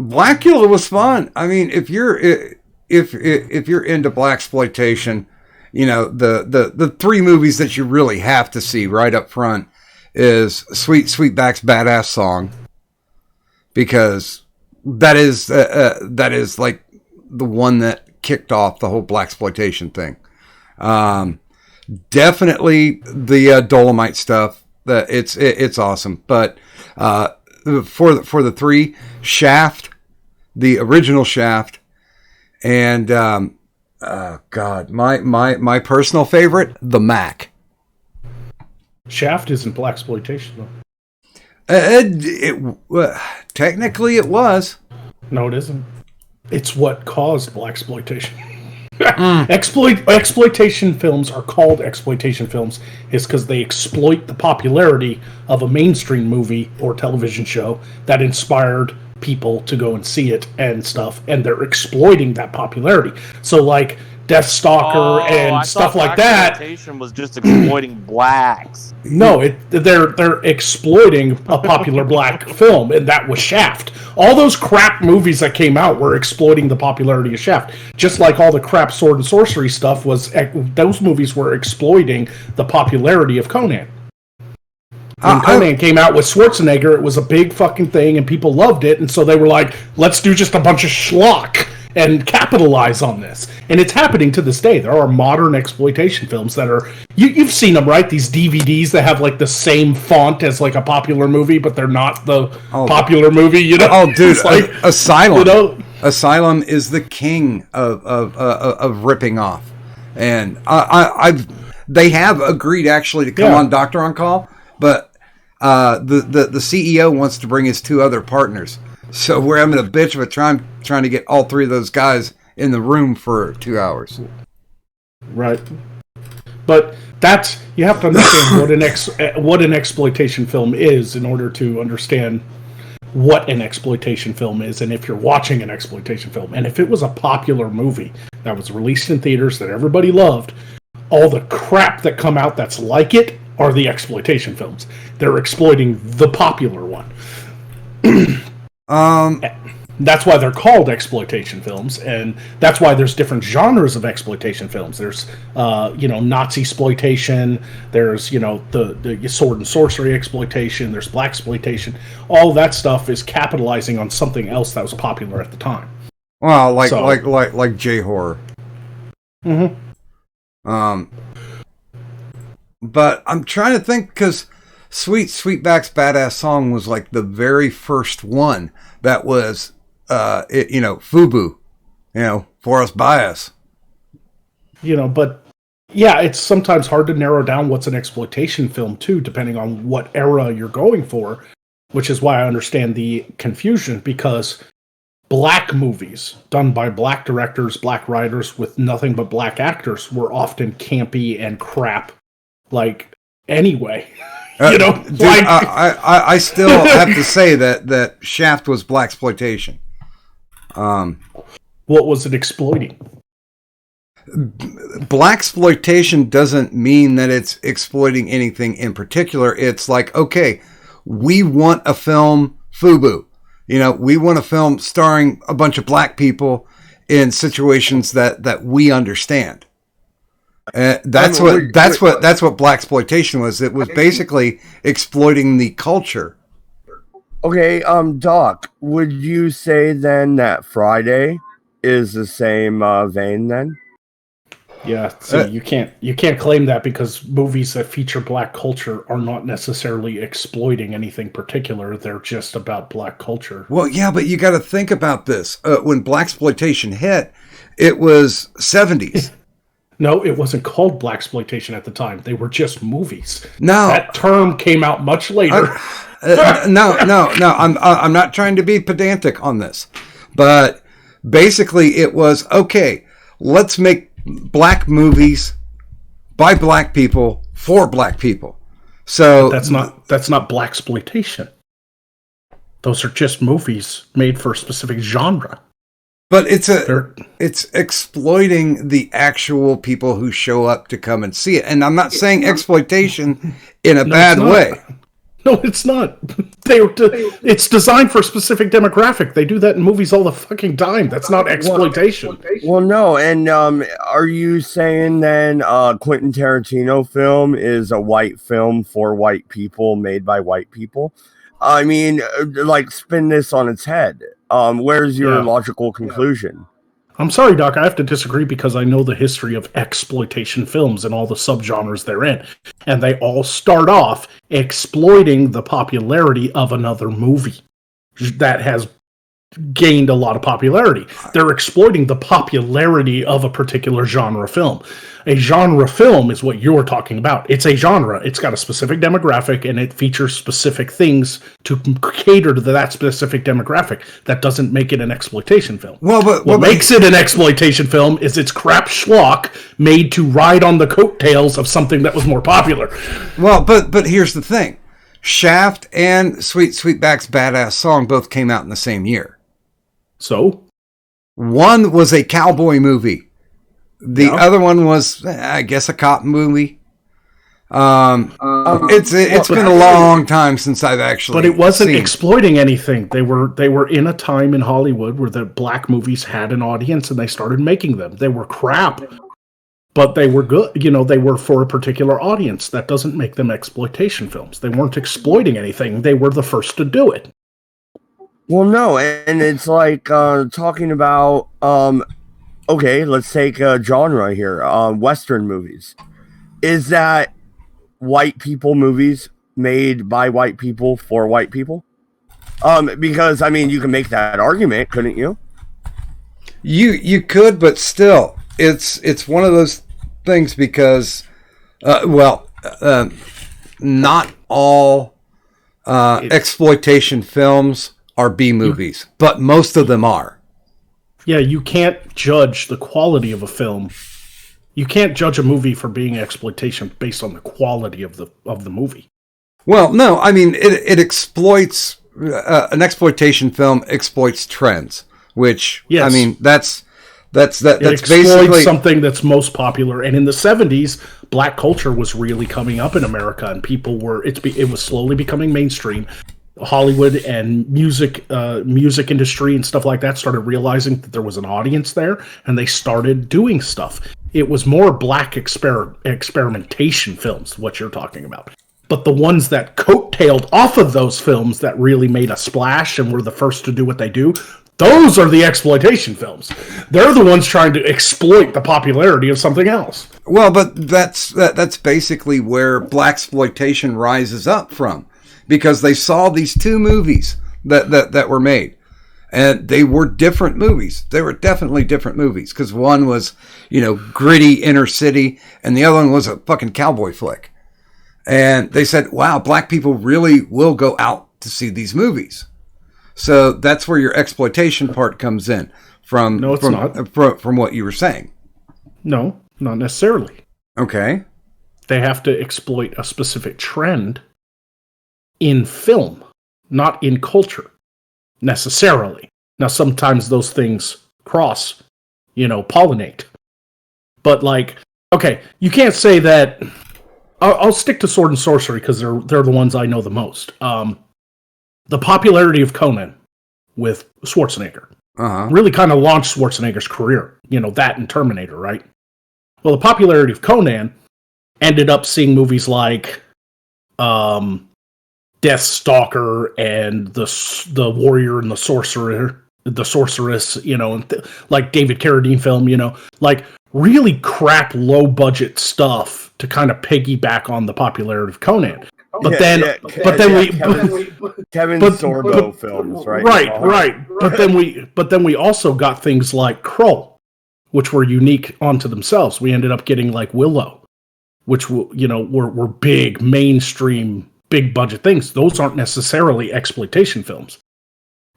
Blackula was fun. I mean, if you're into blaxploitation, the three movies that you really have to see right up front is Sweetback's Badass Song, because that is like the one that kicked off the whole blaxploitation thing. Definitely the Dolomite stuff. It's awesome. But for the three, Shaft, the original Shaft, and God, my personal favorite, The Mac. Shaft isn't blaxploitation though. Technically, it was. No, it isn't. It's what caused blaxploitation. Exploitation films are called exploitation films is because they exploit the popularity of a mainstream movie or television show that inspired people to go and see it and stuff, and they're exploiting that popularity. So like Deathstalker and stuff like that. Exploitation was just exploiting blacks. No, they're exploiting a popular black film, and that was Shaft. All those crap movies that came out were exploiting the popularity of Shaft. Just like all the crap sword and sorcery stuff those movies were exploiting the popularity of Conan. When Conan came out with Schwarzenegger, it was a big fucking thing, and people loved it, and so they were like, let's do just a bunch of schlock. and capitalize on this. And it's happening to this day. There are modern exploitation films that are you've seen them, right? These DVDs that have like the same font as like a popular movie, but they're not the popular movie. You know? Oh, dude, it's like Asylum. You know? Asylum is the king of ripping off, and they have agreed actually to come on Doctor on Call, but the CEO wants to bring his 2 other partners. So we're having a bitch of a time trying to get all 3 of those guys in the room for 2 hours. Right. But you have to understand what an exploitation film is in order to understand what an exploitation film is, and if you're watching an exploitation film. And if it was a popular movie that was released in theaters that everybody loved, all the crap that come out that's like it are the exploitation films. They're exploiting the popular one. That's why they're called exploitation films, and that's why there's different genres of exploitation films. There's, Nazi exploitation. There's, the sword and sorcery exploitation. There's black exploitation. All that stuff is capitalizing on something else that was popular at the time. Well, like J-horror. Mm-hmm. But I'm trying to think because Sweetback's Badass Song was like the very first one that was, FUBU, for us by us. But yeah, it's sometimes hard to narrow down what's an exploitation film too, depending on what era you're going for, which is why I understand the confusion, because black movies done by black directors, black writers with nothing but black actors were often campy and crap. Like, anyway, dude, I still have to say that Shaft was blaxploitation. What was it exploiting? Blaxploitation doesn't mean that it's exploiting anything in particular. It's like, okay, we want a film FUBU. We want a film starring a bunch of black people in situations that we understand. That's what blaxploitation was. It was basically exploiting the culture. Okay, Doc, would you say then that Friday is the same vein then? Yeah, so you can't claim that, because movies that feature black culture are not necessarily exploiting anything particular. They're just about black culture. Well, yeah, but you got to think about this. When blaxploitation hit, it was 70s. No, it wasn't called blaxploitation at the time. They were just movies. No, that term came out much later. No. I'm not trying to be pedantic on this, but basically it was, okay, let's make black movies by black people for black people. So that's not blaxploitation. Those are just movies made for a specific genre. But it's exploiting the actual people who show up to come and see it. And I'm not saying exploitation in a bad way. No, it's not. It's designed for a specific demographic. They do that in movies all the fucking time. That's not exploitation. Well, no. And are you saying then Quentin Tarantino film is a white film for white people made by white people? I mean, like, spin this on its head. Where's your logical conclusion? I'm sorry, Doc, I have to disagree, because I know the history of exploitation films and all the subgenres they're in. And they all start off exploiting the popularity of another movie that has gained a lot of popularity. They're exploiting the popularity of a particular genre film. A genre film is what you're talking about. It's a genre. It's got a specific demographic, and it features specific things to cater to that specific demographic. That doesn't make it an exploitation film. What makes it an exploitation film is it's crap schlock made to ride on the coattails of something that was more popular. Well, but here's the thing. Shaft and Sweetback's Badass Song both came out in the same year. So? One was a cowboy movie. The other one was, I guess, a cop movie. It's been a long time since I've actually. But it wasn't exploiting anything. They were in a time in Hollywood where the black movies had an audience, and they started making them. They were crap, but they were good. They were for a particular audience. That doesn't make them exploitation films. They weren't exploiting anything. They were the first to do it. Well, no, and it's like talking about okay, let's take a genre here, Western movies. Is that white people movies made by white people for white people? Because I mean, you can make that argument, couldn't you? You could, but still, it's one of those things because, not all exploitation films are B movies, but most of them are. Yeah, you can't judge the quality of a film. You can't judge a movie for being exploitation based on the quality of the movie. Well, no, I mean it exploits an exploitation film exploits trends, which Yes. I mean that's It exploits basically something that's most popular. And in the 70s, black culture was really coming up in America, and people were it was slowly becoming mainstream. Hollywood and music industry and stuff like that started realizing that there was an audience there, and they started doing stuff. It was more black experimentation films, what you're talking about. But the ones that coattailed off of those films that really made a splash and were the first to do what they do, those are the exploitation films. They're the ones trying to exploit the popularity of something else. well, but that's basically where blaxploitation rises up from, because they saw these two movies that were made. And they were different movies. They were definitely different movies, because one was, gritty inner city, and the other one was a fucking cowboy flick. And they said, wow, black people really will go out to see these movies. So that's where your exploitation part comes in from. No, it's not. From what you were saying. No, not necessarily. Okay. They have to exploit a specific trend in film, not in culture, necessarily. Now, sometimes those things cross, pollinate. But okay, you can't say that. I'll stick to sword and sorcery because they're the ones I know the most. The popularity of Conan with Schwarzenegger really kind of launched Schwarzenegger's career. That and Terminator, right? Well, the popularity of Conan ended up seeing movies like Death Stalker and the Warrior and the Sorceress, like David Carradine film, like really crap low budget stuff to kind of piggyback on the popularity of Conan. But then Kevin Sorbo films, right? Right. But then we also got things like Krull, which were unique onto themselves. We ended up getting like Willow, which were big mainstream, big budget things. Those aren't necessarily exploitation films.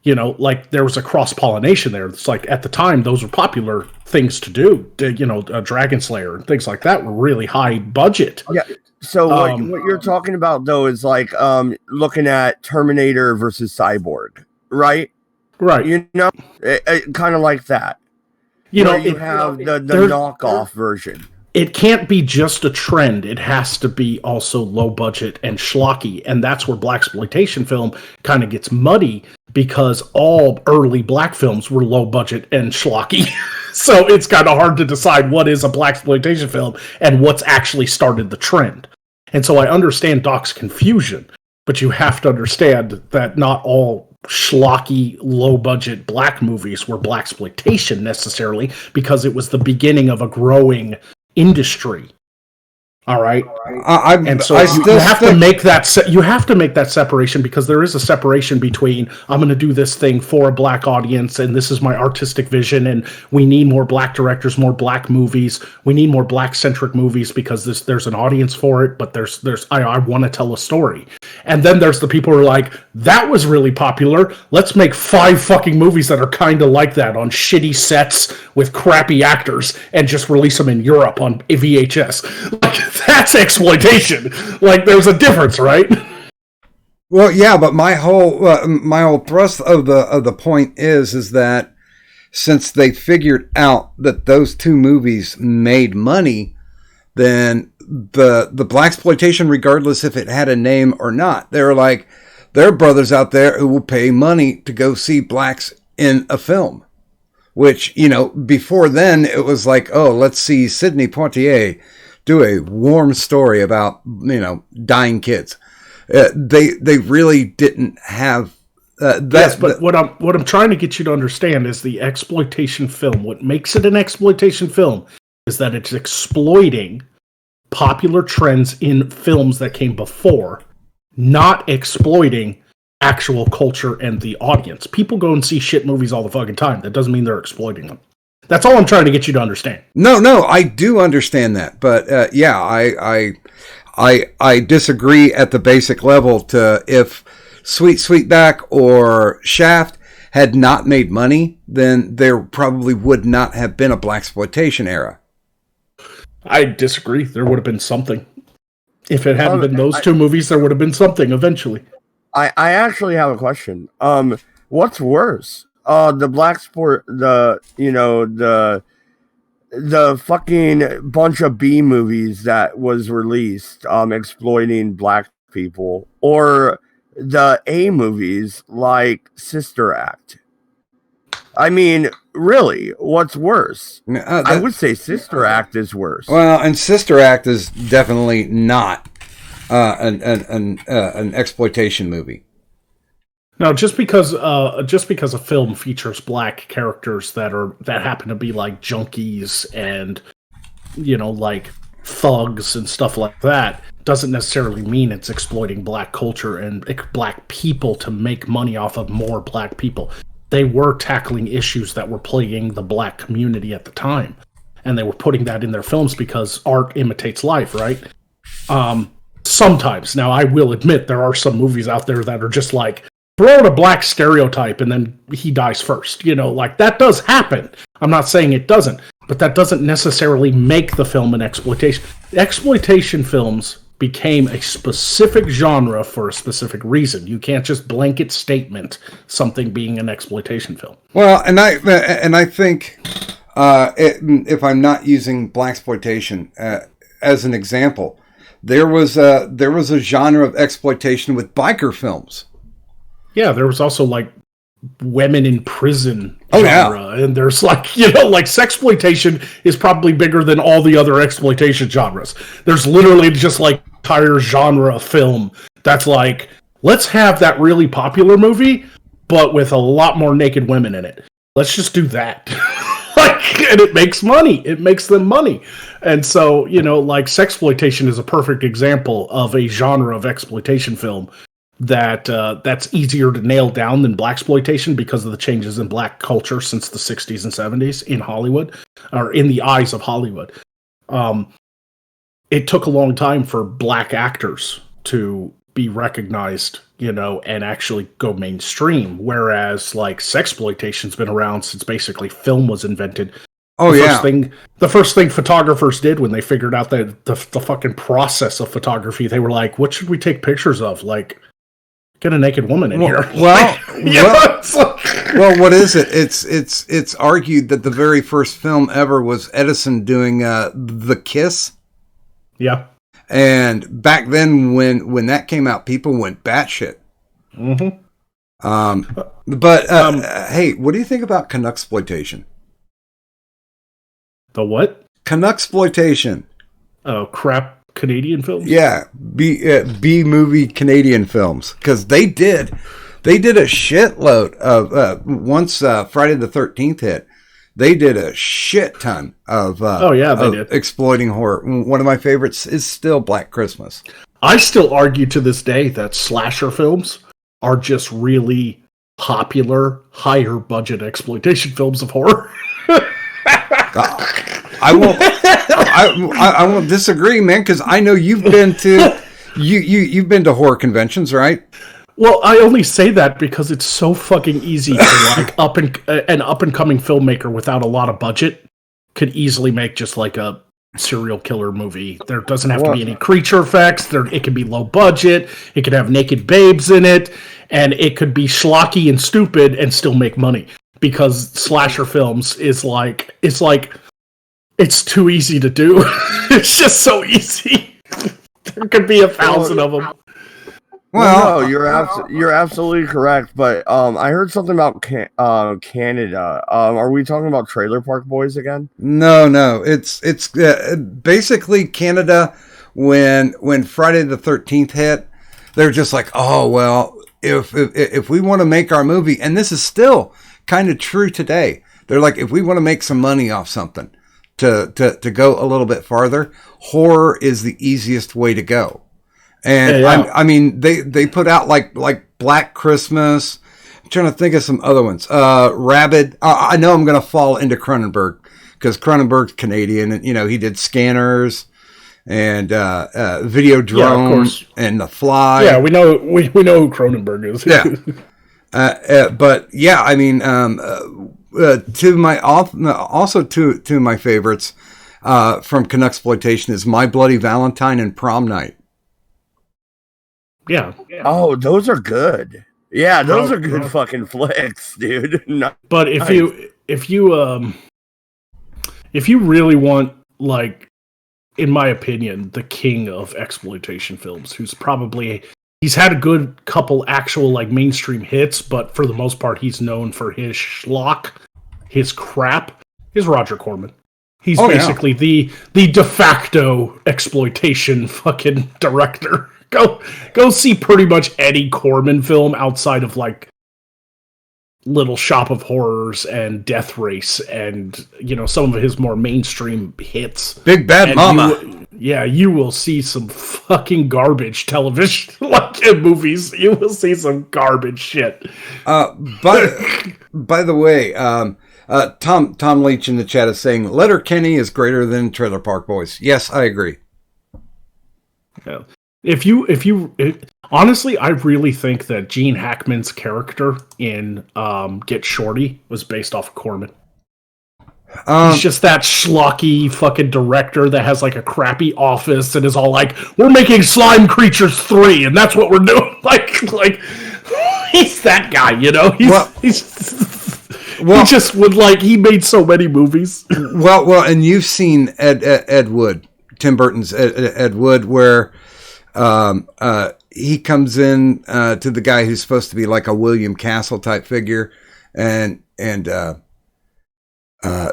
Like there was a cross pollination there. It's like at the time those were popular things to do. Dragon Slayer and things like that were really high budget. Yeah. So what you're talking about though is like looking at Terminator versus Cyborg, right? Right. Kind of like that. You have the knockoff version. It can't be just a trend. It has to be also low budget and schlocky, and that's where blaxploitation film kind of gets muddy because all early black films were low budget and schlocky. So it's kind of hard to decide what is a blaxploitation film and what's actually started the trend. And so I understand Doc's confusion, but you have to understand that not all schlocky, low-budget black movies were blaxploitation necessarily, because it was the beginning of a growing industry. All right, and so you have to make that. You have to make that separation, because there is a separation between I'm going to do this thing for a black audience, and this is my artistic vision, and we need more black directors, more black movies. We need more black-centric movies because there's an audience for it. But I want to tell a story, and then there's the people who are like, that was really popular. Let's make 5 fucking movies that are kind of like that on shitty sets with crappy actors, and just release them in Europe on VHS. That's exploitation. Like, there's a difference, right? Well, yeah, but my whole thrust of the point is that since they figured out that those 2 movies made money, then the blaxploitation, regardless if it had a name or not, they're like, there are brothers out there who will pay money to go see blacks in a film. Which, before then it was like, oh, let's see Sidney Poitier do a warm story about, dying kids. They really didn't have Yes, but what I'm trying to get you to understand is the exploitation film. What makes it an exploitation film is that it's exploiting popular trends in films that came before, not exploiting actual culture and the audience. People go and see shit movies all the fucking time. That doesn't mean they're exploiting them. That's all I'm trying to get you to understand. No, I do understand that, but I disagree at the basic level. To if Sweet Sweetback or Shaft had not made money, then there probably would not have been a blaxploitation era. I disagree. There would have been something. If it hadn't been those two movies, there would have been something eventually. I actually have a question. What's worse? The black sport, the fucking bunch of B movies that was released, exploiting black people, or the A movies like Sister Act. I mean, really, what's worse? I would say Sister Act is worse. Well, and Sister Act is definitely not an exploitation movie. No, just because a film features black characters that happen to be like junkies and like thugs and stuff like that doesn't necessarily mean it's exploiting black culture and black people to make money off of more black people. They were tackling issues that were plaguing the black community at the time, and they were putting that in their films because art imitates life, right? Sometimes. Now, I will admit there are some movies out there that are just like, throw out a black stereotype and then he dies first. Like that does happen. I'm not saying it doesn't, but that doesn't necessarily make the film an exploitation. Exploitation films became a specific genre for a specific reason. You can't just blanket statement something being an exploitation film. Well, and I think if I'm not using blaxploitation as an example, there was a genre of exploitation with biker films. Yeah, there was also like women in prison genre, and there's like sexploitation is probably bigger than all the other exploitation genres. There's literally just like entire genre of film that's like, let's have that really popular movie, but with a lot more naked women in it. Let's just do that. And it makes money. It makes them money. And so, like sexploitation is a perfect example of a genre of exploitation film that's easier to nail down than blaxploitation because of the changes in black culture since the 60s and 70s in Hollywood, or in the eyes of Hollywood. It took a long time for black actors to be recognized, and actually go mainstream, whereas like sexploitation's been around since basically film was invented. The first thing photographers did when they figured out that the fucking process of photography, they were like, what should we take pictures of? Like, get a naked woman in here. Well, what is it? It's argued that the very first film ever was Edison doing The Kiss. Yeah. And back then, when that came out, people went batshit. Mm-hmm. Hey, what do you think about Canucksploitation? The what? Canucksploitation. Oh, crap. Canadian films? Yeah, B movie Canadian films, because they did a shitload of once Friday the 13th hit. They did a shit ton of they did exploiting horror. One of my favorites is still Black Christmas. I still argue to this day that slasher films are just really popular, higher budget exploitation films of horror. I won't disagree, man, because I know you've been to you've been to horror conventions, right? Well, I only say that because it's so fucking easy for like an up and coming filmmaker without a lot of budget could easily make just like a serial killer movie. There doesn't have to be any creature effects. It can be low budget. It could have naked babes in it, and it could be schlocky and stupid and still make money. Because slasher films it's too easy to do. It's just so easy. There could be 1,000 of them. Well, no, you're absolutely correct. But I heard something about Canada. Are we talking about Trailer Park Boys again? No. It's basically Canada. When Friday the 13th hit, they're just like, oh well, if we want to make our movie, and this is still kind of true today, they're like, if we want to make some money off something, to go a little bit farther, horror is the easiest way to go. And I mean, they put out like Black Christmas. I'm trying to think of some other ones. Rabid. I know I'm going to fall into Cronenberg because Cronenberg's Canadian, and he did Scanners and Videodrome and The Fly. Yeah, we know who Cronenberg is. Yeah. But yeah, I mean, to my favorites from Canuxploitation is My Bloody Valentine and Prom Night. Yeah. Oh, those are good. Yeah, those are good fucking flicks, dude. But if you really want, like, in my opinion, the king of exploitation films, he's had a good couple actual like mainstream hits, but for the most part he's known for his schlock, his crap, is Roger Corman. He's basically the de facto exploitation fucking director. Go see pretty much any Corman film outside of like Little Shop of Horrors and Death Race and some of his more mainstream hits. Big Bad Mama. You will see some fucking garbage television like in movies. You will see some garbage shit. By the way, Tom Leach in the chat is saying Letterkenny is greater than Trailer Park Boys. Yes, I agree. Yeah. Honestly, I really think that Gene Hackman's character in Get Shorty was based off of Corman. He's just that schlocky fucking director that has like a crappy office and is all like, "We're making Slime Creatures 3, and that's what we're doing." Like he's that guy, he made so many movies. Well, and you've seen Ed Wood, Tim Burton's Ed Wood, where he comes in to the guy who's supposed to be like a William Castle type figure, and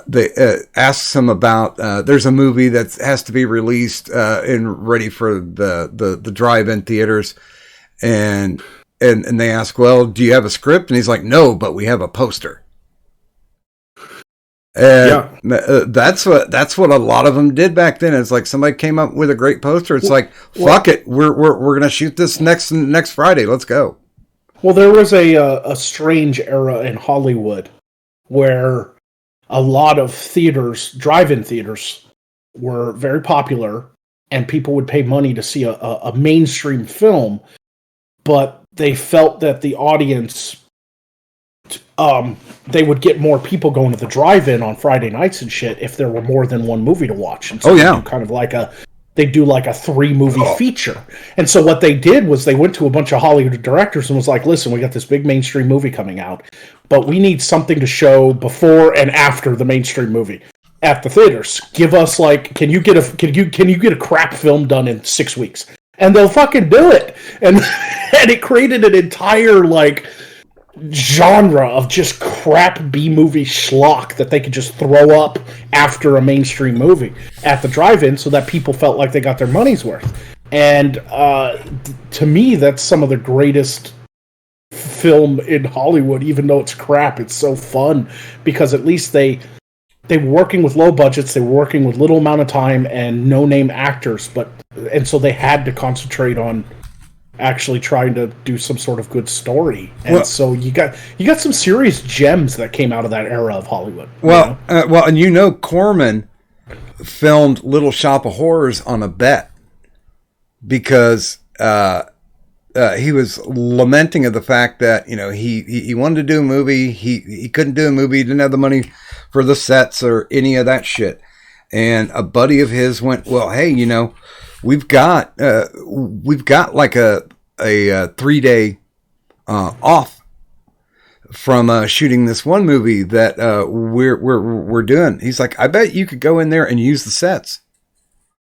they asks him about there's a movie that has to be released and ready for the drive-in theaters, and they ask, well, do you have a script? And he's like, no, but we have a poster. And that's what a lot of them did back then. It's like somebody came up with a great poster. It's like, fuck it, we're gonna shoot this next Friday. Let's go. Well, there was a strange era in Hollywood where a lot of theaters, drive-in theaters, were very popular, and people would pay money to see a mainstream film, but they felt that the audience, they would get more people going to the drive-in on Friday nights and shit if there were more than one movie to watch. And so they do like a 3-movie feature. And so what they did was they went to a bunch of Hollywood directors and was like, listen, we got this big mainstream movie coming out, but we need something to show before and after the mainstream movie at the theaters. Give us like, can you get a crap film done in 6 weeks? And they'll fucking do it. And it created an entire like genre of just crap B-movie schlock that they could just throw up after a mainstream movie at the drive-in so that people felt like they got their money's worth. And to me, that's some of the greatest film in Hollywood. Even though it's crap, it's so fun because at least they were working with low budgets, they were working with little amount of time and no-name actors, and so they had to concentrate on actually trying to do some sort of good story. And so you got some serious gems that came out of that era of Hollywood. And Corman filmed Little Shop of Horrors on a bet because he was lamenting of the fact that he wanted to do a movie, he couldn't do a movie, he didn't have the money for the sets or any of that shit. And a buddy of his went, well, hey, we've got like a 3-day off from shooting this one movie that we're doing. He's like, I bet you could go in there and use the sets.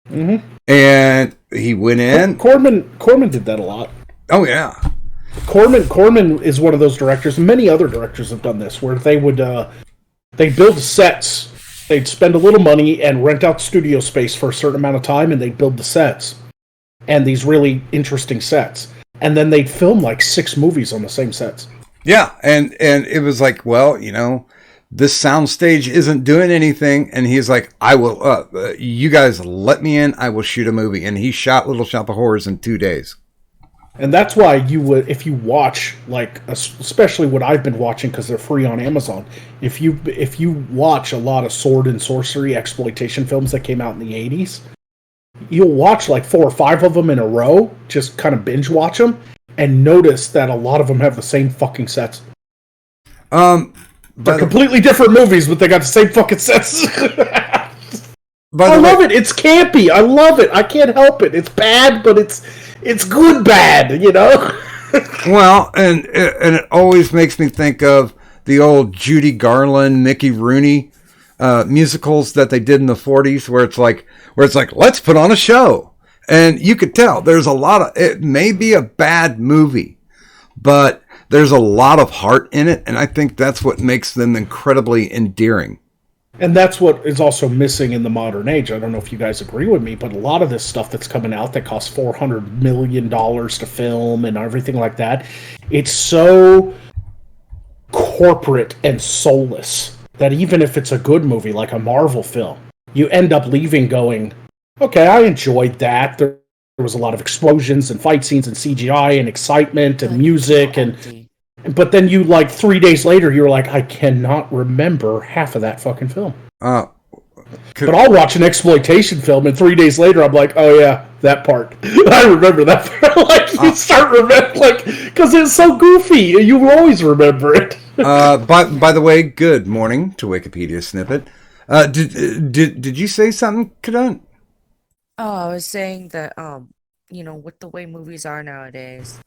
Mm-hmm. And he went in. Corman did that a lot. Oh yeah. Corman is one of those directors. Many other directors have done this, where they would they build sets. They'd spend a little money and rent out studio space for a certain amount of time, and they'd build the sets. And these really interesting sets. and then they'd film like 6 movies on the same sets. Yeah, and it was like, well, this soundstage isn't doing anything, and he's like, I will, you guys let me in, I will shoot a movie. And he shot Little Shop of Horrors in 2 days. And that's why you would, if you watch, like, especially what I've been watching because they're free on Amazon, if you watch a lot of sword and sorcery exploitation films that came out in the 80s, you'll watch like 4 or 5 of them in a row, just kind of binge watch them, and notice that a lot of them have the same fucking sets. They're completely different movies, but they got the same fucking sets. I love it. It's campy. I love it. I can't help it. It's bad, but it's good bad, Well, and it always makes me think of the old Judy Garland, Mickey Rooney musicals that they did in the 40s, where it's like, let's put on a show. And you could tell there's a lot of, it may be a bad movie, but there's a lot of heart in it. And I think that's what makes them incredibly endearing. And that's what is also missing in the modern age. I don't know if you guys agree with me, but a lot of this stuff that's coming out that costs $400 million to film and everything like that, it's so corporate and soulless that even if it's a good movie, like a Marvel film, you end up leaving going, okay, I enjoyed that. There was a lot of explosions and fight scenes and CGI and excitement and music but then you, like, 3 days later, you're like, I cannot remember half of that fucking film. But I'll watch an exploitation film, and 3 days later, I'm like, oh yeah, that part. I remember that part. You start remembering, because it's so goofy. You will always remember it. By the way, good morning to Wikipedia Snippet. Did you say something, Kadun? Oh, I was saying that, with the way movies are nowadays,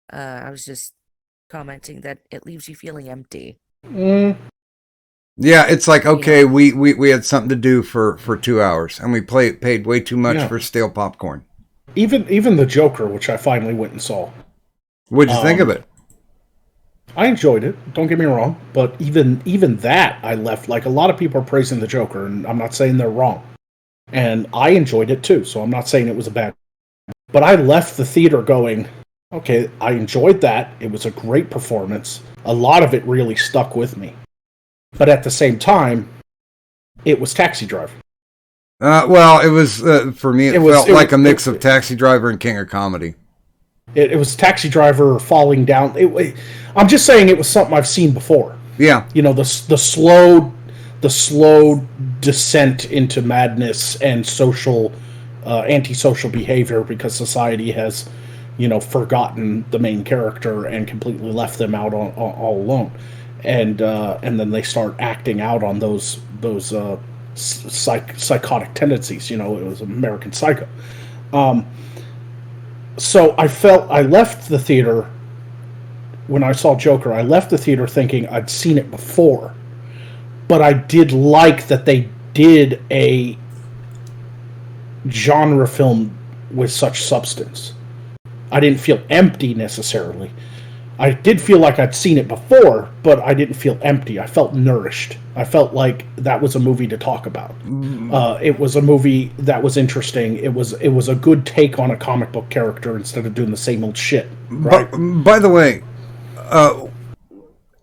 I was just commenting that it leaves you feeling empty. Yeah, it's like, okay, we had something to do for 2 hours, and we paid way too much for stale popcorn. Even the Joker, which I finally went and saw. What'd you think of it? I enjoyed it, don't get me wrong, but even that I left, like, a lot of people are praising the Joker, and I'm not saying they're wrong. And I enjoyed it too, so I'm not saying it was a bad. But I left the theater going, okay, I enjoyed that. It was a great performance. A lot of it really stuck with me. But at the same time, it was Taxi Driver. Well, it was, for me, it felt like a mix of Taxi Driver and King of Comedy. It was Taxi Driver falling down. I'm just saying it was something I've seen before. Yeah. The slow descent into madness and antisocial behavior because society has, forgotten the main character and completely left them out all alone, and then they start acting out on those psychotic tendencies. It was American Psycho. So I left the theater when I saw Joker. I left the theater thinking I'd seen it before. But I did like that they did a genre film with such substance. I didn't feel empty necessarily. I did feel like I'd seen it before, but I didn't feel empty. I felt nourished. I felt like that was a movie to talk about. It was a movie that was interesting. It was a good take on a comic book character instead of doing the same old shit. Right? By the way,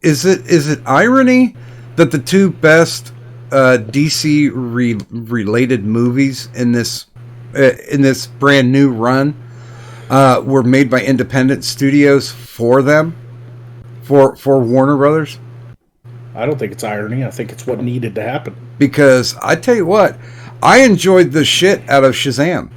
is it irony that the 2 best DC related movies in this brand new run were made by independent studios for them, for Warner Brothers? I don't think it's irony. I think it's what needed to happen. Because I tell you what, I enjoyed the shit out of Shazam.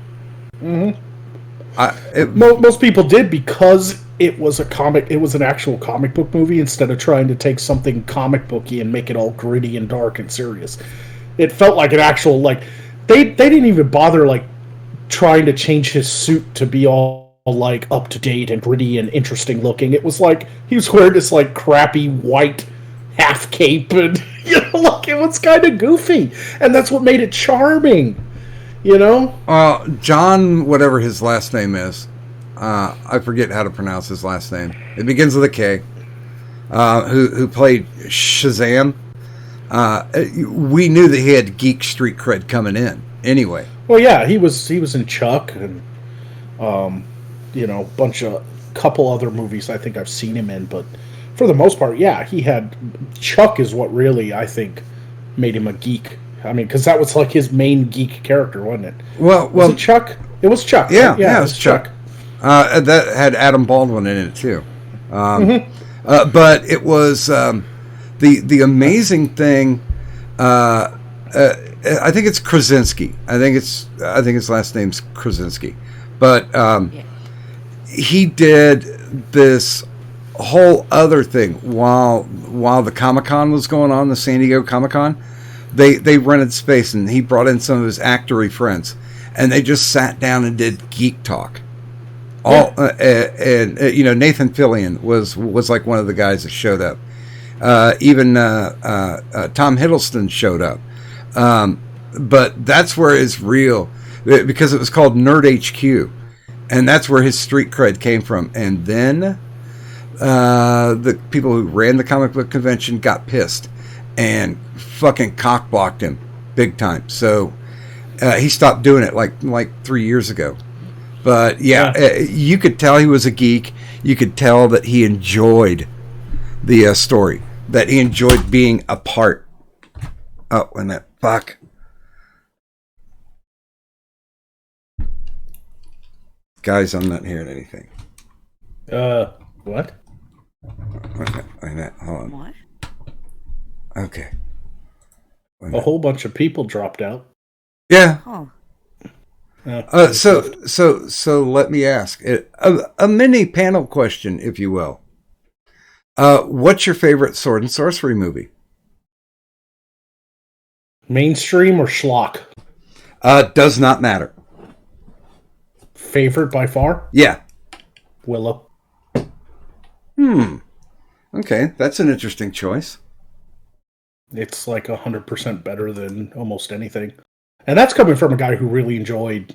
Mm-hmm. Most people did because it was an actual comic book movie instead of trying to take something comic booky and make it all gritty and dark and serious. It felt like an actual, like, they didn't even bother, like, trying to change his suit to be all, like, up to date and gritty and interesting looking. It was like he was wearing this, like, crappy white half cape, and like, it was kind of goofy, and that's what made it charming. John, whatever his last name is, I forget how to pronounce his last name. It begins with a K. Who played Shazam? We knew that he had geek street cred coming in. Anyway. Well, yeah, he was in Chuck and bunch of couple other movies I think I've seen him in, but for the most part, yeah, he had Chuck is what really I think made him a geek. I mean, because that was like his main geek character, wasn't it? Was it Chuck? It was Chuck. Yeah, right? yeah, it was Chuck. That had Adam Baldwin in it too. But it was the amazing thing. I think it's Krasinski. I think his last name's Krasinski. But he did this whole other thing while the Comic-Con was going on, the San Diego Comic-Con. They rented space, and he brought in some of his actory friends, and they just sat down and did geek talk. And Nathan Fillion was like one of the guys that showed up. Even Tom Hiddleston showed up. But that's where it's real, because it was called Nerd HQ, and that's where his street cred came from. And then the people who ran the comic book convention got pissed and fucking cockblocked him big time. So he stopped doing it like 3 years ago. But you could tell he was a geek. You could tell that he enjoyed the story, that he enjoyed being a part. Oh, and that fuck. Guys, I'm not hearing anything. What? Okay, hold on. What? Okay. A whole bunch of people dropped out. Yeah. Huh. So let me ask a mini panel question, if you will. What's your favorite sword and sorcery movie? Mainstream or schlock? Does not matter. Favorite by far? Yeah. Willow. Okay, that's an interesting choice. It's like 100% better than almost anything. And that's coming from a guy who really enjoyed,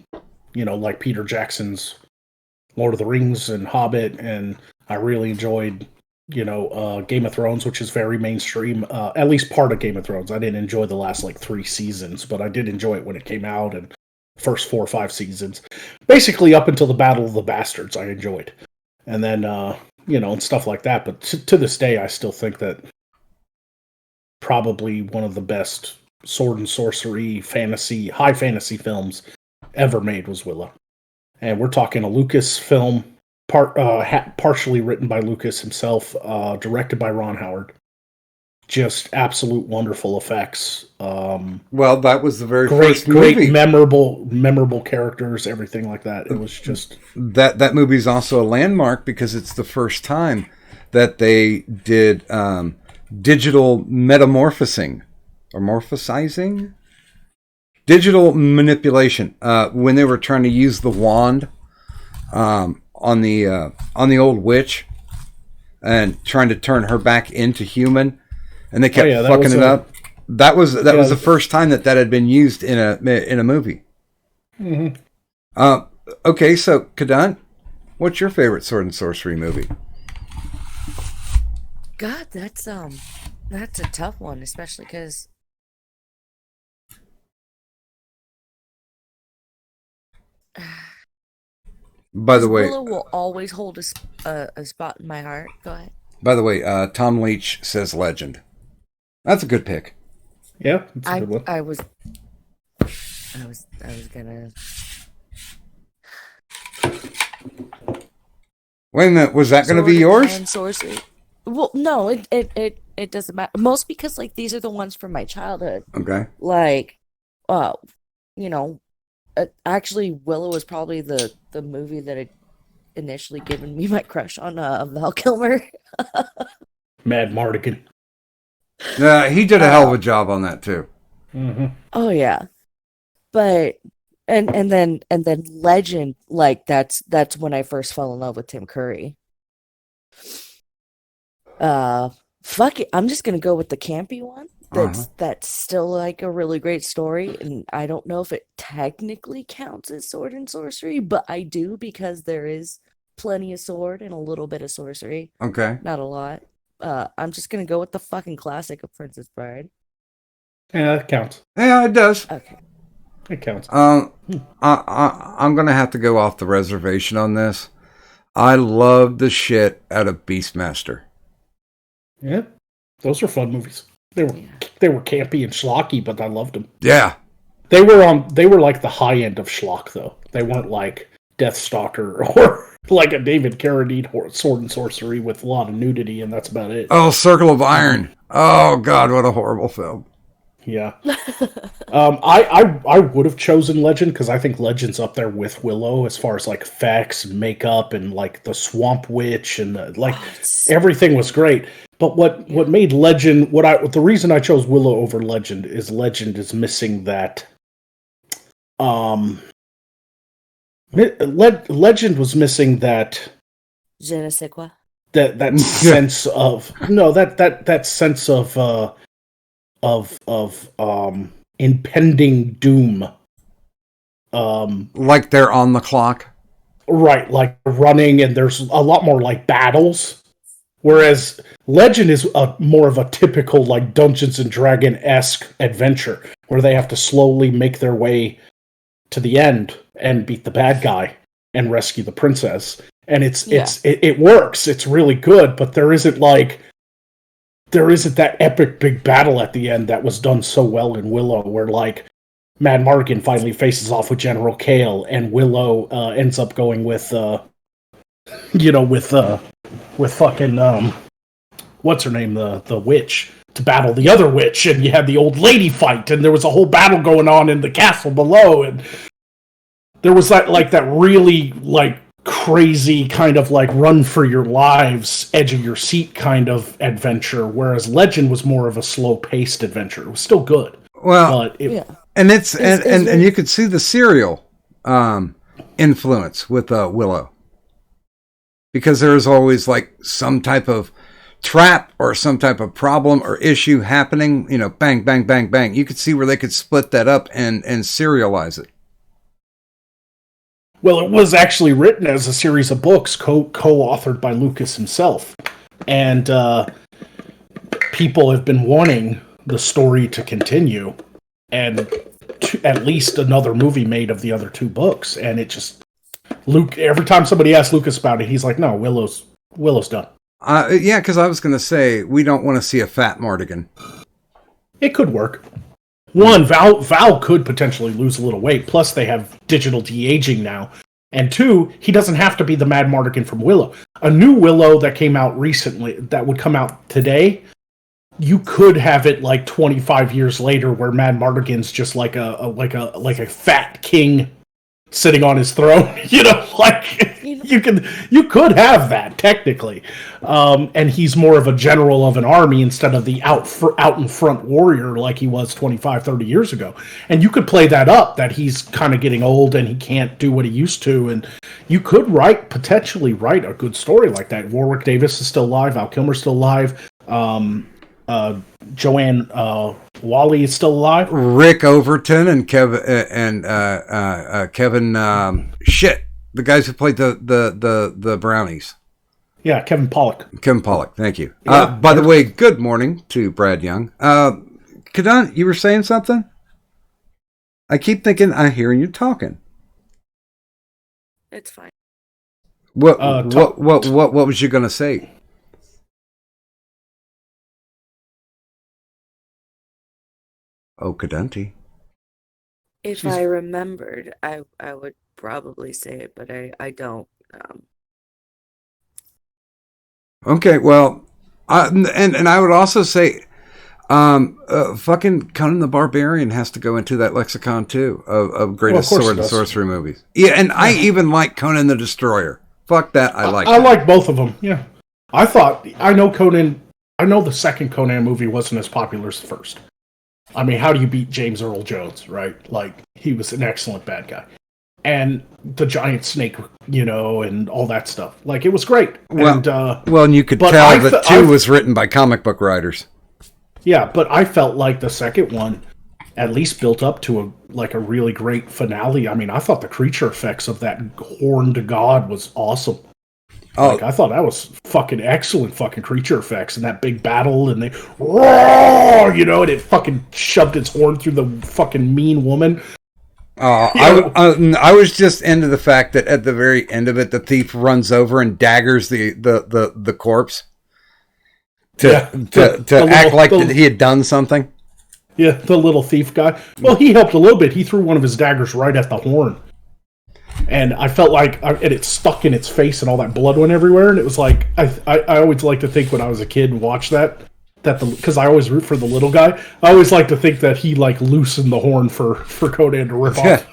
like Peter Jackson's Lord of the Rings and Hobbit, and I really enjoyed, Game of Thrones, which is very mainstream, at least part of Game of Thrones. I didn't enjoy the last 3 seasons, but I did enjoy it when it came out, and first 4 or 5 seasons. Basically up until the Battle of the Bastards, I enjoyed. And then, and stuff like that. But to this day, I still think that probably one of the best sword and sorcery, high fantasy films ever made was Willow. And we're talking a Lucas film, partially written by Lucas himself, directed by Ron Howard. Just absolute wonderful effects. Well, that was the very first movie. Great, memorable characters, everything like that. It was just that movie's also a landmark because it's the first time that they did digital metamorphosing or morphosizing, digital manipulation. When they were trying to use the wand on the old witch and trying to turn her back into human. And they kept fucking it up. That was the first time that had been used in a movie. Mm-hmm. Okay, so Kadant, what's your favorite sword and sorcery movie? God, that's a tough one, especially because by the way, Willow will always hold a spot in my heart. Go ahead. By the way, Tom Leach says Legend. That's a good pick. Yeah, that's a good one. I was gonna. Wait a minute, was that going to be yours? And sorcery. Well, no, it doesn't matter. Most because these are the ones from my childhood. Okay. Actually, Willow was probably the movie that had initially given me my crush on Val Kilmer. Mad Mardigan. Yeah, he did a hell of a job on that too. Mm-hmm. Oh yeah, but and then Legend, that's when I first fell in love with Tim Curry. Fuck it, I'm just gonna go with the campy one. That's still a really great story, and I don't know if it technically counts as sword and sorcery, but I do because there is plenty of sword and a little bit of sorcery. Okay. Not a lot. I'm just gonna go with the fucking classic of Princess Bride. Yeah, that counts. Yeah, it does. Okay. It counts. I'm gonna have to go off the reservation on this. I love the shit out of Beastmaster. Yeah, those are fun movies. They were campy and schlocky, but I loved them. Yeah. They were like the high end of schlock, though. They weren't like Deathstalker or like a David Carradine sword and sorcery with a lot of nudity, and that's about it. Oh, Circle of Iron. Oh God, what a horrible film. Yeah. I would have chosen Legend because I think Legend's up there with Willow as far as like effects, makeup, and like the Swamp Witch and everything was great. But what made Legend the reason I chose Willow over Legend is missing that. Legend was missing that. Je ne sais quoi. That sense of that sense of impending doom. Like they're on the clock. Right, like running, and there's a lot more like battles. Whereas Legend is more of a typical like Dungeons and Dragon-esque adventure where they have to slowly make their way to the end and beat the bad guy and rescue the princess. And it works. It's really good, but there isn't that epic big battle at the end that was done so well in Willow, where like Mad Mardigan finally faces off with General Kale, and Willow ends up going with fucking what's her name, the witch, to battle the other witch, and you had the old lady fight, and there was a whole battle going on in the castle below, and there was that really like crazy kind of like run for your lives, edge of your seat kind of adventure, whereas Legend was more of a slow paced adventure. It was still good. Well, but and and you could see the serial influence with Willow, because there was always like some type of trap or some type of problem or issue happening. You know, bang, bang, bang, bang. You could see where they could split that up and serialize it. Well, it was actually written as a series of books co-authored by Lucas himself. And people have been wanting the story to continue and at least another movie made of the other two books. And it just... every time somebody asks Lucas about it, he's like, no, Willow's done. Yeah, because I was going to say, we don't want to see a fat Mardigan. It could work. One, Val could potentially lose a little weight, plus they have digital de-aging now. And two, he doesn't have to be the Mad Mardigan from Willow. A new Willow that came out recently, that would come out today, you could have it like 25 years later where Mad Mardigan's just like a fat king sitting on his throne, you could have that technically, and he's more of a general of an army instead of the out in front warrior like he was 25-30 years ago. And you could play that up, that he's kind of getting old and he can't do what he used to, and you could potentially write a good story like that. Warwick Davis is still alive, Val Kilmer's still alive, Joanne Wally is still alive. Rick Overton and Kevin the guys who played the brownies. Yeah, Kevin Pollak. Thank you. Yeah. By the way, good morning to Brad Young. Kadan, you were saying something? I keep thinking I'm hearing you talking. It's fine. What was you gonna say? Oh, Kadunti. If I remembered, I would probably say it, but I don't. Okay, well, and I would also say, fucking Conan the Barbarian has to go into that lexicon too of greatest sword and sorcery movies. Yeah, and I even like Conan the Destroyer. Fuck that, I like both of them. Yeah, I know the second Conan movie wasn't as popular as the first. I mean, how do you beat James Earl Jones, right? Like, he was an excellent bad guy. And the giant snake, and all that stuff. Like, it was great. And you could tell that 2 was written by comic book writers. Yeah, but I felt like the second one at least built up to a really great finale. I mean, I thought the creature effects of that horned god was awesome. Oh, I thought that was fucking excellent fucking creature effects, and that big battle, and they roar, and it fucking shoved its horn through the fucking mean woman. I was just into the fact that at the very end of it, the thief runs over and daggers the corpse to act like that he had done something. Yeah, the little thief guy. Well, he helped a little bit. He threw one of his daggers right at the horn. And I felt like it stuck in its face and all that blood went everywhere. And it was like, I always like to think when I was a kid and watched that because I always root for the little guy. I always like to think that he like loosened the horn for Conan to rip off.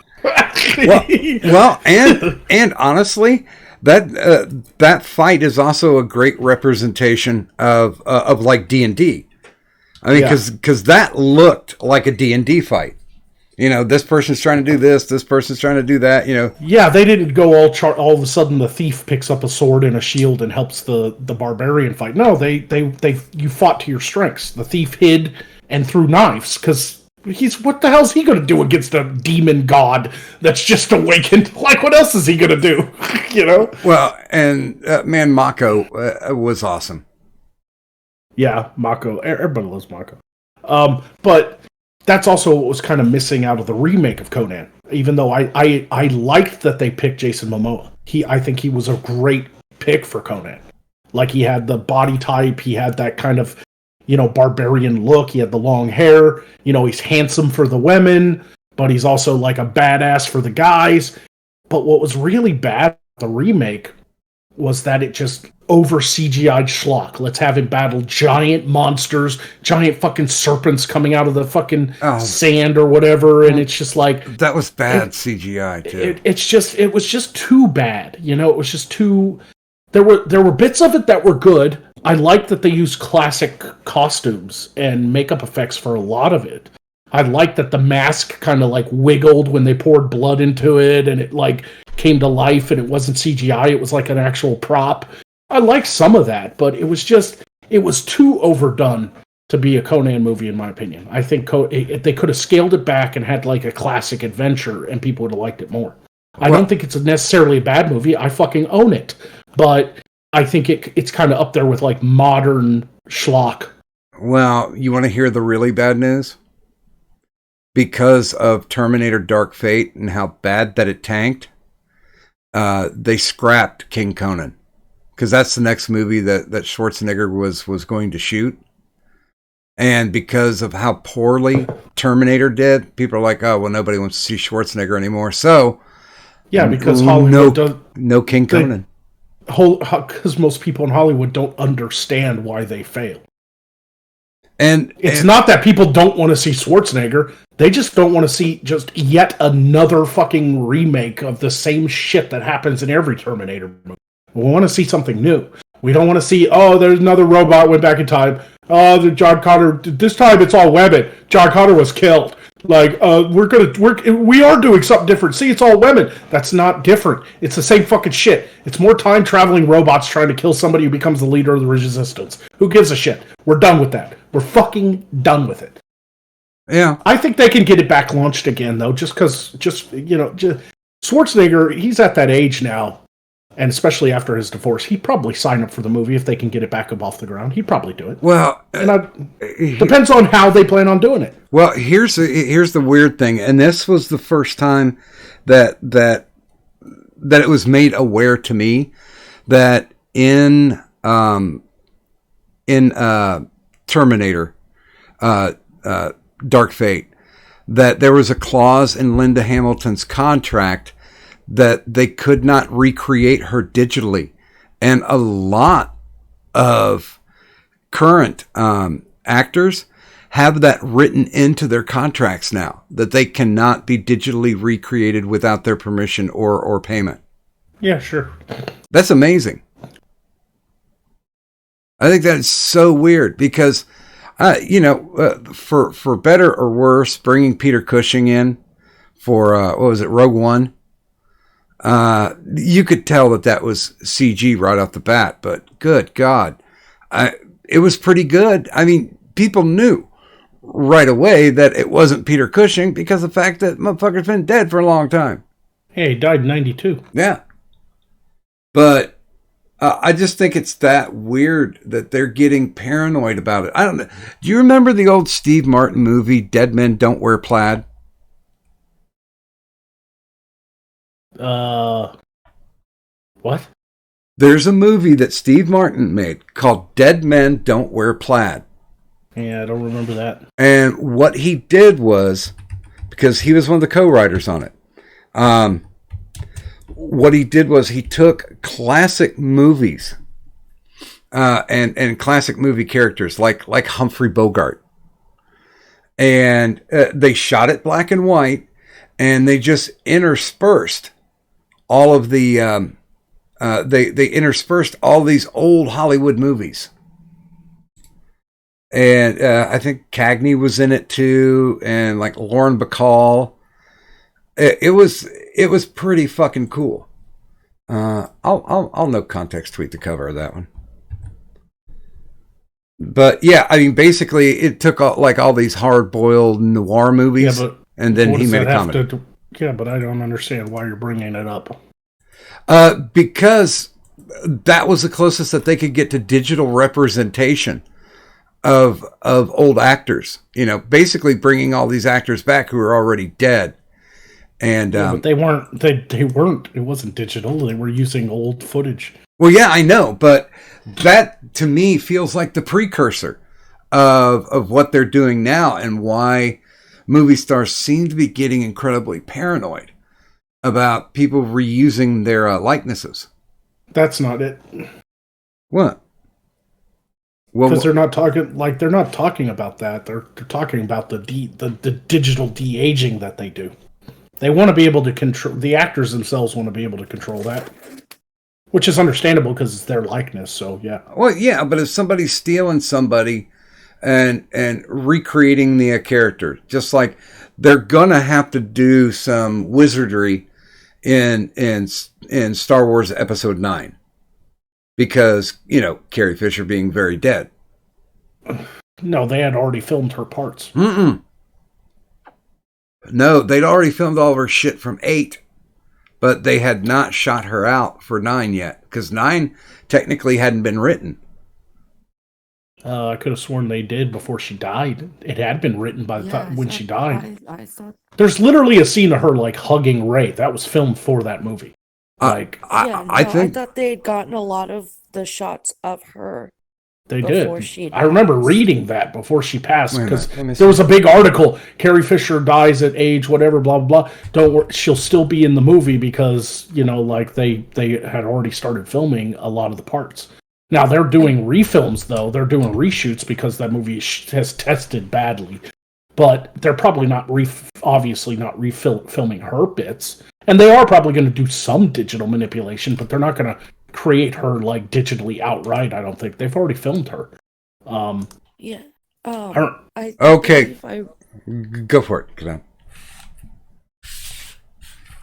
well, and honestly, that fight is also a great representation of like D&D. I mean, because that looked like a D&D fight. You know, this person's trying to do this person's trying to do that, you know. Yeah, they didn't go all of a sudden the thief picks up a sword and a shield and helps the barbarian fight. No, you fought to your strengths. The thief hid and threw knives because what the hell's he going to do against a demon god that's just awakened? Like, what else is he going to do? You know? Well, and man, Mako was awesome. Yeah, Mako. Everybody loves Mako. But that's also what was kind of missing out of the remake of Conan. Even though I liked that they picked Jason Momoa. I think he was a great pick for Conan. Like, he had the body type, he had that kind of, you know, barbarian look, he had the long hair, you know, he's handsome for the women, but he's also like a badass for the guys. But what was really bad the remake was that it just over CGI'd schlock. Let's have him battle giant monsters, giant fucking serpents coming out of the fucking sand or whatever, and it's just like that was bad CGI too. It was just too bad, you know. It was just too. There were bits of it that were good. I liked that they used classic costumes and makeup effects for a lot of it. I liked that the mask kind of like wiggled when they poured blood into it, and it like came to life, and it wasn't CGI. It was like an actual prop. I liked some of that, but it was too overdone to be a Conan movie, in my opinion. I think they could have scaled it back and had like a classic adventure, and people would have liked it more. I don't think it's necessarily a bad movie. I fucking own it, but I think it's kind of up there with like modern schlock. Well, you want to hear the really bad news? Because of Terminator Dark Fate and how bad that it tanked, they scrapped King Conan. Because that's the next movie that Schwarzenegger was going to shoot. And because of how poorly Terminator did, people are like, oh, well, nobody wants to see Schwarzenegger anymore. So, yeah, because Hollywood no King Conan. Because most people in Hollywood don't understand why they fail. And it's not that people don't want to see Schwarzenegger. They just don't want to see just yet another fucking remake of the same shit that happens in every Terminator movie. We want to see something new. We don't want to see, oh, there's another robot went back in time. Oh, the John Connor, this time it's all women. John Connor was killed. Like, we are doing something different. See, it's all women. That's not different. It's the same fucking shit. It's more time traveling robots trying to kill somebody who becomes the leader of the resistance. Who gives a shit? We're done with that. We're fucking done with it. Yeah. I think they can get it back launched again, though, just because, Schwarzenegger, he's at that age now. And especially after his divorce, he'd probably sign up for the movie if they can get it back up off the ground. He'd probably do it. Well, depends on how they plan on doing it. Well, here's the weird thing, and this was the first time that it was made aware to me that in Terminator, Dark Fate, that there was a clause in Linda Hamilton's contract that they could not recreate her digitally. And a lot of current actors have that written into their contracts now, that they cannot be digitally recreated without their permission or payment. Yeah, sure. That's amazing. I think that is so weird because, for better or worse, bringing Peter Cushing in for, Rogue One, you could tell that was CG right off the bat, but good God, it was pretty good. I mean, people knew right away that it wasn't Peter Cushing because of the fact that motherfucker's been dead for a long time. Yeah, he died in 92. Yeah. But I just think it's that weird that they're getting paranoid about it. I don't know. Do you remember the old Steve Martin movie, Dead Men Don't Wear Plaid? What? There's a movie that Steve Martin made called Dead Men Don't Wear Plaid. Yeah, I don't remember that. And what he did was, because he was one of the co-writers on it, what he did was he took classic movies and classic movie characters like Humphrey Bogart, and they shot it black and white, and they just interspersed all of the they interspersed all these old Hollywood movies. And I think Cagney was in it too, and like Lauren Bacall. It was pretty fucking cool. I'll no context tweet the cover of that one. But yeah, I mean, basically, it took all these hard-boiled noir movies, and then he made a comedy. Yeah, but I don't understand why you're bringing it up. Because that was the closest that they could get to digital representation of old actors. You know, basically bringing all these actors back who are already dead. And but they weren't. They weren't. It wasn't digital. They were using old footage. Well, yeah, I know, but that to me feels like the precursor of what they're doing now, and why movie stars seem to be getting incredibly paranoid about people reusing their likenesses. That's not it. What? Well, because they're not talking about that. They're talking about the digital de-aging that they do. They want to be able to control, the actors themselves want to be able to control that, which is understandable because it's their likeness. So yeah. Well, yeah, but if somebody's stealing somebody and recreating the character, just like they're gonna have to do some wizardry in Star Wars Episode 9, because Carrie Fisher being very dead. No, they had already filmed her parts. No, they'd already filmed all of her shit from 8, but they had not shot her out for 9 yet, because 9 technically hadn't been written. I could have sworn they did before she died. It had been written by the time when she died. I thought. There's literally a scene of her like hugging Rey. That was filmed for that movie. I thought they had gotten a lot of the shots of her. They did. I remember reading that before she passed, because there was a big article. Carrie Fisher dies at age whatever, blah blah blah. Don't worry, she'll still be in the movie because they had already started filming a lot of the parts. Now they're doing refilms though. They're doing reshoots because that movie has tested badly. But they're probably not obviously not filming her bits, and they are probably going to do some digital manipulation, but they're not going to create her like digitally outright. I don't think they've already filmed her. Yeah. Okay. Go for it. Come on.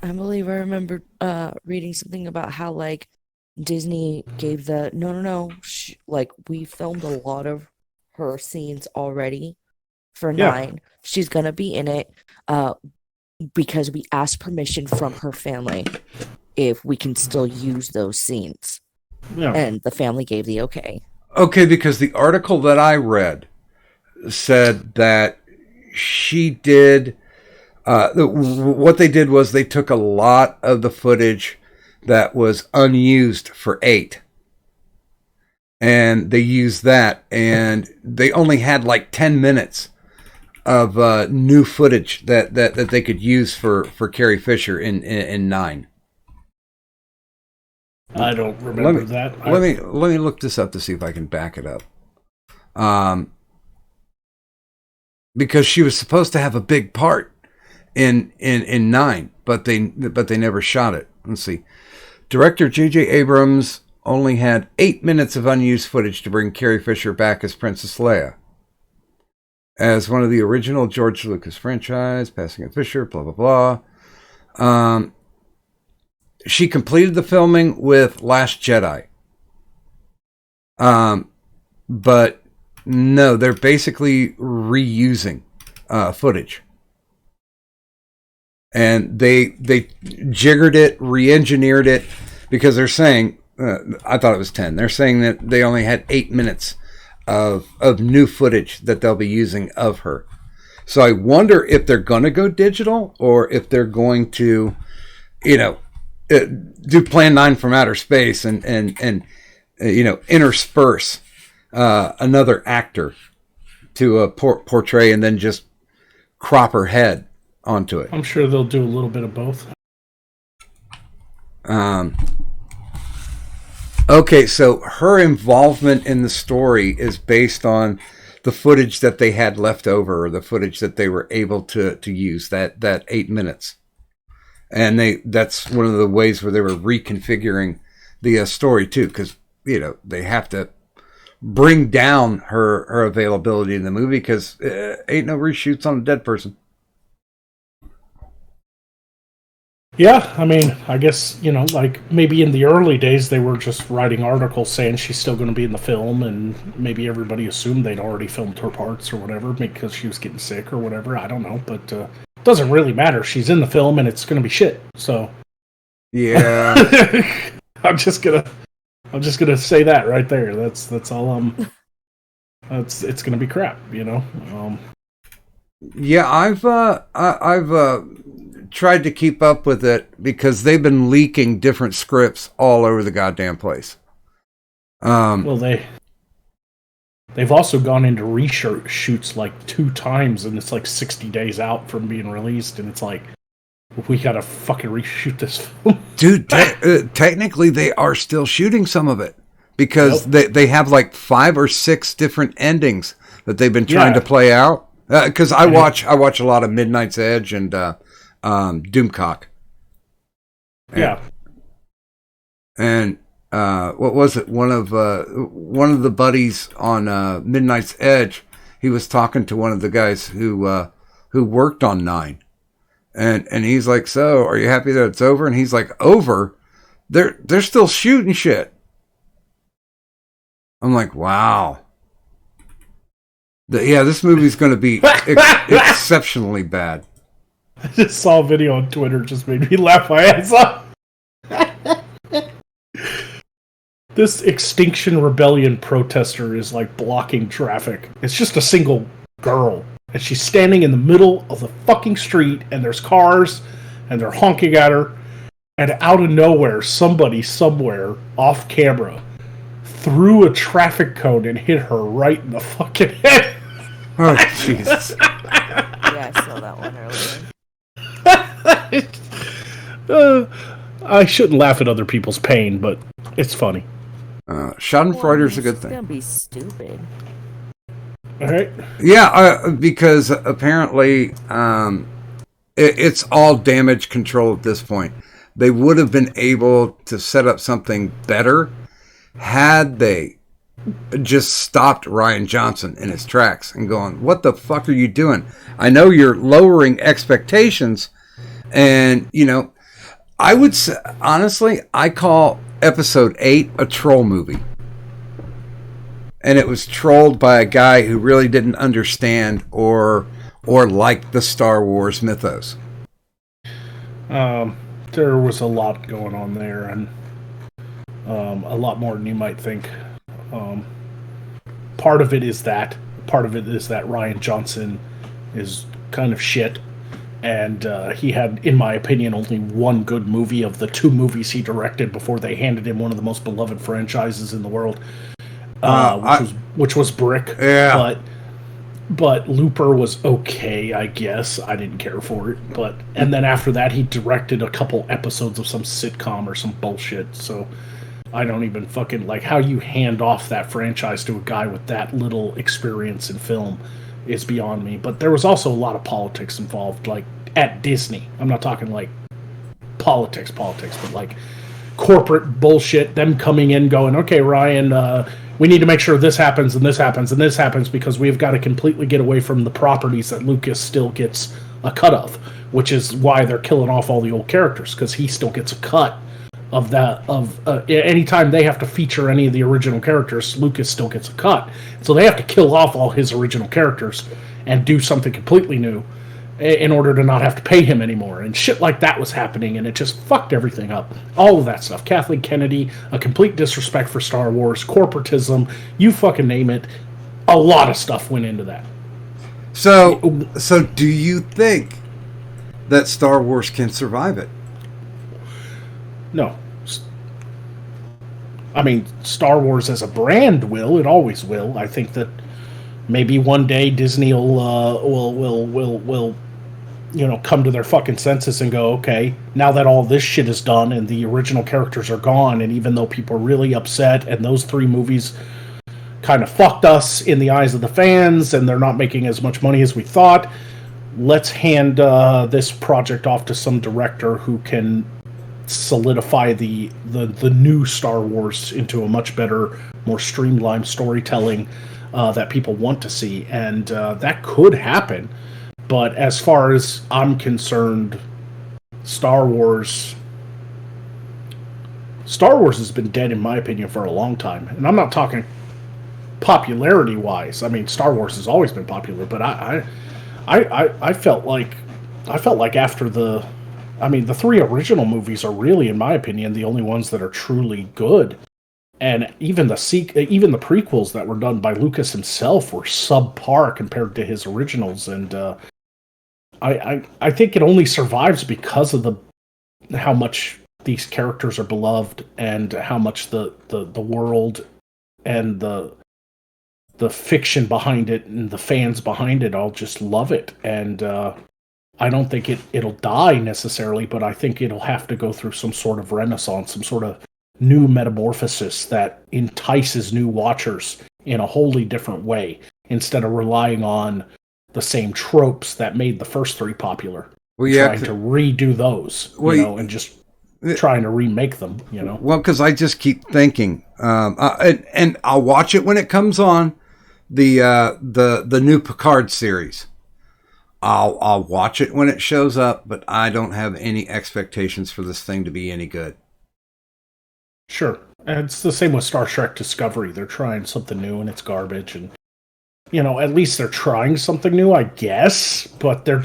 I believe I remember reading something about how like Disney gave the no. We filmed a lot of her scenes already for 9. She's gonna be in it because we asked permission from her family if we can still use those scenes. Yeah. And the family gave the okay. Okay, because the article that I read said that she did what they did was they took a lot of the footage that was unused for 8, and they used that, and they only had like 10 minutes of new footage that they could use for Carrie Fisher in 9. I don't remember that. Let me look this up to see if I can back it up. Because she was supposed to have a big part in 9, but they never shot it. Let's see. Director J.J. Abrams only had 8 minutes of unused footage to bring Carrie Fisher back as Princess Leia. As one of the original George Lucas franchise, passing of Fisher, blah, blah, blah. She completed the filming with Last Jedi. But no, they're basically reusing footage. And they jiggered it, re-engineered it, because they're saying, I thought it was 10. They're saying that they only had 8 minutes of new footage that they'll be using of her. So I wonder if they're going to go digital, or if they're going to, do Plan 9 from outer space and intersperse another actor to portray and then just crop her head onto it. I'm sure they'll do a little bit of both. Okay, so her involvement in the story is based on the footage that they had left over, or the footage that they were able to use, that 8 minutes. And that's one of the ways where they were reconfiguring the story too, because they have to bring down her availability in the movie because ain't no reshoots on a dead person. Yeah, I mean, I guess, like maybe in the early days they were just writing articles saying she's still going to be in the film, and maybe everybody assumed they'd already filmed her parts or whatever because she was getting sick or whatever. I don't know, but it doesn't really matter. She's in the film and it's going to be shit. So yeah, I'm just gonna say that right there. That's all. It's gonna be crap. Yeah, I've tried to keep up with it because they've been leaking different scripts all over the goddamn place. Well, they've also gone into reshoots like 2 times, and it's like 60 days out from being released, and it's like, we gotta fucking reshoot this film. Dude, technically they are still shooting some of it because they have like 5 or 6 different endings that they've been trying to play out. Because I watch a lot of Midnight's Edge and Doomcock. And what was it? One of the buddies on Midnight's Edge, he was talking to one of the guys who worked on 9. And he's like, "So, are you happy that it's over?" And he's like, "Over? They're still shooting shit." I'm like, "Wow." This movie's going to be exceptionally bad. I just saw a video on Twitter, just made me laugh my ass off. This Extinction Rebellion protester is like blocking traffic. It's just a single girl, and she's standing in the middle of the fucking street, and there's cars, and they're honking at her, and out of nowhere, somebody somewhere off camera threw a traffic cone and hit her right in the fucking head. Oh, Jesus. Yeah, I saw that one earlier. I shouldn't laugh at other people's pain, but it's funny. Schadenfreude's a good thing. It's gonna be stupid. All right. Yeah, because apparently it's all damage control at this point. They would have been able to set up something better had they just stopped Rian Johnson in his tracks and going, "What the fuck are you doing? I know you're lowering expectations." And, I would say, honestly, I call episode 8 a troll movie. And it was trolled by a guy who really didn't understand or like the Star Wars mythos. There was a lot going on there, and a lot more than you might think. Part of it is that. Part of it is that Rian Johnson is kind of shit. And he had, in my opinion, only one good movie of the 2 movies he directed before they handed him one of the most beloved franchises in the world, which was Brick. Yeah. But Looper was okay, I guess. I didn't care for it. And then after that, he directed a couple episodes of some sitcom or some bullshit. So I don't even fucking like how you hand off that franchise to a guy with that little experience in film is beyond me. But there was also a lot of politics involved, like at Disney. I'm not talking like politics, but like corporate bullshit. Them coming in, going, "Okay, Ryan, we need to make sure this happens and this happens and this happens because we've got to completely get away from the properties that Lucas still gets a cut of," which is why they're killing off all the old characters, because he still gets a cut of that. Anytime they have to feature any of the original characters, Lucas still gets a cut. So they have to kill off all his original characters and do something completely new in order to not have to pay him anymore. And shit like that was happening, and it just fucked everything up. All of that stuff. Kathleen Kennedy, a complete disrespect for Star Wars, corporatism, you fucking name it. A lot of stuff went into that. So do you think that Star Wars can survive it? No. I mean, Star Wars as a brand will. It always will. I think that maybe one day Disney will come to their fucking senses and go, okay, now that all this shit is done and the original characters are gone, and even though people are really upset and those 3 movies kind of fucked us in the eyes of the fans and they're not making as much money as we thought, let's hand this project off to some director who can solidify the new Star Wars into a much better, more streamlined storytelling that people want to see, and that could happen. But as far as I'm concerned, Star Wars has been dead, in my opinion, for a long time, and I'm not talking popularity wise. I mean, Star Wars has always been popular, but I felt like after the 3 original movies are really, in my opinion, the only ones that are truly good. And even the prequels that were done by Lucas himself were subpar compared to his originals. And I think it only survives because of how much these characters are beloved and how much the world and the fiction behind it and the fans behind it all just love it. And I don't think it'll die necessarily, but I think it'll have to go through some sort of renaissance, some sort of new metamorphosis that entices new watchers in a wholly different way, instead of relying on the same tropes that made the first 3 popular. Trying to redo those, and just trying to remake them, Well, because I just keep thinking, and I'll watch it when it comes on, the new Picard series. I'll watch it when it shows up, but I don't have any expectations for this thing to be any good. Sure. And it's the same with Star Trek Discovery. They're trying something new and it's garbage, and at least they're trying something new, I guess, but they're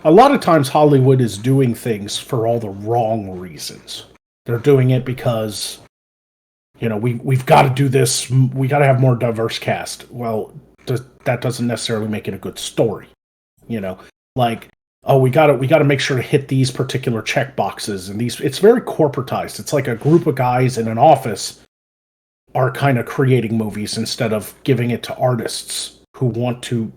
a lot of times Hollywood is doing things for all the wrong reasons. They're doing it because we've got to do this, we got to have more diverse cast. Well, that doesn't necessarily make it a good story. Like, oh, we got to make sure to hit these particular check boxes, and it's very corporatized. It's like a group of guys in an office are kind of creating movies instead of giving it to artists who want to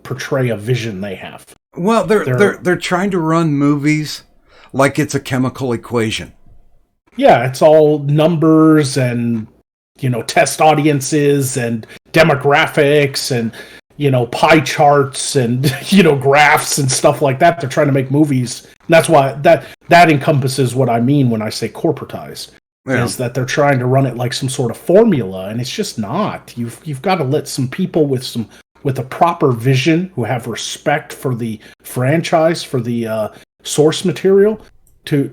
portray a vision they have. Well, they're trying to run movies like it's a chemical equation. Yeah, it's all numbers and test audiences and demographics and pie charts and graphs and stuff like that. They're trying to make movies. And that's why that encompasses what I mean when I say corporatized. Yeah. Is that they're trying to run it like some sort of formula, and it's just not. You've got to let some people with a proper vision, who have respect for the franchise, for the source material, to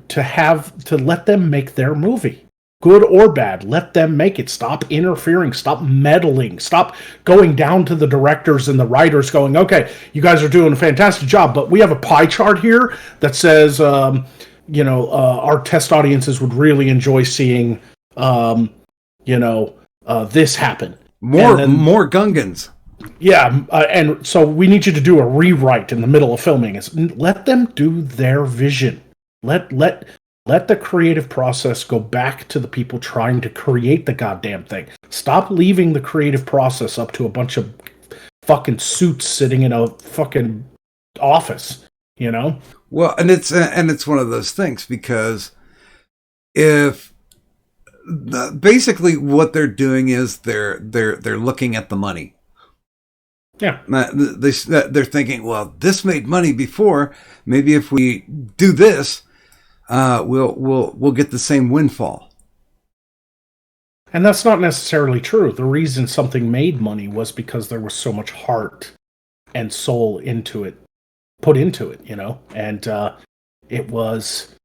let them make their movie. Good or bad, let them make it. Stop interfering. Stop meddling. Stop going down to the directors and the writers going, okay, you guys are doing a fantastic job, but we have a pie chart here that says, our test audiences would really enjoy seeing, this happen. More Gungans. Yeah, and so we need you to do a rewrite in the middle of filming. Let them do their vision. Let the creative process go back to the people trying to create the goddamn thing. Stop leaving the creative process up to a bunch of fucking suits sitting in a fucking office, Well, and it's one of those things, because if basically what they're doing is they're looking at the money. Yeah, they're thinking, well, this made money before. Maybe if we do this, we'll get the same windfall. And that's not necessarily true. The reason something made money was because there was so much heart and soul put into it, and it was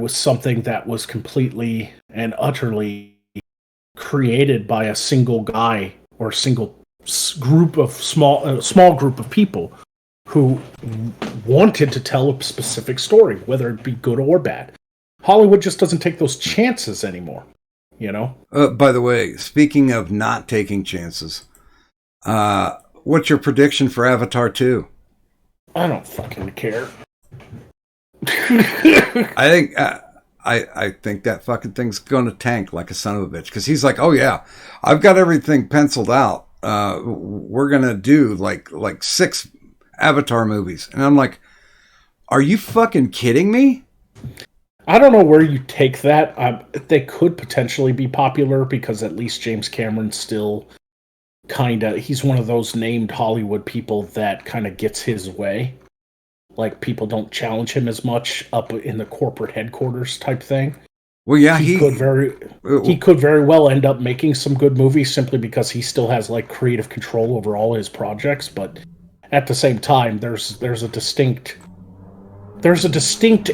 something that was completely and utterly created by a single guy or a single group of small group of people who wanted to tell a specific story, whether it be good or bad. Hollywood just doesn't take those chances anymore, By the way, speaking of not taking chances, what's your prediction for Avatar 2? I don't fucking care. I think I think that fucking thing's going to tank like a son of a bitch. Because he's like, oh yeah, I've got everything penciled out. We're going to do like 6 Avatar movies. And I'm like, are you fucking kidding me? I don't know where you take that. They could potentially be popular because at least James Cameron still he's one of those named Hollywood people that kind of gets his way. Like, people don't challenge him as much up in the corporate headquarters type thing. Well, yeah, he could very well end up making some good movies simply because he still has like creative control over all his projects. But at the same time, there's a distinct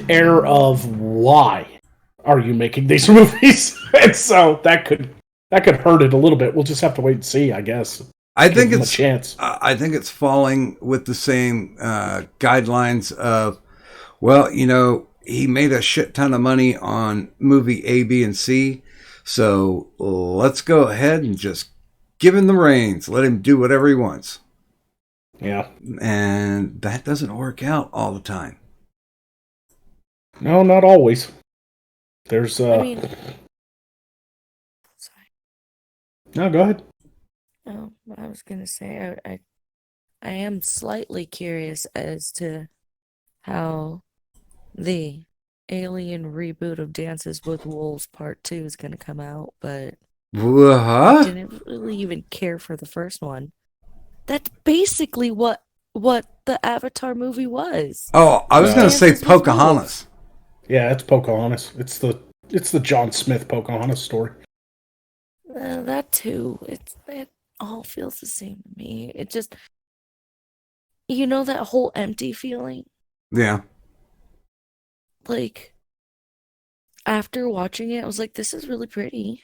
air of why are you making these movies, and so that could hurt it a little bit. We'll just have to wait and see, I guess. I think it's a chance. I think it's falling with the same guidelines of, well, you know, he made a shit ton of money on movie A, B, and C, so let's go ahead and just give him the reins. Let him do whatever he wants. Yeah. And that doesn't work out all the time. No, not always. There's I mean, sorry. No, go ahead. Oh, I was gonna say I am slightly curious as to how the Alien reboot of Dances with Wolves Part 2 is gonna come out, but I didn't really even care for the first one. That's basically what the Avatar movie was. Oh, I was gonna say Dances with Pocahontas. Wolves. Yeah, it's Pocahontas. It's the John Smith Pocahontas story. That too. It all feels the same to me. It just, you know, that whole empty feeling. Yeah. Like, after watching it, I was like, this is really pretty.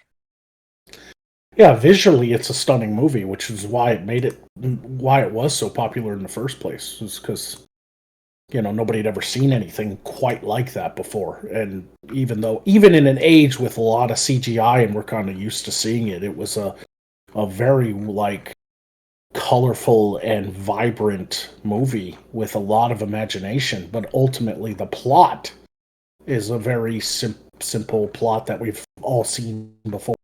Yeah, visually it's a stunning movie, which is why it was so popular in the first place. Is because, you know, nobody had ever seen anything quite like that before. And even in an age with a lot of CGI and we're kind of used to seeing it, it was a very like colorful and vibrant movie with a lot of imagination. But ultimately the plot is a very simple plot that we've all seen before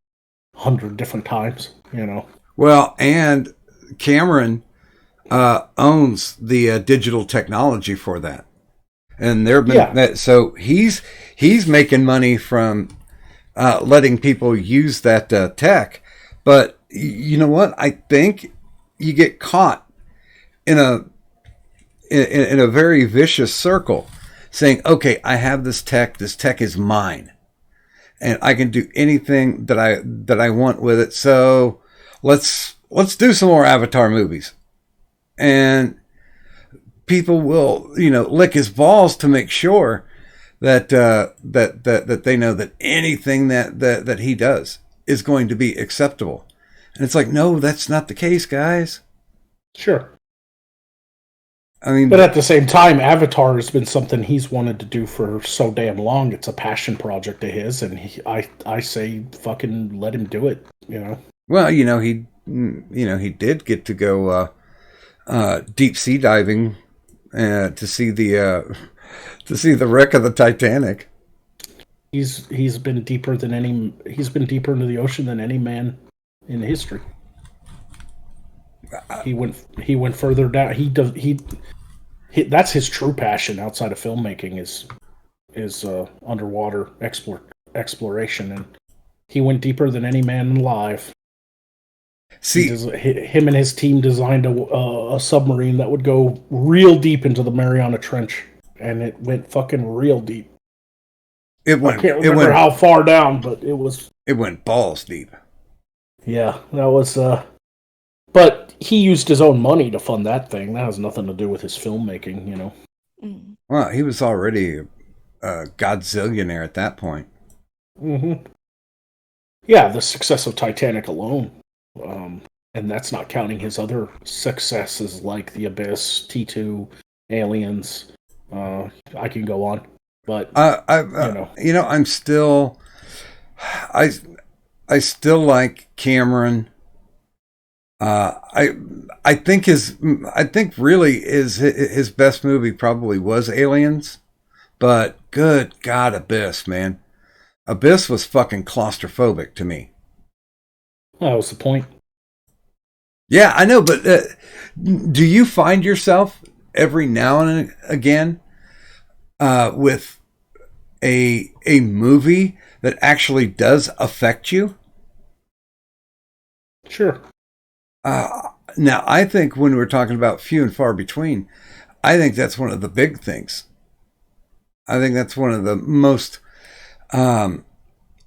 100 different times, you know. Well, and Cameron owns the digital technology for that, and so he's making money from letting people use that tech. But you know what? I think you get caught in a very vicious circle, saying, "Okay, I have this tech. This tech is mine, and I can do anything that I want with it. So let's do some more Avatar movies." And people will, you know, lick his balls to make sure that that they know that anything that he does is going to be acceptable. And it's like, no, that's not the case, guys. Sure. I mean, but at the same time, Avatar has been something he's wanted to do for so damn long. It's a passion project of his, and I say fucking let him do it. You know. Well, he did get to go deep sea diving to see the wreck of the Titanic. He's been deeper into the ocean than any man in history. He went further down. He that's his true passion outside of filmmaking is underwater exploration, and he went deeper than any man alive. See, him and his team designed a submarine that would go real deep into the Mariana Trench, and it went fucking real deep. I can't remember how far down, but it went balls deep. Yeah, that was. But he used his own money to fund that thing. That has nothing to do with his filmmaking, you know. Well, he was already a godzillionaire at that point. Mm-hmm. Yeah, the success of Titanic alone. And that's not counting his other successes like The Abyss, T2, Aliens. I can go on. But, I'm still... I still like Cameron. I think really his best movie probably was Aliens, but good God, Abyss, man, Abyss was fucking claustrophobic to me. That was the point. Yeah, I know, but do you find yourself every now and again with a movie that actually does affect you? Sure. Now, I think when we're talking about few and far between, I think that's one of the big things. I think that's one of the most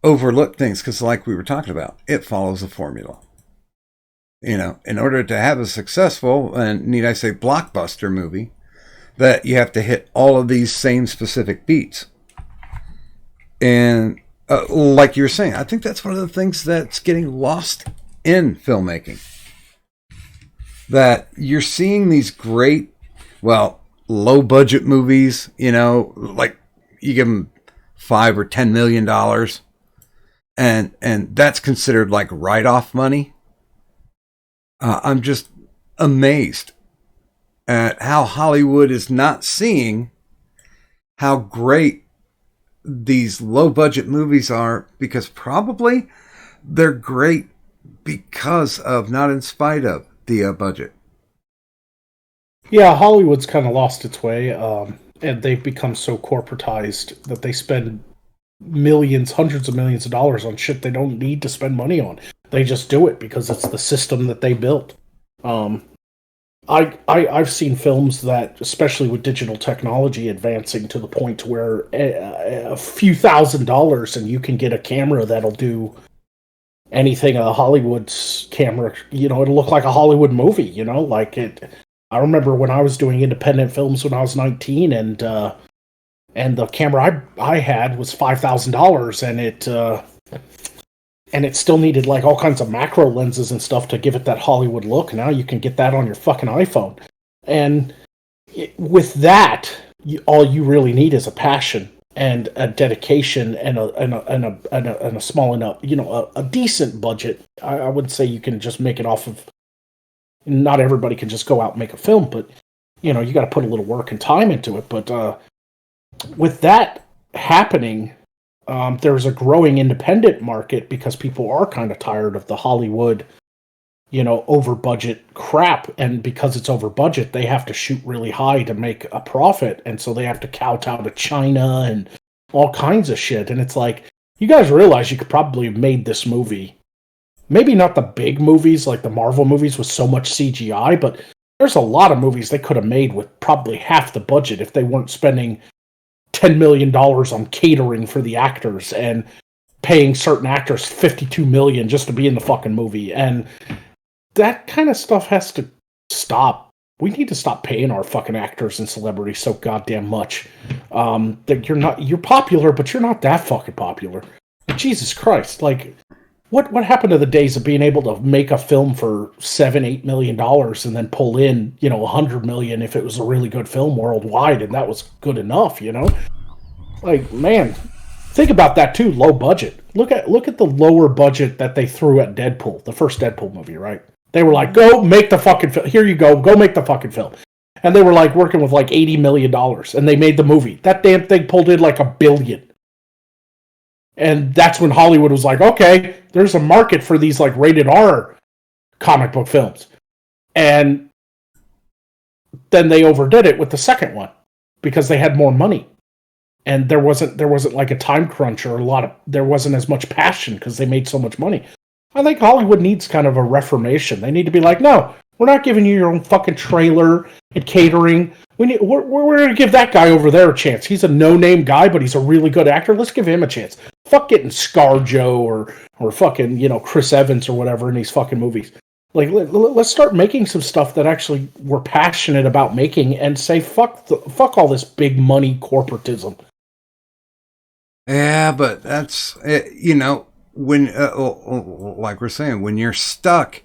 overlooked things because, like we were talking about, it follows a formula. You know, in order to have a successful, and need I say, blockbuster movie, that you have to hit all of these same specific beats. And like you were saying, I think that's one of the things that's getting lost in filmmaking. That you're seeing these great, well, low budget movies, you know, like you give them $5 or $10 million, and that's considered like write-off money. I'm just amazed at how Hollywood is not seeing how great these low budget movies are, because probably they're great because of, not in spite of, the budget. Yeah, Hollywood's kind of lost its way, and they've become so corporatized that they spend millions, hundreds of millions of dollars on shit they don't need to spend money on. They just do it because it's the system that they built. I've seen films that, especially with digital technology advancing to the point where a few $1,000s and you can get a camera that'll do anything a Hollywood's camera, you know, it'll look like a Hollywood movie, you know, like it. I remember when I was doing independent films when I was 19, and the camera I had was $5,000, and it still needed like all kinds of macro lenses and stuff to give it that Hollywood look. Now you can get that on your fucking iPhone, and with that, all you really need is a passion and a dedication and a small enough, you know, a decent budget. I would say you can just make it off of. Not everybody can just go out and make a film, but you know, you got to put a little work and time into it. But with that happening, there's a growing independent market because people are kind of tired of the Hollywood, you know, over budget crap. And because it's over budget, they have to shoot really high to make a profit. And so they have to kowtow to China and all kinds of shit. And it's like, you guys realize you could probably have made this movie. Maybe not the big movies like the Marvel movies with so much CGI, but there's a lot of movies they could have made with probably half the budget if they weren't spending $10 million on catering for the actors and paying certain actors $52 million just to be in the fucking movie. And that kind of stuff has to stop. We need to stop paying our fucking actors and celebrities so goddamn much. That you're popular, but you're not that fucking popular. Jesus Christ, like, what happened to the days of being able to make a film for $7-8 million and then pull in, you know, $100 million if it was a really good film worldwide, and that was good enough, you know? Like, man, think about that too. Low budget. Look at the lower budget that they threw at Deadpool, the first Deadpool movie, right? They were like, go make the fucking film. Here you go make the fucking film. And they were like working with like $80 million, and they made the movie. That damn thing pulled in like $1 billion. And that's when Hollywood was like, okay, there's a market for these like rated R comic book films. And then they overdid it with the second one because they had more money. And there wasn't like a time crunch or there wasn't as much passion because they made so much money. I think Hollywood needs kind of a reformation. They need to be like, no, we're not giving you your own fucking trailer and catering. We're going to give that guy over there a chance. He's a no-name guy, but he's a really good actor. Let's give him a chance. Fuck getting ScarJo or fucking, you know, Chris Evans or whatever in these fucking movies. Like, let's start making some stuff that actually we're passionate about making and say fuck all this big money corporatism. Yeah, but that's, you know, when, like we're saying, when you're stuck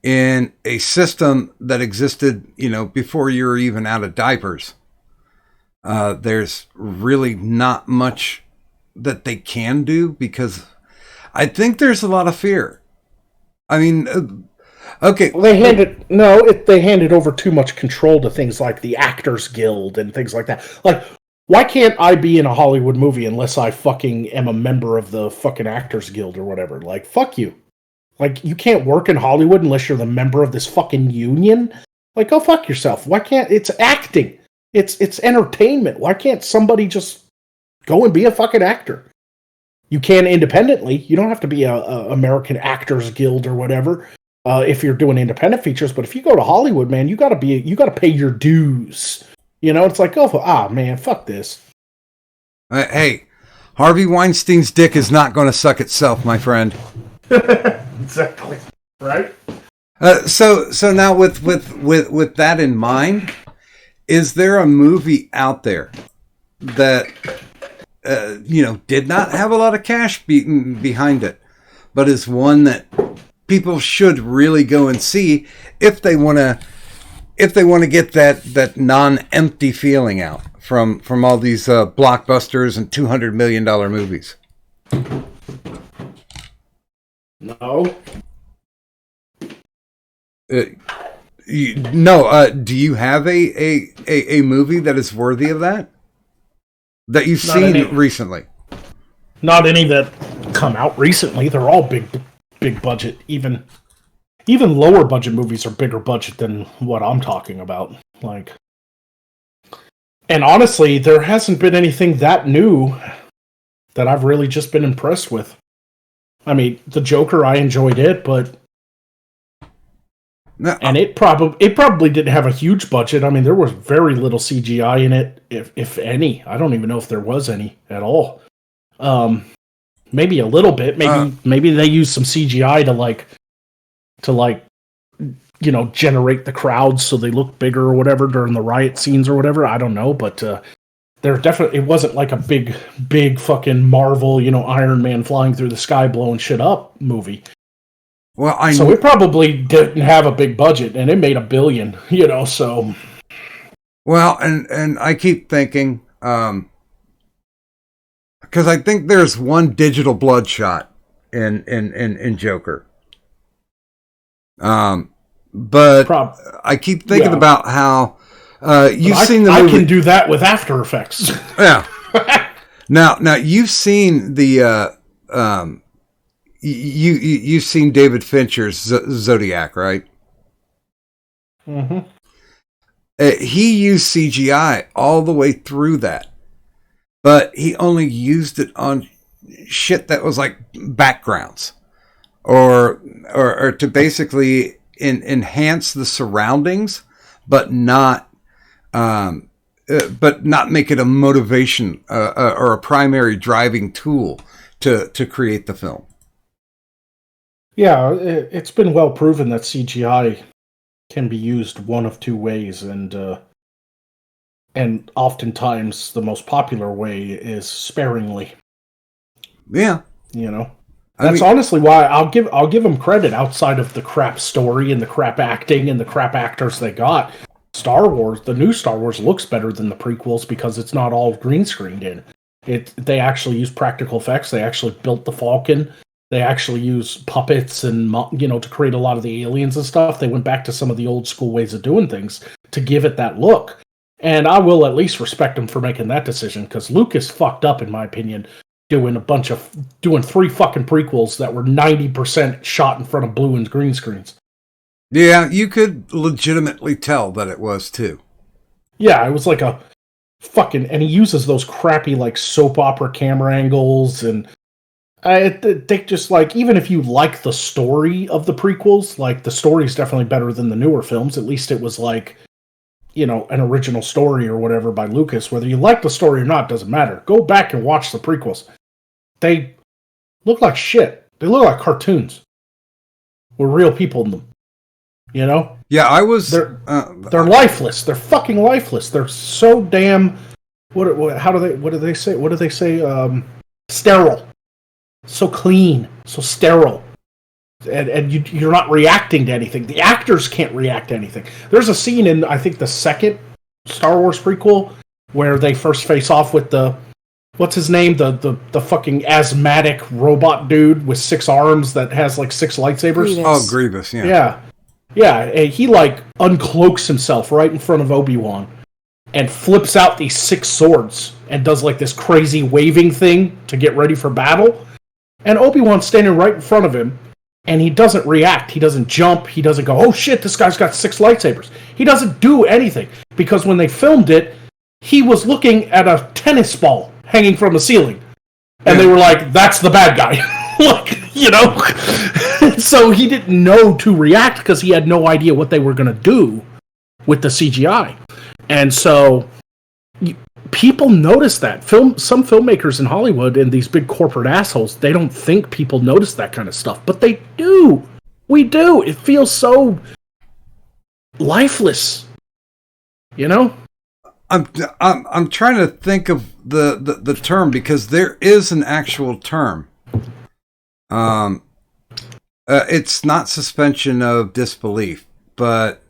in a system that existed, you know, before you were even out of diapers, there's really not much that they can do because I think there's a lot of fear. I mean, okay. They handed over too much control to things like the Actors Guild and things like that. Like, Why can't I be in a Hollywood movie unless I fucking am a member of the fucking Actors Guild or whatever? Like, fuck you. Like, you can't work in Hollywood unless you're the member of this fucking union? Like, go fuck yourself. Why can't... It's acting. It's entertainment. Why can't somebody just go and be a fucking actor? You can independently. You don't have to be a American Actors Guild or whatever if you're doing independent features. But if you go to Hollywood, man, you gotta pay your dues. You know, it's like, man, fuck this. Hey, Harvey Weinstein's dick is not going to suck itself, my friend. Exactly. Right? So now with that in mind, is there a movie out there that did not have a lot of cash behind it, but is one that people should really go and see if they want to get that non-empty feeling out from all these blockbusters and $200 million movies? No. Do you have a movie that is worthy of that you've seen recently? Not any that come out recently. They're all big budget. Even lower budget movies are bigger budget than what I'm talking about. Like, and honestly, there hasn't been anything that new that I've really just been impressed with. I mean, The Joker, I enjoyed it, but and it probably didn't have a huge budget. I mean, there was very little CGI in it, if any. I don't even know if there was any at all. Maybe a little bit. Maybe they used some CGI to generate the crowds so they look bigger or whatever during the riot scenes or whatever. I don't know, but it wasn't like a big fucking Marvel, Iron Man flying through the sky blowing shit up movie. Well, so it probably didn't have a big budget, and it made $1 billion, so. Well, and I keep thinking, because I think there's one digital bloodshot in Joker. But I keep thinking about how you've seen the movie. I can do that with After Effects. Yeah. Now you've seen the you've seen David Fincher's Zodiac, right? Mm-hmm. He used CGI all the way through that, but he only used it on shit that was like backgrounds, or to basically enhance the surroundings, but not make it a motivation or a primary driving tool to create the film. Yeah, it's been well proven that CGI can be used one of two ways, and oftentimes the most popular way is sparingly. Yeah, that's honestly why I'll give them credit. Outside of the crap story and the crap acting and the crap actors they got, the new Star Wars looks better than the prequels because it's not all green screened in. They actually use practical effects. They actually built the Falcon. They actually use puppets and to create a lot of the aliens and stuff. They went back to some of the old school ways of doing things to give it that look. And I will at least respect them for making that decision, because Lucas fucked up, in my opinion, doing 3 fucking prequels that were 90% shot in front of blue and green screens. Yeah, you could legitimately tell that it was too. Yeah, it was like a fucking, and he uses those crappy like soap opera camera angles, and they just like, even if you like the story of the prequels, like the story is definitely better than the newer films. At least it was like, an original story or whatever by Lucas. Whether you like the story or not doesn't matter. Go back and watch the prequels. They look like shit. They look like cartoons with real people in them. Yeah, I was. They're lifeless. They're fucking lifeless. They're so damn. What do they say? Sterile. So clean. So sterile. And you're not reacting to anything. The actors can't react to anything. There's a scene in, I think, the second Star Wars prequel where they first face off with the, what's his name? The fucking asthmatic robot dude with 6 arms that has like 6 lightsabers. Grievous. Oh, Grievous, yeah. Yeah. Yeah, he like uncloaks himself right in front of Obi-Wan. and flips out these 6 swords and does like this crazy waving thing to get ready for battle. And Obi-Wan's standing right in front of him, and he doesn't react. He doesn't jump. He doesn't go, oh shit, this guy's got 6 lightsabers. He doesn't do anything, because when they filmed it, he was looking at a tennis ball hanging from the ceiling. And they were like, that's the bad guy. Like, you know? So he didn't know to react because he had no idea what they were going to do with the CGI. And so people notice that. Some filmmakers in Hollywood and these big corporate assholes, they don't think people notice that kind of stuff. But they do. We do. It feels so lifeless. You know? I'm trying to think of the term, because there is an actual term. It's not suspension of disbelief, but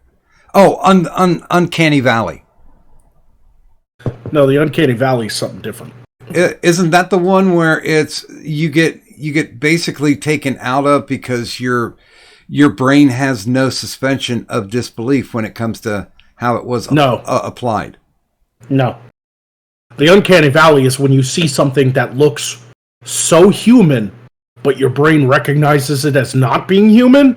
uncanny valley. No, the uncanny valley is something different. Isn't that the one where it's you get basically taken out of because your brain has no suspension of disbelief when it comes to how it was applied? No. The uncanny valley is when you see something that looks so human, but your brain recognizes it as not being human,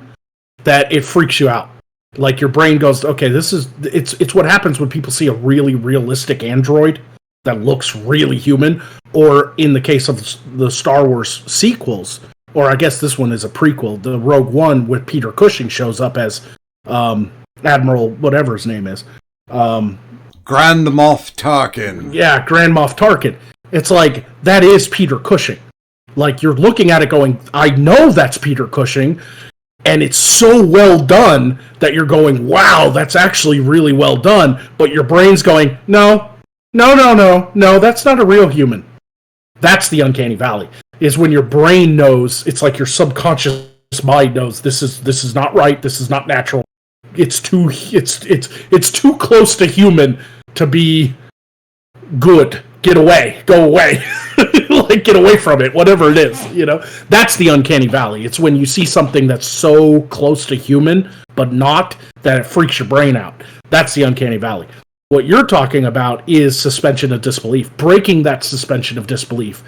that it freaks you out. Like your brain goes, okay, it's what happens when people see a really realistic android that looks really human, or in the case of the Star Wars sequels, or I guess this one is a prequel, the Rogue One with Peter Cushing shows up as Admiral whatever his name is. Grand Moff Tarkin. Yeah, Grand Moff Tarkin. It's like, that is Peter Cushing. Like, you're looking at it going, I know that's Peter Cushing, and it's so well done that you're going, wow, that's actually really well done, but your brain's going, no, that's not a real human. That's the uncanny valley, is when your brain knows, it's like your subconscious mind knows, this is not right, this is not natural. It's too close to human to be good. Get away. Go away. Like, get away from it, whatever it is, you know? That's the uncanny valley. It's when you see something that's so close to human, but not, that it freaks your brain out. That's the uncanny valley. What you're talking about is suspension of disbelief. Breaking that suspension of disbelief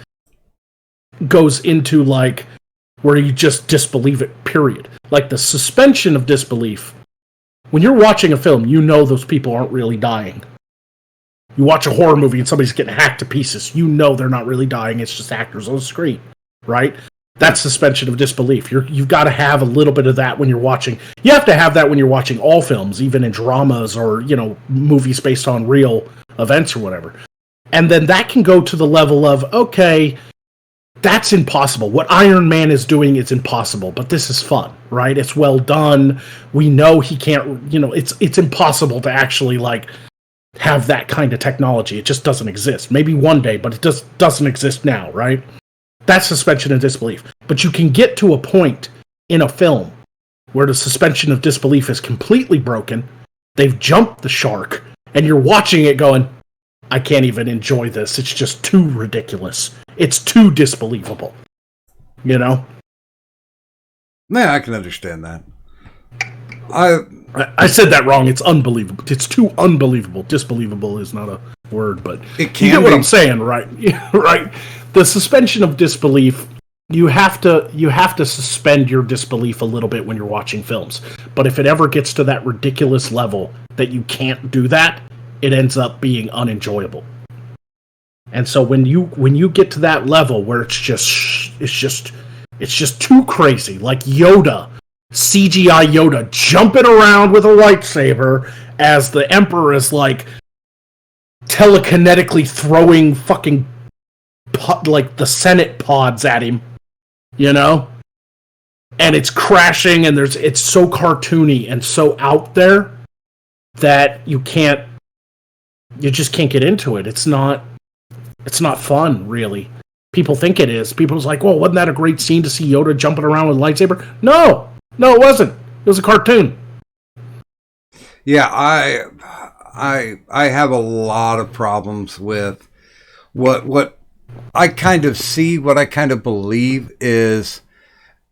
goes into, like, where you just disbelieve it, period. Like, the suspension of disbelief, when you're watching a film, you know those people aren't really dying. You watch a horror movie and somebody's getting hacked to pieces. You know they're not really dying. It's just actors on the screen, right? That's suspension of disbelief. You've got to have a little bit of that when you're watching. You have to have that when you're watching all films, even in dramas or, you know, movies based on real events or whatever. And then that can go to the level of, okay, that's impossible. What Iron Man is doing is impossible, but this is fun, right? It's well done. We know he can't, you know, it's impossible to actually, like, have that kind of technology. It just doesn't exist. Maybe one day, but it just doesn't exist now, right? That's suspension of disbelief. But you can get to a point in a film where the suspension of disbelief is completely broken. They've jumped the shark, and you're watching it going, I can't even enjoy this. It's just too ridiculous. It's too disbelievable. You know? Yeah, I can understand that. I said that wrong. It's unbelievable. It's too unbelievable. Disbelievable is not a word, but it can. You get what be. I'm saying, right? Right. The suspension of disbelief. You have to suspend your disbelief a little bit when you're watching films. But if it ever gets to that ridiculous level that you can't do that, it ends up being unenjoyable. And so when you get to that level where it's just too crazy, like Yoda. CGI Yoda jumping around with a lightsaber as the Emperor is, like, telekinetically throwing fucking like the Senate pods at him, you know? And it's crashing, and it's so cartoony and so out there that you just can't get into it. It's not fun, really. People think it is. People's like, well, wasn't that a great scene to see Yoda jumping around with a lightsaber? No, it wasn't. It was a cartoon. Yeah, I have a lot of problems with what I kind of see, what I kind of believe is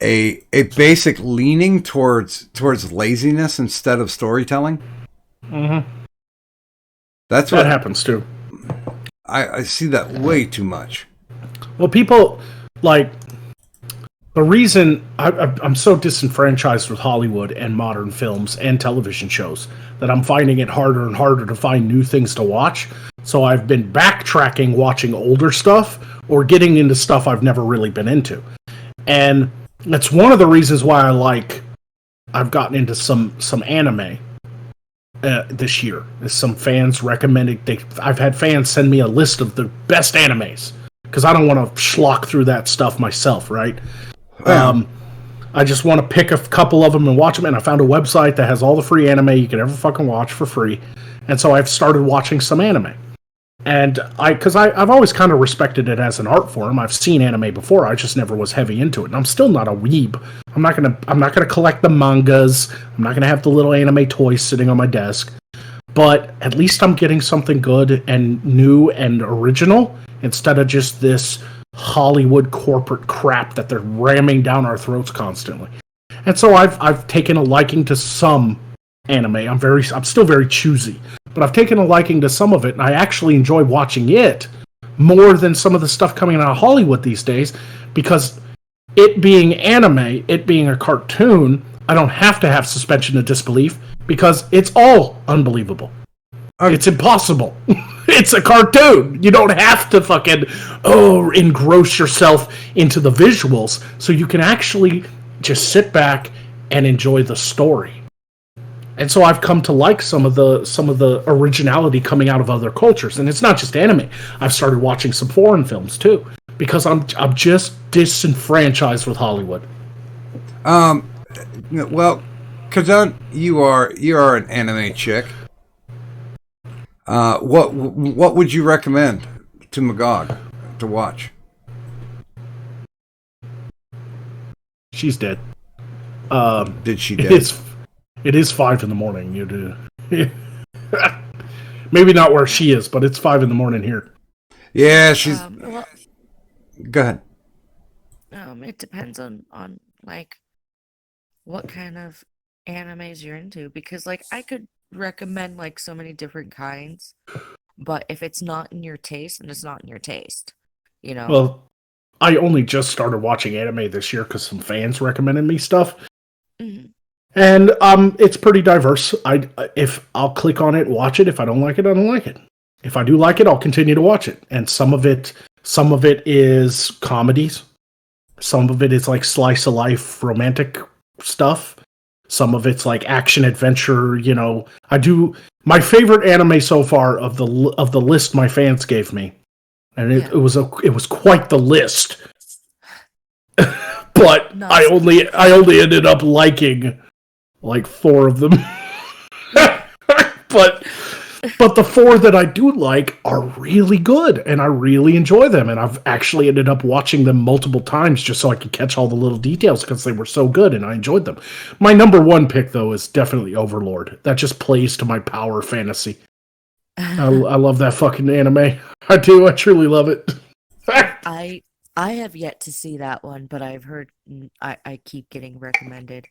a basic leaning towards laziness instead of storytelling. Mm-hmm. That's That what happens too. I see that way too much. Well, people like the reason I'm so disenfranchised with Hollywood and modern films and television shows that I'm finding it harder and harder to find new things to watch. So I've been backtracking, watching older stuff, or getting into stuff I've never really been into. And that's one of the reasons why I've gotten into some anime this year. Some fans recommended. I've had fans send me a list of the best animes because I don't want to schlock through that stuff myself, right? I just want to pick a couple of them and watch them, and I found a website that has all the free anime you can ever fucking watch for free, and so I've started watching some anime. And I've always kind of respected it as an art form. I've seen anime before, I just never was heavy into it, and I'm still not a weeb. I'm not gonna collect the mangas. I'm not gonna have the little anime toys sitting on my desk. But at least I'm getting something good and new and original instead of just this Hollywood corporate crap that they're ramming down our throats constantly. And so I've taken a liking to some anime. I'm still very choosy, but I've taken a liking to some of it, and I actually enjoy watching it more than some of the stuff coming out of Hollywood these days, because it being anime, it being a cartoon, I don't have to have suspension of disbelief because it's all unbelievable. It's impossible. It's a cartoon. You don't have to fucking engross yourself into the visuals, so you can actually just sit back and enjoy the story. And so I've come to like some of the originality coming out of other cultures, and it's not just anime. I've started watching some foreign films too because I'm just disenfranchised with Hollywood. Well, Kazan, you are an anime chick. What would you recommend to Magog to watch? She's dead. Did she dead? It is 5 a.m. You do. Maybe not where she is, but it's 5 a.m. here. Yeah, she's. Go ahead. It depends on like what kind of animes you're into, because like I could recommend like so many different kinds, but if it's not in your taste, then it's not in your taste, you know. Well, I only just started watching anime this year because some fans recommended me stuff. Mm-hmm. And it's pretty diverse. If I'll click on it, watch it. If I don't like it, I don't like it. If I do like it, I'll continue to watch it. And some of it is comedies. Some of it is like slice of life romantic stuff. Some of it's like action adventure. You know, my favorite anime so far of the list my fans gave me, and it was quite the list. But I only ended up liking like 4 of them. but the 4 that I do like are really good, and I really enjoy them, and I've actually ended up watching them multiple times just so I could catch all the little details because they were so good and I enjoyed them. My number 1 pick, though, is definitely Overlord. That just plays to my power fantasy. I love that fucking anime. I do. I truly love it. I have yet to see that one, but I've heard I keep getting recommended.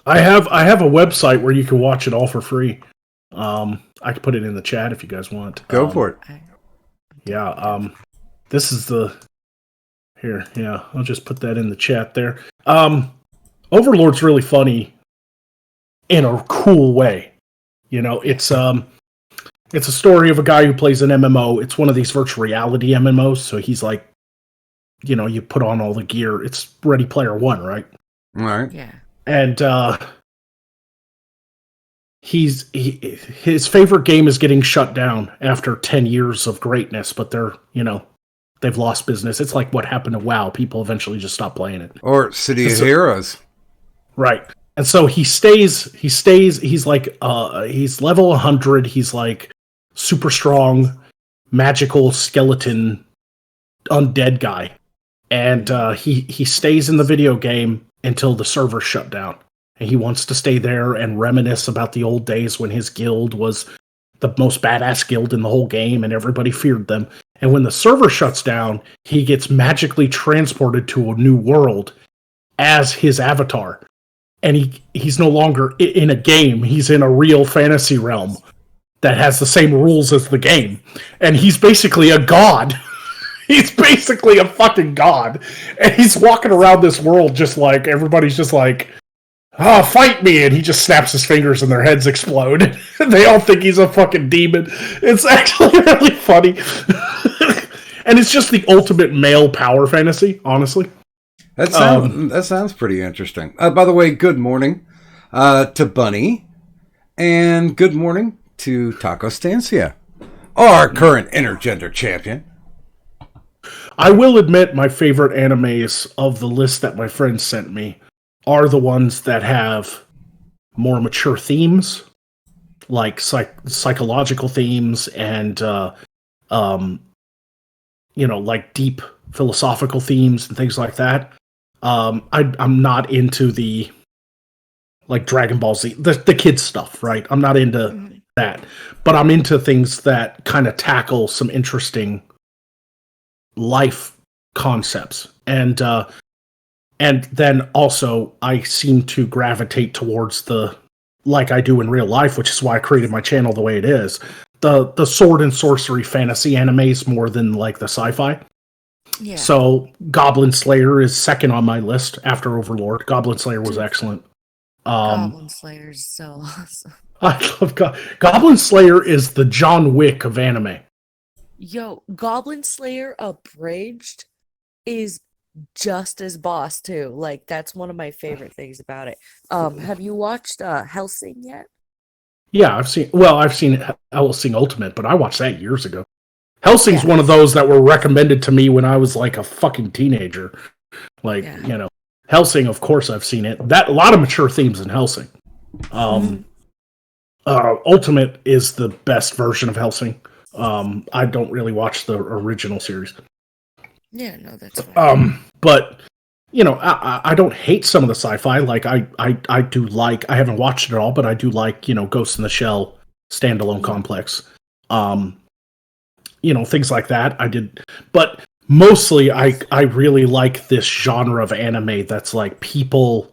I have a website where you can watch it all for free. I can put it in the chat if you guys want. Go for it. Yeah. This is here. Yeah, I'll just put that in the chat there. Overlord's really funny in a cool way. You know, it's a story of a guy who plays an MMO. It's one of these virtual reality MMOs. So he's like, you know, you put on all the gear. It's Ready Player One, right? All right. Yeah. And his favorite game is getting shut down after 10 years of greatness, but they've lost business. It's like what happened to WoW. People eventually just stop playing it. Or City of Heroes. Right. And so he's like he's level 100. He's like super strong, magical skeleton undead guy. And he stays in the video game until the server shut down. And he wants to stay there and reminisce about the old days when his guild was the most badass guild in the whole game and everybody feared them. And when the server shuts down, he gets magically transported to a new world as his avatar. And he's no longer in a game. He's in a real fantasy realm. that has the same rules as the game, and he's basically a god. He's basically a fucking god, and he's walking around this world just like everybody's just like, "Oh, fight me!" And he just snaps his fingers, and their heads explode. They all think he's a fucking demon. It's actually really funny, and it's just the ultimate male power fantasy. Honestly, that sounds pretty interesting. By the way, good morning to Bunny, and good morning to Taco Stancia, our current intergender champion. I will admit my favorite animes of the list that my friends sent me are the ones that have more mature themes, like psychological themes and, like deep philosophical themes and things like that. I'm not into the, like, Dragon Ball Z, the kids stuff, right? I'm not into that. But I'm into things that kind of tackle some interesting life concepts, and then also I seem to gravitate towards the, like I do in real life, which is why I created my channel the way it is, the sword and sorcery fantasy animes more than like the sci-fi. Yeah. So Goblin Slayer is second on my list after Overlord. Goblin Slayer was excellent. Goblin Slayer is so awesome. I love Goblin Slayer is the John Wick of anime. Yo, Goblin Slayer Abridged is just as boss too. Like, that's one of my favorite things about it. Have you watched Hellsing yet? Yeah, I've seen Hellsing Ultimate, but I watched that years ago. Hellsing's one of those that were recommended to me when I was like a fucking teenager. Like, Hellsing, of course I've seen it. A lot of mature themes in Hellsing. Ultimate is the best version of Hellsing. I don't really watch the original series. Yeah, no, that's fine. But I don't hate some of the sci-fi. Like I do like, I haven't watched it all, but I do like, Ghost in the Shell standalone complex. Things like that. I did, but mostly I really like this genre of anime that's like people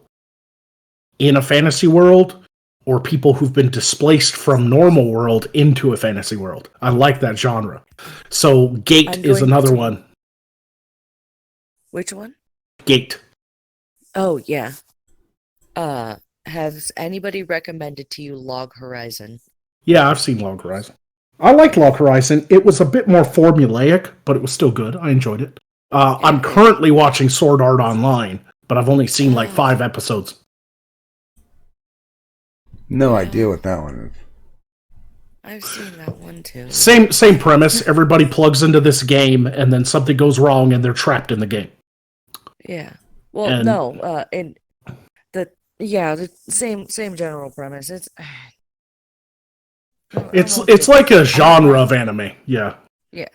in a fantasy world, or people who've been displaced from normal world into a fantasy world. I like that genre. So Gate is another one. Which one? Gate. Oh, yeah. Has anybody recommended to you Log Horizon? Yeah, I've seen Log Horizon. I liked Log Horizon. It was a bit more formulaic, but it was still good. I enjoyed it. I'm currently watching Sword Art Online, but I've only seen like 5 episodes. No idea what that one is. I've seen that one too. Same premise. Everybody plugs into this game, and then something goes wrong, and they're trapped in the game. Yeah. Well, the same general premise. It's like a genre of anime. Yeah. Yeah.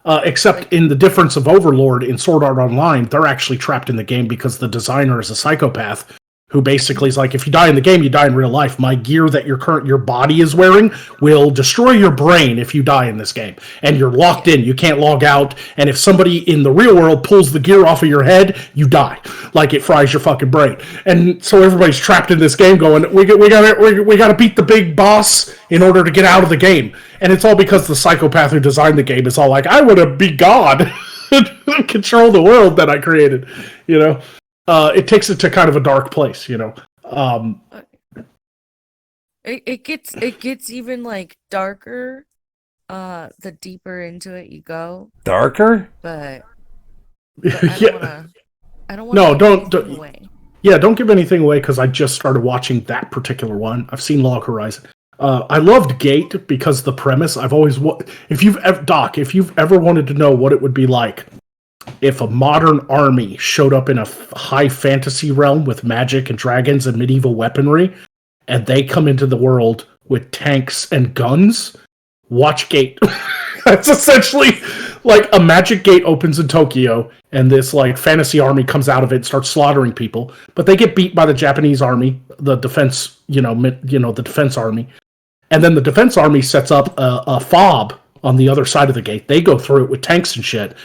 Except in the difference of Overlord in Sword Art Online, they're actually trapped in the game because the designer is a psychopath who basically is like, if you die in the game, you die in real life. My gear that your body is wearing will destroy your brain if you die in this game. And you're locked in. You can't log out. And if somebody in the real world pulls the gear off of your head, you die. Like, it fries your fucking brain. And so everybody's trapped in this game going, we gotta beat the big boss in order to get out of the game. And it's all because the psychopath who designed the game is all like, I want to be God. Control the world that I created, It takes it to kind of a dark place, It gets even like darker, the deeper into it you go. Darker? But Yeah. I don't want to give anything away. Yeah, don't give anything away because I just started watching that particular one. I've seen Log Horizon. I loved Gate because the premise. If you've ever wanted to know what it would be like if a modern army showed up in a high fantasy realm with magic and dragons and medieval weaponry, and they come into the world with tanks and guns, watch Gate. That's essentially like a magic gate opens in Tokyo, and this like fantasy army comes out of it and starts slaughtering people, but they get beat by the Japanese army, the defense, the defense army. And then the defense army sets up a fob on the other side of the gate. They go through it with tanks and shit.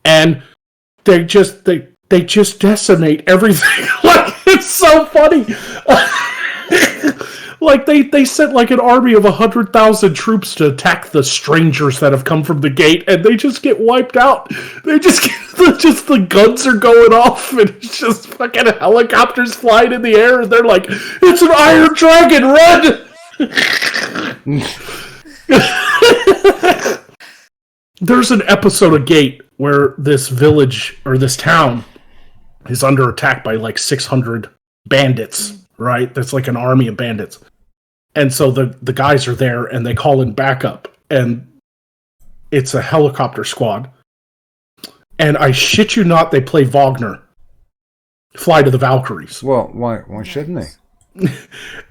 And they just decimate everything. Like, it's so funny. Like they sent like an army of 100,000 troops to attack the strangers that have come from the gate, and they just get wiped out. They just just the guns are going off, and it's just fucking helicopters flying in the air, and they're like, "It's an Iron Dragon, run!" There's an episode of Gate where this village or this town is under attack by like 600 bandits, right? That's like an army of bandits. And so the guys are there and they call in backup, and it's a helicopter squad. And I shit you not, they play Wagner, Fly to the Valkyries. Well, why shouldn't they?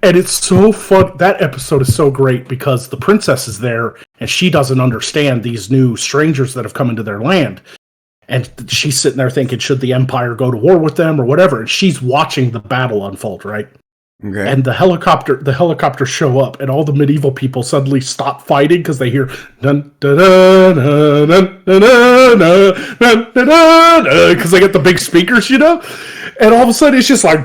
And it's so fun. That episode is so great because the princess is there and she doesn't understand these new strangers that have come into their land. And she's sitting there thinking, should the Empire go to war with them or whatever? And she's watching the battle unfold, right? Okay. And the helicopters show up, and all the medieval people suddenly stop fighting because they hear dun dun dun dun dun dun dun dun because they get the big speakers, you know. And all of a sudden, it's just like,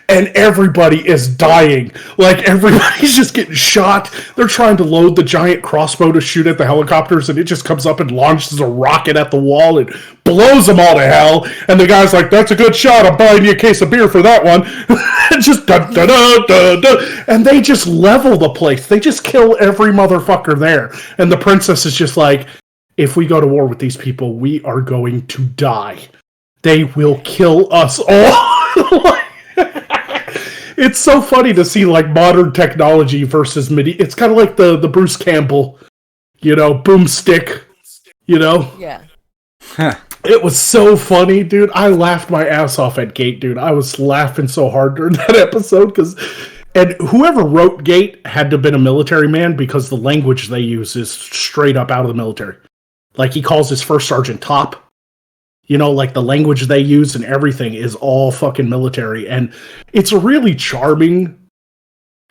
and everybody is dying. Like everybody's just getting shot. They're trying to load the giant crossbow to shoot at the helicopters, and it just comes up and launches a rocket at the wall and blows them all to hell. And the guy's like, "That's a good shot. I'm buying you a case of beer for that one." And just dun, dun, dun, dun, dun. And they just level the place. They just kill every motherfucker there. And the princess is just like, if we go to war with these people, we are going to die. They will kill us all. It's so funny to see like modern technology versus medieval. It's kind of like the Bruce Campbell, you know, boomstick, you know? Yeah. It was so funny, dude. I laughed my ass off at Gate, dude. I was laughing so hard during that episode and whoever wrote Gate had to have been a military man because the language they use is straight up out of the military. Like he calls his first sergeant Top. You know, like the language they use and everything is all fucking military. And it's really charming,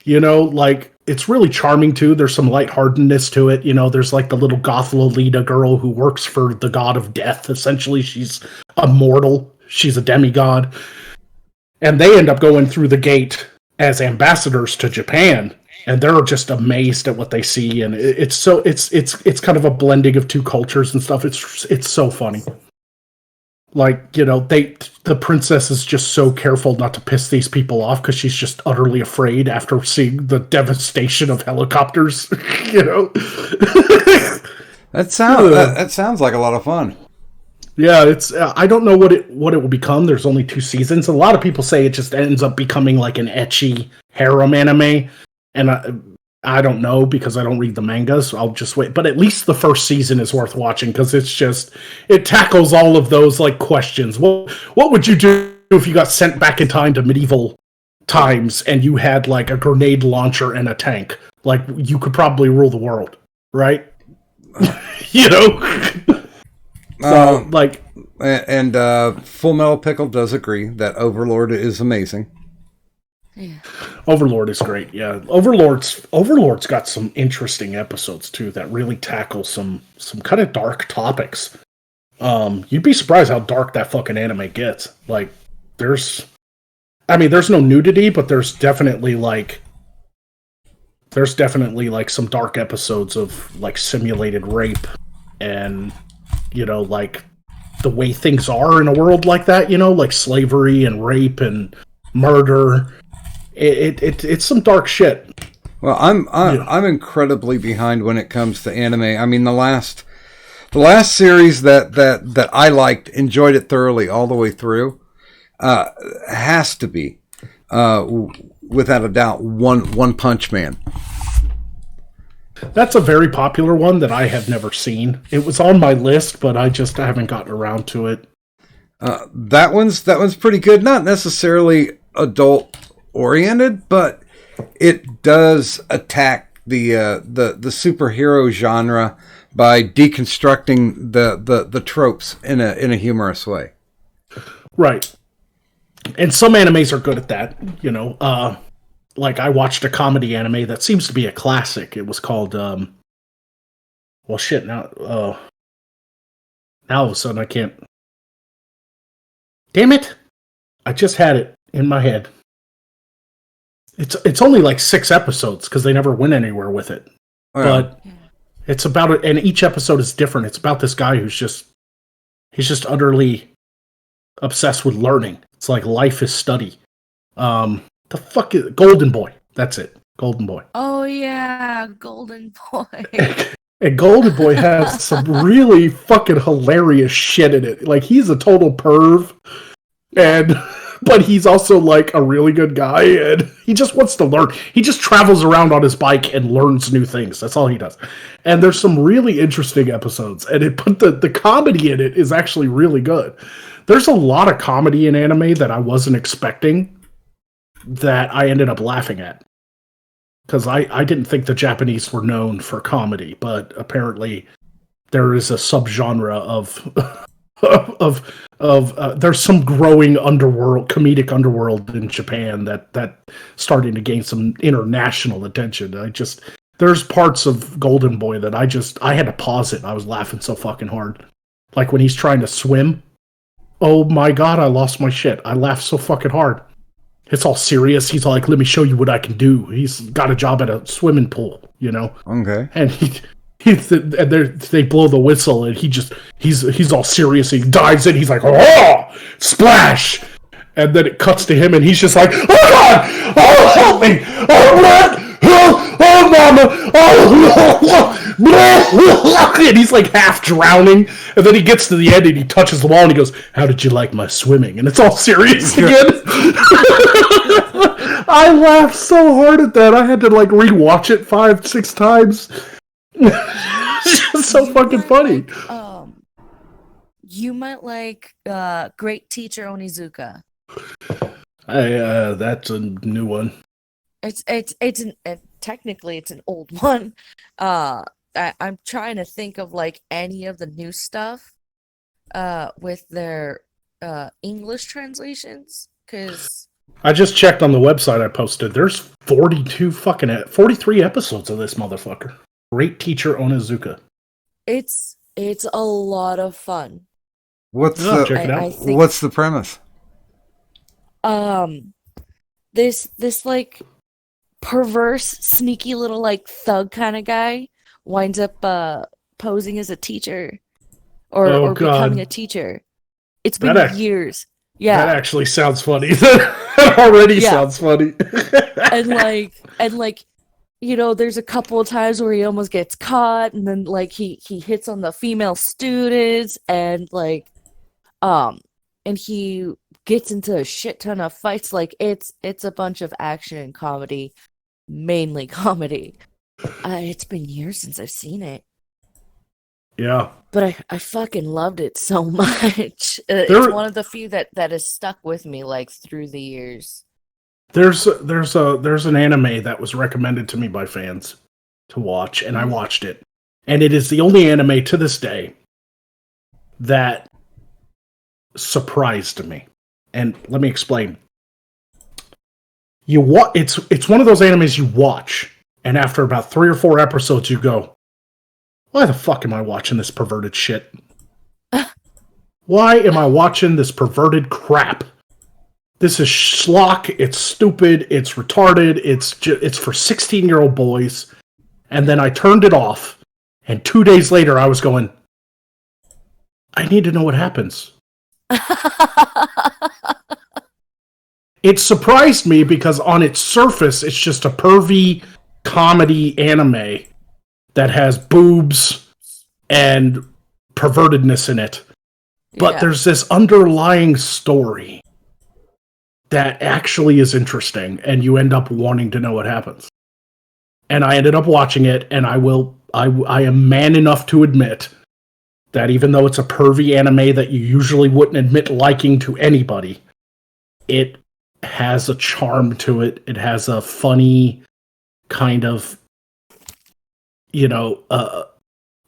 you know, like it's really charming too. There's some lightheartedness to it. You know, there's like the little goth Lolita girl who works for the god of death. Essentially, she's immortal. She's a demigod. And they end up going through the gate as ambassadors to Japan. And they're just amazed at what they see. And it's kind of a blending of two cultures and stuff. It's so funny. Like, you know, the princess is just so careful not to piss these people off because she's just utterly afraid after seeing the devastation of helicopters, you know? That sounds like a lot of fun. Yeah, it's I don't know what it will become. There's only 2 seasons. A lot of people say it just ends up becoming like an ecchi harem anime, and I don't know because I don't read the mangas. So I'll just wait. But at least the first season is worth watching because it tackles all of those like questions. What would you do if you got sent back in time to medieval times and you had like a grenade launcher and a tank? Like you could probably rule the world, right? You know. So like, and Full Metal Pickle does agree that Overlord is amazing. Yeah. Overlord is great. Yeah, Overlord's got some interesting episodes too that really tackle some kind of dark topics. You'd be surprised how dark that fucking anime gets. Like, there's no nudity, but there's definitely like some dark episodes of like simulated rape and, you know, like the way things are in a world like that. You know, like slavery and rape and murder. It's some dark shit. Well, I'm incredibly behind when it comes to anime. I mean, the last series that I liked, enjoyed it thoroughly all the way through, has to be, without a doubt, One Punch Man. That's a very popular one that I have never seen. It was on my list, but I haven't gotten around to it. That one's pretty good. Not necessarily adult oriented, but it does attack the superhero genre by deconstructing the tropes in a humorous way. Right. And some animes are good at that, you know. Like I watched a comedy anime that seems to be a classic. It was called now all of a sudden I can't. Damn it. I just had it in my head. It's only like 6 episodes because they never went anywhere with it. Oh, yeah. But it's about it, and each episode is different. It's about this guy he's just utterly obsessed with learning. It's like life is study. The fuck is Golden Boy? That's it, Golden Boy. Oh yeah, Golden Boy. And Golden Boy has some really fucking hilarious shit in it. Like, he's a total perv, but he's also like a really good guy, and he just wants to learn. He just travels around on his bike and learns new things. That's all he does. And there's some really interesting episodes, and the comedy in it is actually really good. There's a lot of comedy in anime that I wasn't expecting that I ended up laughing at. Because I didn't think the Japanese were known for comedy, but apparently there is a subgenre of there's some growing comedic underworld in Japan that starting to gain some international attention. There's parts of Golden Boy that I had to pause it. I was laughing so fucking hard. Like when he's trying to swim. Oh my god, I lost my shit. I laughed so fucking hard. It's all serious. He's like, let me show you what I can do. He's got a job at a swimming pool, you know? Okay. And they blow the whistle, and he's all serious. He dives in. He's like, oh, splash! And then it cuts to him, and he's just like, oh god, oh help me, oh Lord, oh mama, oh, and he's like half drowning. And then he gets to the end, and he touches the wall, and he goes, how did you like my swimming? And it's all serious again. I laughed so hard at that. I had to like rewatch it 5-6 times. It's just so fucking funny. You might like Great Teacher Onizuka. That's a new one. Technically it's an old one. I'm trying to think of like any of the new stuff with their English translations, because I just checked on the website I posted. There's 43 episodes of this motherfucker. Great Teacher Onizuka. it's a lot of fun. What's check it out. What's the premise? This like perverse, sneaky little like thug kind of guy winds up posing as a teacher or becoming a teacher. It's been years. Yeah. That actually sounds funny. That already sounds funny. and like you know, there's a couple of times where he almost gets caught, and then like he hits on the female students, and like and he gets into a shit ton of fights. Like it's a bunch of action and comedy, mainly comedy. It's been years since I've seen it. Yeah. But I fucking loved it so much. It's one of the few that has stuck with me like through the years. There's an anime that was recommended to me by fans to watch, and I watched it. And it is the only anime to this day that surprised me. And let me explain. It's one of those animes you watch, and after about 3 or 4 episodes you go, why the fuck am I watching this perverted shit? Why am I watching this perverted crap? This is schlock, it's stupid, it's retarded, it's for 16-year-old boys. And then I turned it off, and 2 days later I was going, I need to know what happens. It surprised me because on its surface it's just a pervy comedy anime that has boobs and pervertedness in it. But there's this underlying story that actually is interesting, and you end up wanting to know what happens. And I ended up watching it, and I am man enough to admit that even though it's a pervy anime that you usually wouldn't admit liking to anybody, it has a charm to it. It has a funny kind of, you know,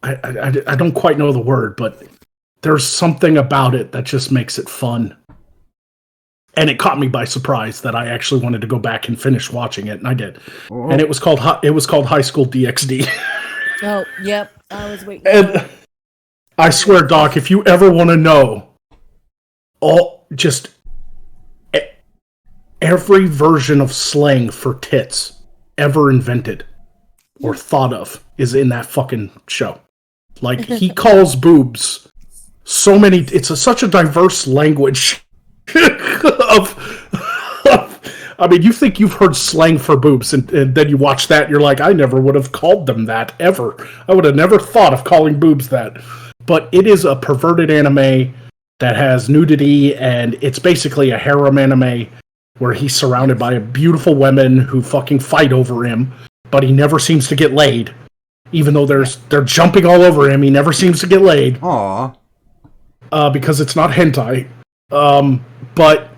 I don't quite know the word, but there's something about it that just makes it fun. And it caught me by surprise that I actually wanted to go back and finish watching it, and I did. Oh. And it was called High School DxD. Oh, yep. I was waiting. And I swear, Doc, if you ever want to know, every version of slang for tits ever invented or thought of is in that fucking show. Like, he calls boobs so many. It's such a diverse language I mean, you think you've heard slang for boobs, and then you watch that, and you're like, I never would have called them that, ever. I would have never thought of calling boobs that. But it is a perverted anime that has nudity, and it's basically a harem anime where he's surrounded by beautiful women who fucking fight over him, but he never seems to get laid. Even though they're jumping all over him, he never seems to get laid. Aww. Because it's not hentai. But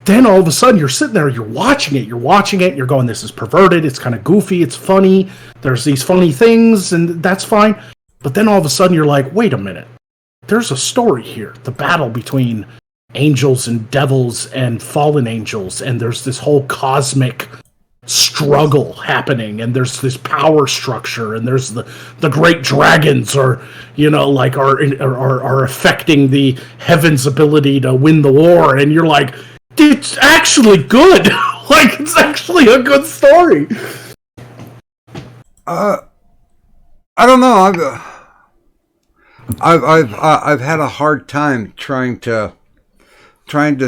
then all of a sudden you're sitting there, you're watching it, you're going, this is perverted, it's kind of goofy, it's funny, there's these funny things, and that's fine. But then all of a sudden you're like, wait a minute, there's a story here. The battle between angels and devils and fallen angels, and there's this whole cosmic struggle happening, and there's this power structure, and there's the great dragons are affecting the heavens' ability to win the war, and you're like, it's actually good. Like, it's actually a good story. I don't know. I've had a hard time trying to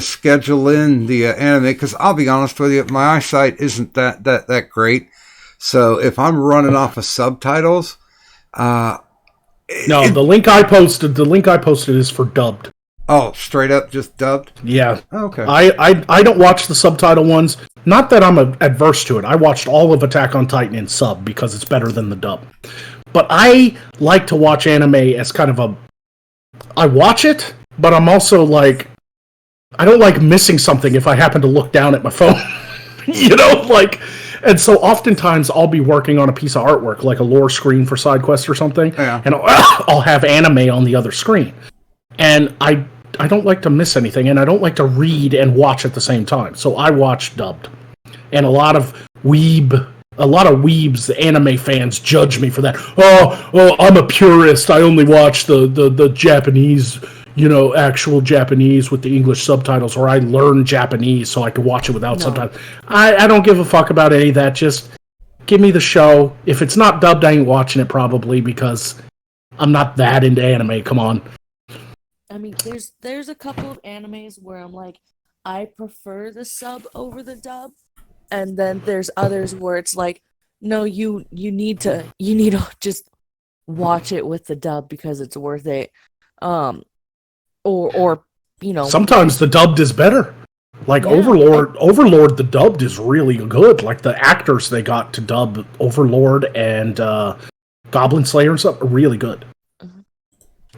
schedule in the anime, because I'll be honest with you, my eyesight isn't that great. So if I'm running off of subtitles, the link I posted is for dubbed. Oh, straight up just dubbed? Yeah. Oh, okay. I don't watch the subtitle ones. Not that I'm adverse to it. I watched all of Attack on Titan in sub because it's better than the dub. But I like to watch anime as kind of I watch it, but I'm also like, I don't like missing something if I happen to look down at my phone. And so oftentimes I'll be working on a piece of artwork, like a lore screen for side quest or something, and I'll have anime on the other screen. And I don't like to miss anything, and I don't like to read and watch at the same time. So I watch dubbed. And a lot of weebs, the anime fans, judge me for that. Oh, I'm a purist. I only watch the Japanese, actual Japanese with the English subtitles, or I learn Japanese so I can watch it without subtitles. I don't give a fuck about any of that. Just give me the show. If it's not dubbed, I ain't watching it probably, because I'm not that into anime. Come on. I mean, there's a couple of animes where I'm like, I prefer the sub over the dub, and then there's others where it's like, no, you need to just watch it with the dub because it's worth it. Sometimes the dubbed is better. Like, yeah. Overlord, the dubbed is really good. Like, the actors they got to dub Overlord and Goblin Slayer and stuff are really good.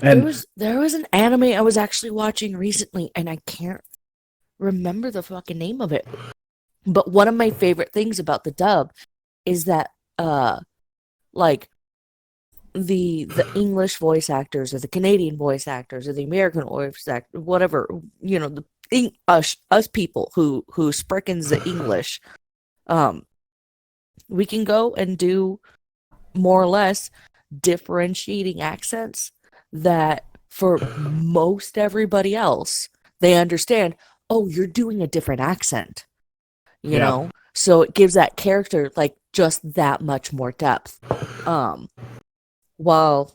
And there was an anime I was actually watching recently, and I can't remember the fucking name of it. But one of my favorite things about the dub is that, like, the English voice actors, or the Canadian voice actors, or the American voice actors, whatever, us people who sprickens the English, we can go and do more or less differentiating accents that for most everybody else, they understand, oh, you're doing a different accent, you know? So it gives that character, like, just that much more depth. While,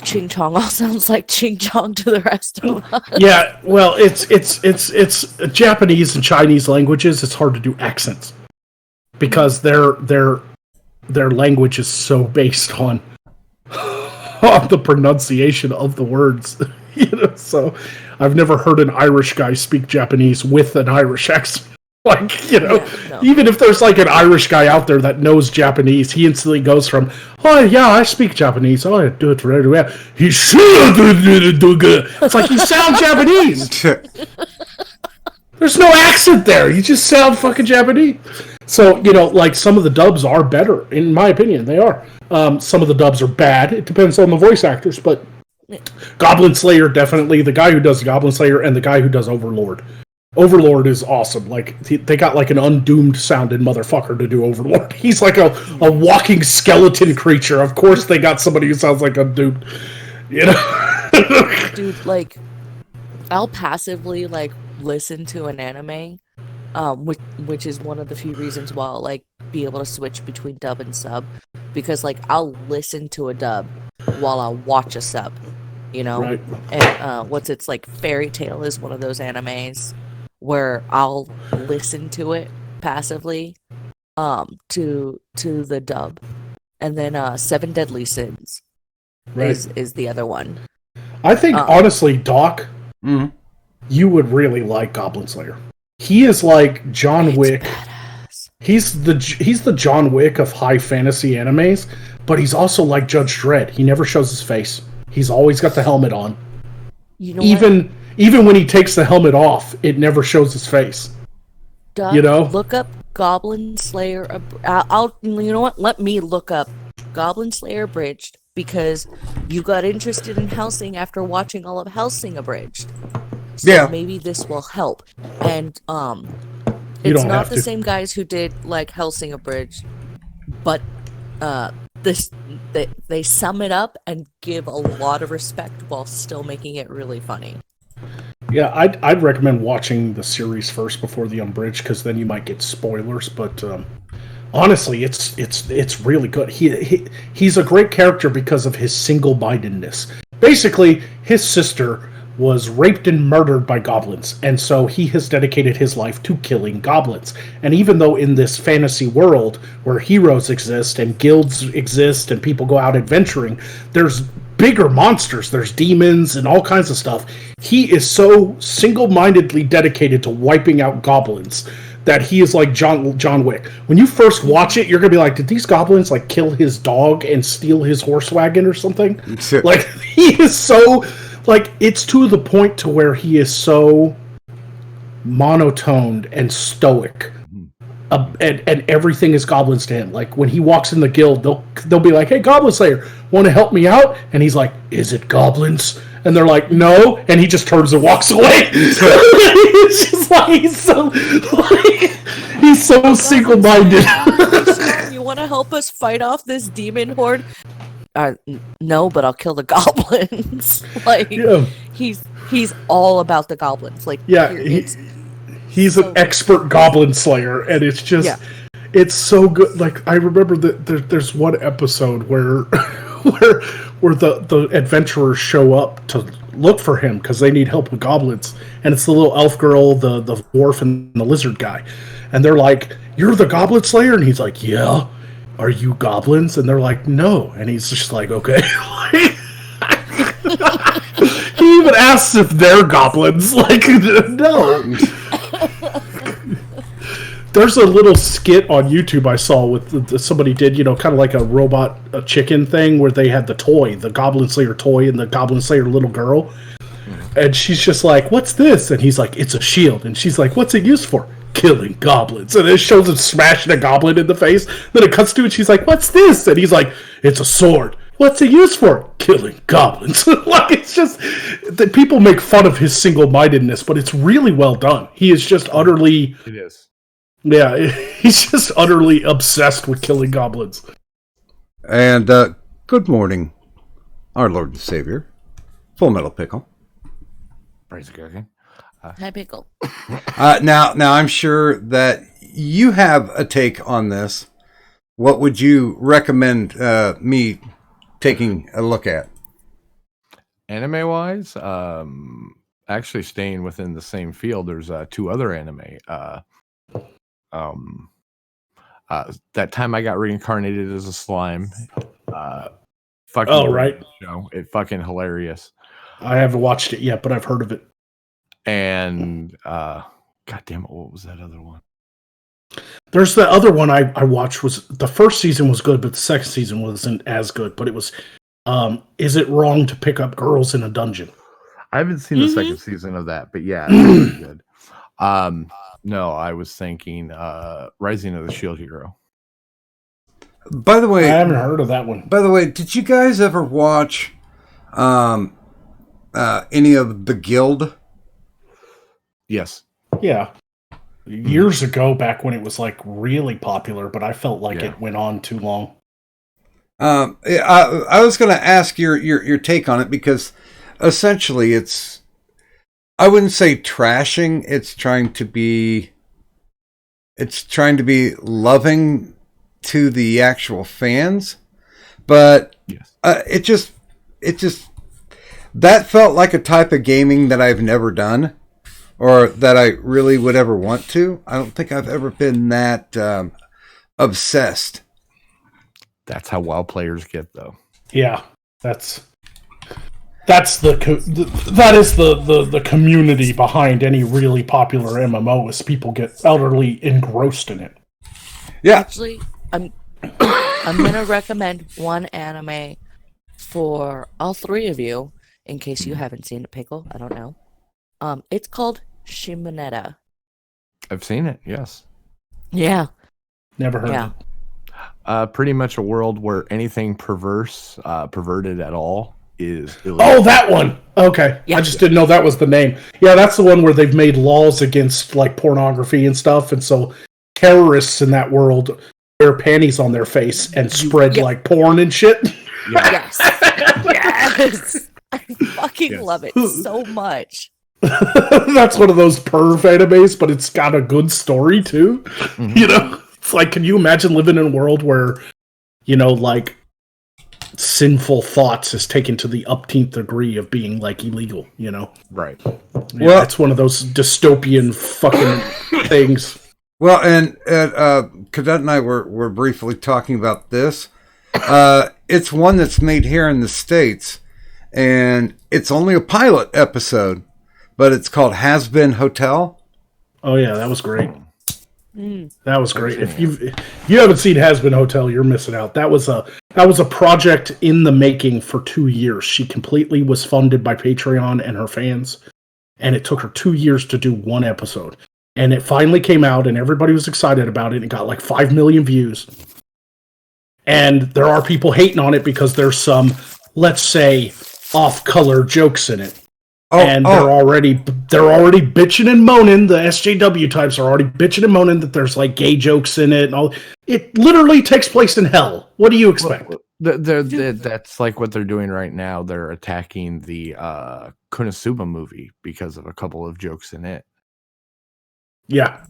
Ching Chong all sounds like Ching Chong to the rest of us. Yeah, well, it's Japanese and Chinese languages, it's hard to do accents. Because their language is so based on the pronunciation of the words, so I've never heard an Irish guy speak Japanese with an Irish accent. Like, even if there's like an Irish guy out there that knows Japanese, he instantly goes from, oh yeah, I speak Japanese, oh I do it very well. He should do good. It's like, you sound Japanese. There's no accent there. You just sound fucking Japanese. So, like, some of the dubs are better, in my opinion. They are. Some of the dubs are bad. It depends on the voice actors, but Goblin Slayer, definitely. The guy who does Goblin Slayer and the guy who does Overlord. Overlord is awesome. Like, they got like an undoomed sounding motherfucker to do Overlord. He's like a walking skeleton creature. Of course they got somebody who sounds like undoomed. Dude, like, I'll passively, like, listen to an anime which is one of the few reasons why I'll like be able to switch between dub and sub, because like I'll listen to a dub while I watch a sub, you know. Right. And it's like Fairy Tail is one of those animes where I'll listen to it passively, to the dub, and then Seven Deadly Sins is the other one. I think honestly, Doc, Mhm. you would really like Goblin Slayer. He is like John Wick. Badass. He's the John Wick of high fantasy animes, but he's also like Judge Dredd. He never shows his face. He's always got the helmet on. You know what? Even when he takes the helmet off, it never shows his face. Doug, You know? look up Goblin Slayer. You know what? Let me look up Goblin Slayer Abridged, because you got interested in Hellsing after watching all of Hellsing Abridged. So Yeah. maybe this will help. And You it's don't not have the to. same guys who did like Hellsing Abridged, but they sum it up and give a lot of respect while still making it really funny. Yeah, I'd recommend watching the series first before the Unbridged, because then you might get spoilers. But honestly, it's really good. He's a great character because of his single-mindedness. Basically, his sister was raped and murdered by goblins, and so he has dedicated his life to killing goblins. And even though in this fantasy world where heroes exist and guilds exist and people go out adventuring, there's bigger monsters, there's demons and all kinds of stuff. He is so single-mindedly dedicated to wiping out goblins that he is like John Wick. When you first watch it, you're gonna be like, did these goblins like kill his dog and steal his horse wagon or something? Like, he is so, like, it's to the point to where he is so monotoned and stoic. And everything is goblins to him. Like, when he walks in the guild, they'll be like, hey, Goblin Slayer, want to help me out? And he's like, is it goblins? And they're like, no. And he just turns and walks away. It's just like, he's so single-minded. You want to help us fight off this demon horde? No, but I'll kill the goblins. Like, Yeah. he's all about the goblins. Like, Yeah, it's he's so an expert goblin slayer, and it's just, it's so good. Like, I remember that there's one episode where where the adventurers show up to look for him because they need help with goblins, and it's the little elf girl, the dwarf, and the lizard guy, and they're like, "You're the goblin slayer," and he's like, "Yeah." Are you goblins? And they're like, no. And he's just like, okay. He even asks if they're goblins. Like, no. There's a little skit on YouTube I saw with somebody did, kind of like a robot, a chicken thing where they had the toy, the Goblin Slayer toy, and the Goblin Slayer little girl. And she's just like, what's this? And he's like, it's a shield. And she's like, what's it used for? Killing goblins. And it shows him smashing a goblin in the face. Then it cuts to it. She's like, what's this? And he's like, it's a sword. What's it used for? Killing goblins. Like, it's just that people make fun of his single-mindedness, but it's really well done. He is just utterly. It is. Yeah, he's just utterly obsessed with killing goblins. And good morning, our Lord and Savior, Full Metal Pickle. Praise the King. Hi, Pickle. Now I'm sure that you have a take on this. What would you recommend me taking a look at? Anime wise, actually staying within the same field, there's two other anime. That time I got reincarnated as a slime. Fucking right. show. It fucking hilarious. I haven't watched it yet, but I've heard of it. And God damn it, what was that other one? There's the other one I watched. Was the first season was good, but the second season wasn't as good. But it was, is it wrong to pick up girls in a dungeon? I haven't seen the second season of that, but yeah, it's really good. No, I was thinking Rising of the Shield Hero. By the way, I haven't heard of that one. By the way, did you guys ever watch any of The Guild? Yes. Yeah. Years ago, back when it was like really popular, but I felt like it went on too long. I was going to ask your take on it, because essentially it's, I wouldn't say trashing, it's trying to be it's trying to be loving to the actual fans, but Yes. it just that felt like a type of gaming that I've never done, or that I really would ever want to. I don't think I've ever been that obsessed. That's how WoW players get, though. Yeah, that is the community behind any really popular MMO, is people get utterly engrossed in it. Yeah. Actually, I'm gonna recommend one anime for all three of you, in case you haven't seen it, Pickle. I don't know. It's called Shimonetta. I've seen it, yes. Yeah. Never heard Yeah. of it. Pretty much a world where anything perverted at all is illegal. Oh, that one. Okay, Yeah. I just didn't know that was the name. Yeah, that's the one where they've made laws against like pornography and stuff, and so terrorists in that world wear panties on their face and spread Yep. like porn and shit. Yes. Yes. I fucking Yes. love it so much. That's one of those perv animes, but it's got a good story too. Mhm. You know, it's like, can you imagine living in a world where, you know, like sinful thoughts is taken to the upteenth degree of being like illegal? You know, Right. yeah, Well- it's one of those dystopian fucking things. Well, and Cadet and I were briefly talking about this. It's one that's made here in the States, and it's only a pilot episode, but it's called Has Been Hotel. Oh yeah, that was great. Mm. That was great. If you haven't seen Has Been Hotel, you're missing out. That was a project in the making for 2 years. She completely was funded by Patreon and her fans, and it took her 2 years to do one episode. And it finally came out, and everybody was excited about it. It got like 5 million views. And there are people hating on it because there's some, let's say, off-color jokes in it. They're already bitching and moaning. The SJW types are already bitching and moaning that there's like gay jokes in it and all. It literally takes place in hell. What do you expect? That's like what they're doing right now. They're attacking the Konosuba movie because of a couple of jokes in it. Yeah.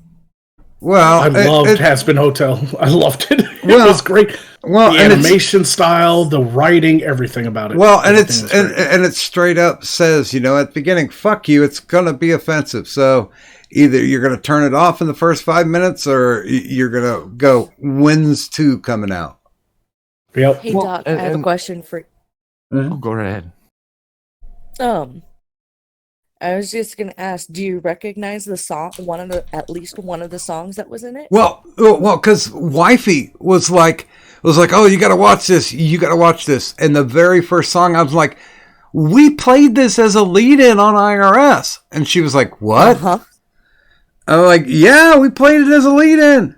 Well, I loved Has Been Hotel. I loved it. It Well- was great. Well, The and it's- animation style, the writing, everything about it. Well, and Everything it's was great. and it straight up says, you know, at the beginning, fuck you, it's gonna be offensive. So either you're gonna turn it off in the first 5 minutes, or you're gonna go, when's 2 coming out? Yep. Hey Doc, I have a question for Oh, go right ahead. I was just gonna ask, do you recognize the song, at least one of the songs that was in it? Well, because Wifey was like, oh, you got to watch this, and the very first song, I was like, we played this as a lead-in on IRS, and she was like, what? Uh-huh. I'm like, yeah, we played it as a lead-in.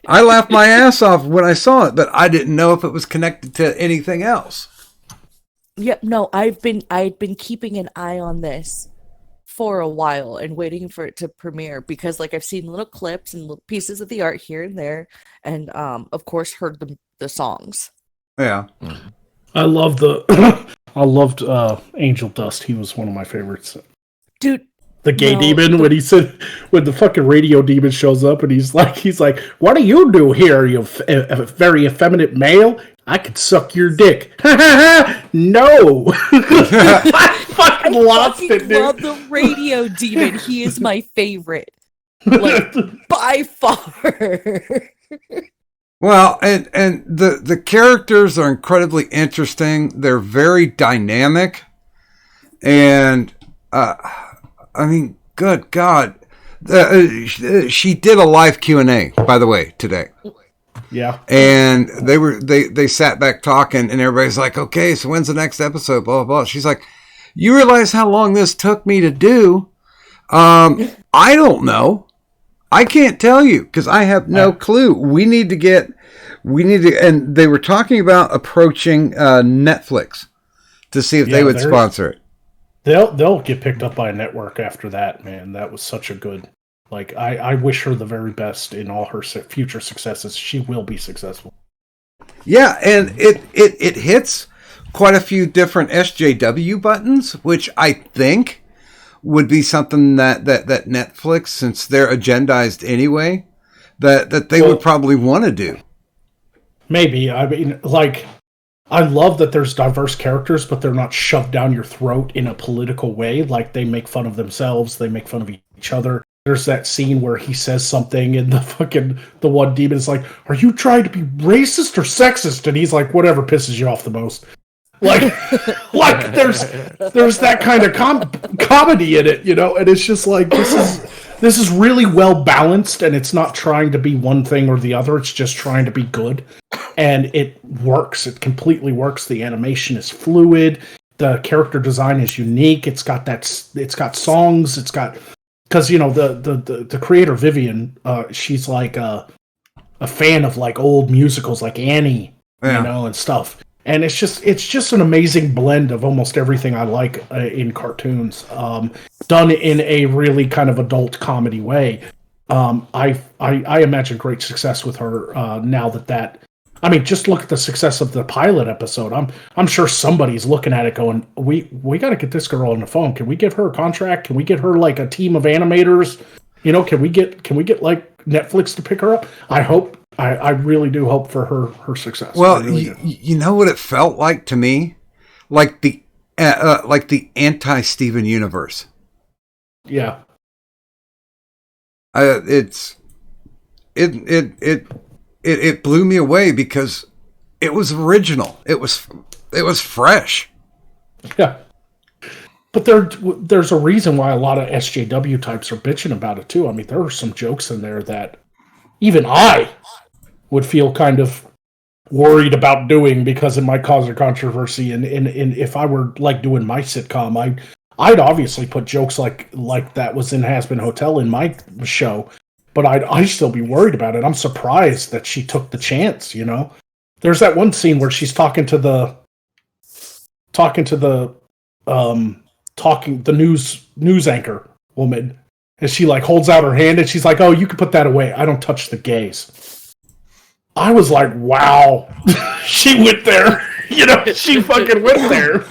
I laughed my ass off when I saw it, but I didn't know if it was connected to anything else. Yep, no, I'd been keeping an eye on this for a while and waiting for it to premiere because like I've seen little clips and little pieces of the art here and there, and of course heard the songs. Yeah. I loved Angel Dust. He was one of my favorites. Dude, the gay no, demon, when the fucking radio demon shows up and he's like, what do you do here, you a very effeminate male? I could suck your dick. No. I fucking lost it, dude. love the radio demon. He is my favorite. Like, by far. Well, and the characters are incredibly interesting. They're very dynamic, and I mean, good God, she did a live Q&A, by the way, today. Yeah, and they sat back talking, and everybody's like, okay, so when's the next episode? Blah blah blah. She's like, you realize how long this took me to do? I don't know. I can't tell you because I have no clue. We need to, and they were talking about approaching Netflix to see if they would sponsor it. They'll get picked up by a network after that, man. That was such a good. Like, I wish her the very best in all her future successes. She will be successful. Yeah, and it hits quite a few different SJW buttons, which I think would be something that Netflix, since they're agendized anyway, that they would probably want to do. Maybe. I mean, like, I love that there's diverse characters, but they're not shoved down your throat in a political way. Like, they make fun of themselves, they make fun of each other. There's that scene where he says something and the one demon is like, "Are you trying to be racist or sexist?" And he's like, "Whatever pisses you off the most." Like, like there's that kind of comedy in it, you know? And it's just like, this is really well balanced, and it's not trying to be one thing or the other. It's just trying to be good. And it works. It completely works. The animation is fluid. The character design is unique. It's got songs. It's got, because, you know, the creator Vivian, she's like a fan of like old musicals like Annie, you know, and stuff. And it's just an amazing blend of almost everything I like in cartoons, done in a really kind of adult comedy way. I imagine great success with her now that. I mean, just look at the success of the pilot episode. I'm sure somebody's looking at it going, we got to get this girl on the phone. Can we give her a contract? Can we get her like a team of animators? You know, can we get like Netflix to pick her up? I really do hope for her success. Well, really you know what it felt like to me, like the anti-Steven Universe. Yeah. It blew me away because it was original. It was fresh. Yeah. But there's a reason why a lot of SJW types are bitching about it too. I mean, there are some jokes in there that even I would feel kind of worried about doing because it might cause a controversy. And if I were like doing my sitcom, I'd obviously put jokes like that was in Has Been Hotel in my show, but I'd still be worried about it. I'm surprised that she took the chance, you know? There's that one scene where she's talking to the news anchor woman, and she like holds out her hand and she's like, "Oh, you can put that away. I don't touch the gays." I was like, wow. She went there. You know, she fucking went there.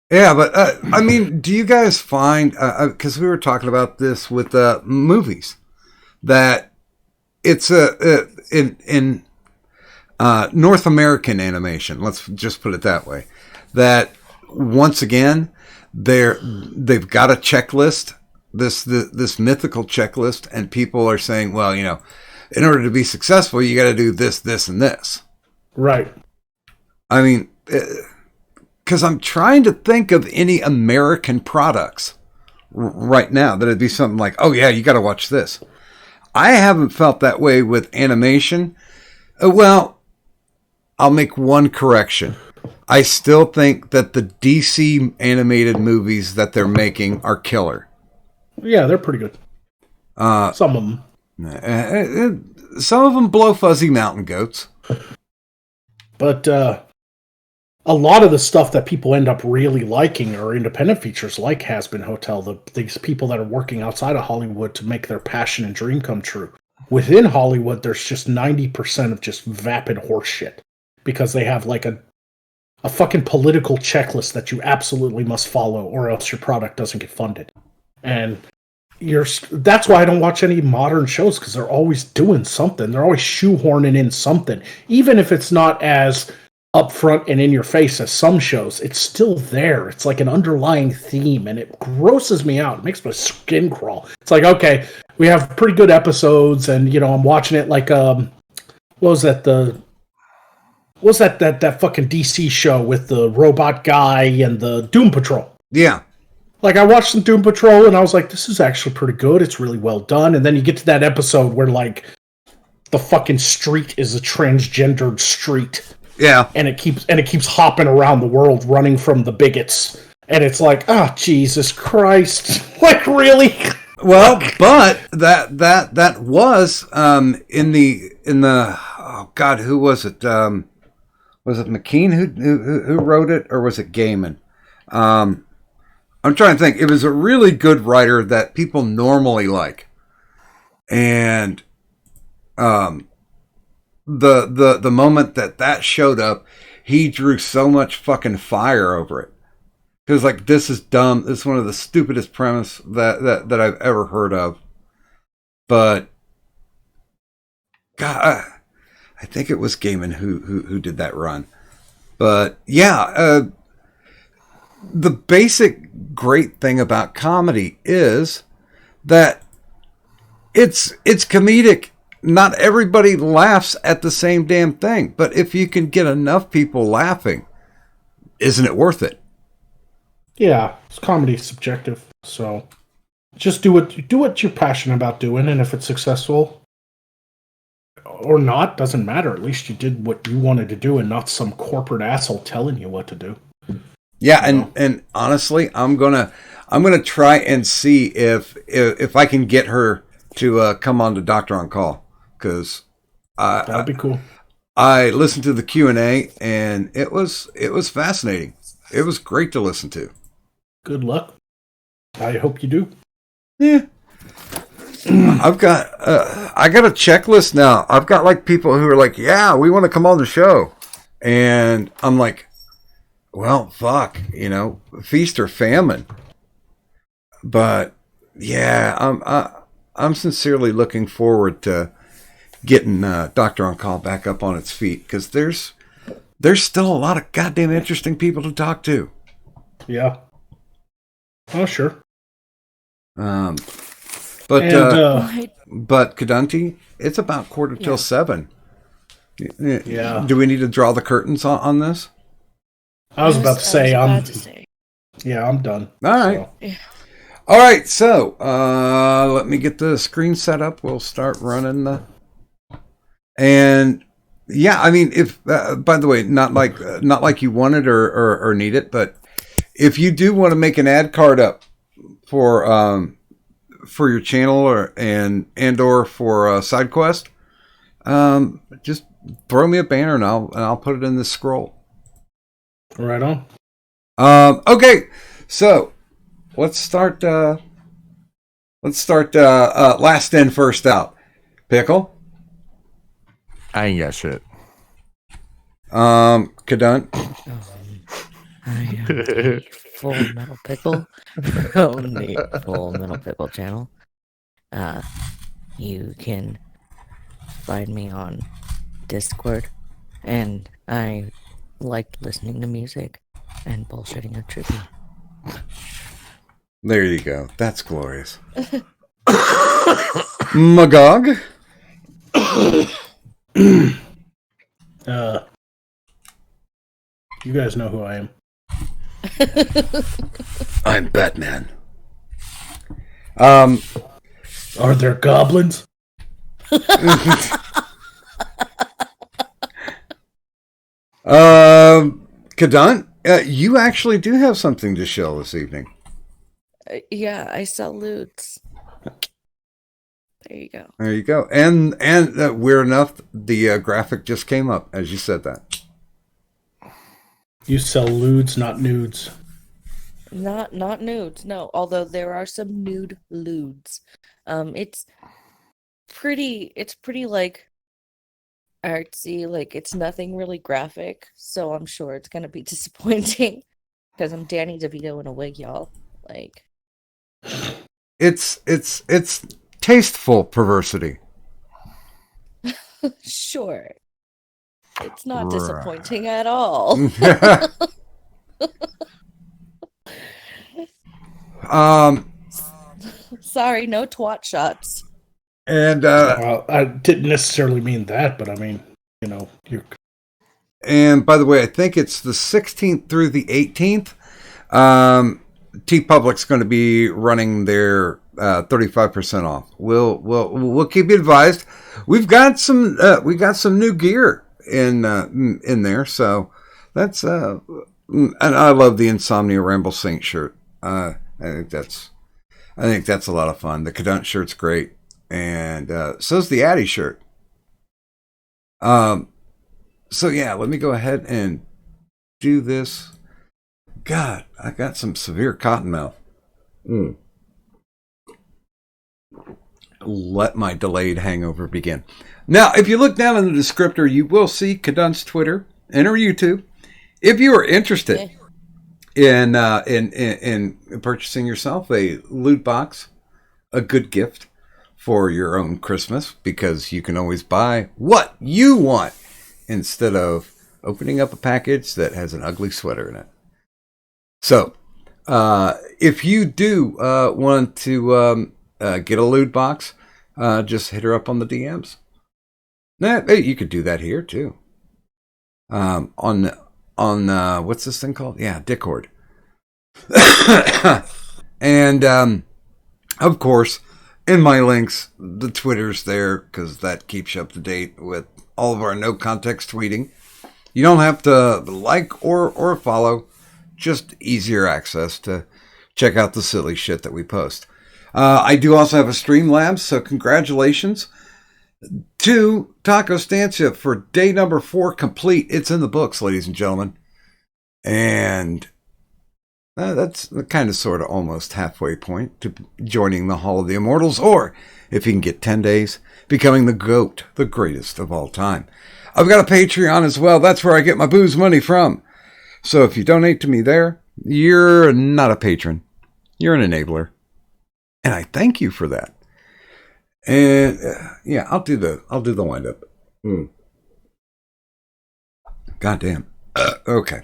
Yeah, but I mean, do you guys find, because we were talking about this with movies, that it's in North American animation, let's just put it that way, that once again, they've got a checklist, this mythical checklist, and people are saying, well, you know, in order to be successful, you got to do this, this, and this. Right. I mean, because I'm trying to think of any American products right now that it'd be something like, oh yeah, you got to watch this. I haven't felt that way with animation. Well, I'll make one correction. I still think that the DC animated movies that they're making are killer. Yeah, they're pretty good. Some of them. Some of them blow fuzzy mountain goats. But a lot of the stuff that people end up really liking are independent features like Has Been Hotel, these people that are working outside of Hollywood to make their passion and dream come true. Within Hollywood, there's just 90% of just vapid horseshit because they have like a fucking political checklist that you absolutely must follow or else your product doesn't get funded. And that's why I don't watch any modern shows, because they're always doing something. They're always shoehorning in something. Even if it's not as upfront and in your face as some shows, it's still there. It's like an underlying theme, and it grosses me out. It makes my skin crawl. It's like, okay, we have pretty good episodes, and, you know, I'm watching it like, what was that, that fucking DC show with the robot guy and the Doom Patrol? Yeah. Like, I watched some Doom Patrol, and I was like, this is actually pretty good. It's really well done. And then you get to that episode where, like, the fucking street is a transgendered street. Yeah. And it keeps hopping around the world running from the bigots. And it's like, oh, Jesus Christ. Like, really? Well, but that was in the oh God, who was it? Was it McKean who wrote it, or was it Gaiman? I'm trying to think. It was a really good writer that people normally like, and the moment that showed up, he drew so much fucking fire over it. Because like this is dumb. This is one of the stupidest premise that I've ever heard of. But God, I think it was Gaiman who did that run. But yeah, the basic great thing about comedy is that it's comedic. Not everybody laughs at the same damn thing, but if you can get enough people laughing, isn't it worth it? Yeah, it's comedy subjective, so just do what you're passionate about doing, and if it's successful or not, doesn't matter. At least you did what you wanted to do, and not some corporate asshole telling you what to do. Yeah, and honestly, I'm gonna try and see if I can get her to come on to Doctor on Call, because that'd be cool. I listened to the Q&A and it was fascinating. It was great to listen to. Good luck. I hope you do. Yeah. I got a checklist now. I've got like people who are like, yeah, we want to come on the show. And I'm like, well, fuck, feast or famine. But yeah, I'm sincerely looking forward to getting Doctor on Call back up on its feet, because there's still a lot of goddamn interesting people to talk to. Yeah. Oh, sure. But Kadunti, it's about 7:15. Yeah. Do we need to draw the curtains on this? I was about to say, yeah, I'm done. All right. So. Yeah. All right, so let me get the screen set up. We'll start running and yeah, I mean, if by the way, not like you want it or need it, but if you do want to make an ad card up for your channel or for SideQuest, just throw me a banner and I'll put it in the scroll. Right on. Okay, so let's start last in, first out. Pickle? I ain't got shit. Kadunt? I am Full Metal Pickle on the Full Metal Pickle channel. You can find me on Discord, and I like listening to music and bullshitting a tribute. There you go. That's glorious. Magog? You guys know who I am. I'm Batman. Are there goblins? Kadant, you actually do have something to show this evening. Yeah, I sell loots. There you go. There you go. And weird enough, the graphic just came up as you said that. You sell lewds, not nudes. Not nudes, no. Although there are some nude lewds. It's pretty like artsy, like it's nothing really graphic, so I'm sure it's gonna be disappointing because I'm Danny DeVito in a wig, y'all. Like it's tasteful perversity. Sure. It's not disappointing at all. Sorry, no twat shots. And Well, I didn't necessarily mean that, but I mean, you're. And by the way, I think it's the 16th through the 18th. TeePublic's going to be running their 35% off. We'll keep you advised. We got some new gear in there, so that's and I love the Insomnia Ramble Saint shirt. I think that's a lot of fun. The Cadunt shirt's great, and so's the Addy shirt. So yeah, let me go ahead and do this. God, I got some severe cotton mouth. Let my delayed hangover begin. Now, if you look down in the descriptor, you will see Cadunt's Twitter and her YouTube. If you are interested in purchasing yourself a loot box, a good gift for your own Christmas, because you can always buy what you want instead of opening up a package that has an ugly sweater in it. So, if you do want to get a loot box, just hit her up on the DMs. Hey, you could do that here too. On what's this thing called? Yeah, Discord. And of course, in my links, the Twitter's there because that keeps you up to date with all of our no context tweeting. You don't have to like or follow, just easier access to check out the silly shit that we post. I do also have a Streamlabs, so congratulations to Taco Stancia for day number 4 complete. It's in the books, ladies and gentlemen. And that's the kind of sort of almost halfway point to joining the Hall of the Immortals, or if you can get 10 days, becoming the GOAT, the greatest of all time. I've got a Patreon as well. That's where I get my booze money from. So if you donate to me there, you're not a patron. You're an enabler. And I thank you for that. And yeah, I'll do the wind up. Goddamn. Okay.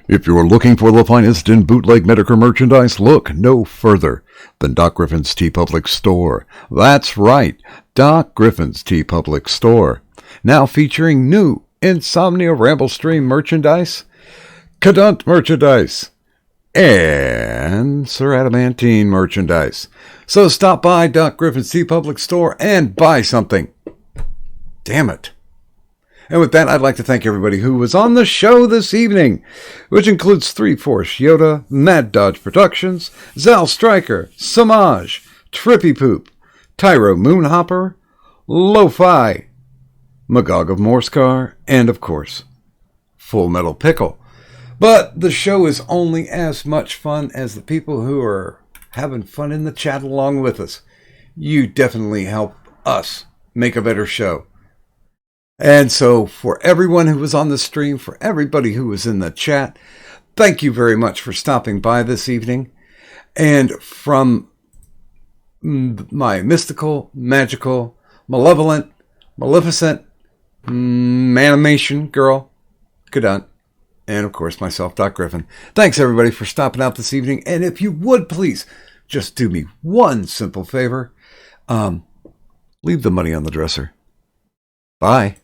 If you're looking for the finest in bootleg Medicare merchandise, look no further than Doc Griffin's Tea Public Store. That's right, Doc Griffin's Tea Public Store. Now featuring new Insomnia Ramble Stream merchandise, Cadunt merchandise, and Sir Adamantine merchandise. So stop by Doc Griffin's Tea Public Store and buy something. Damn it. And with that, I'd like to thank everybody who was on the show this evening, which includes 3-Force Yoda, Mad Dodge Productions, Zal Stryker, Samaj, Trippy Poop, Tyro Moonhopper, Lo-Fi, Magog of Morsecar, and of course, Full Metal Pickle. But the show is only as much fun as the people who are having fun in the chat along with us. You definitely help us make a better show. And so for everyone who was on the stream, for everybody who was in the chat, thank you very much for stopping by this evening. And from my mystical, magical, malevolent, maleficent, animation girl, Cadunt, and of course myself, Doc Griffin, thanks everybody for stopping out this evening. And if you would please just do me one simple favor, leave the money on the dresser. Bye.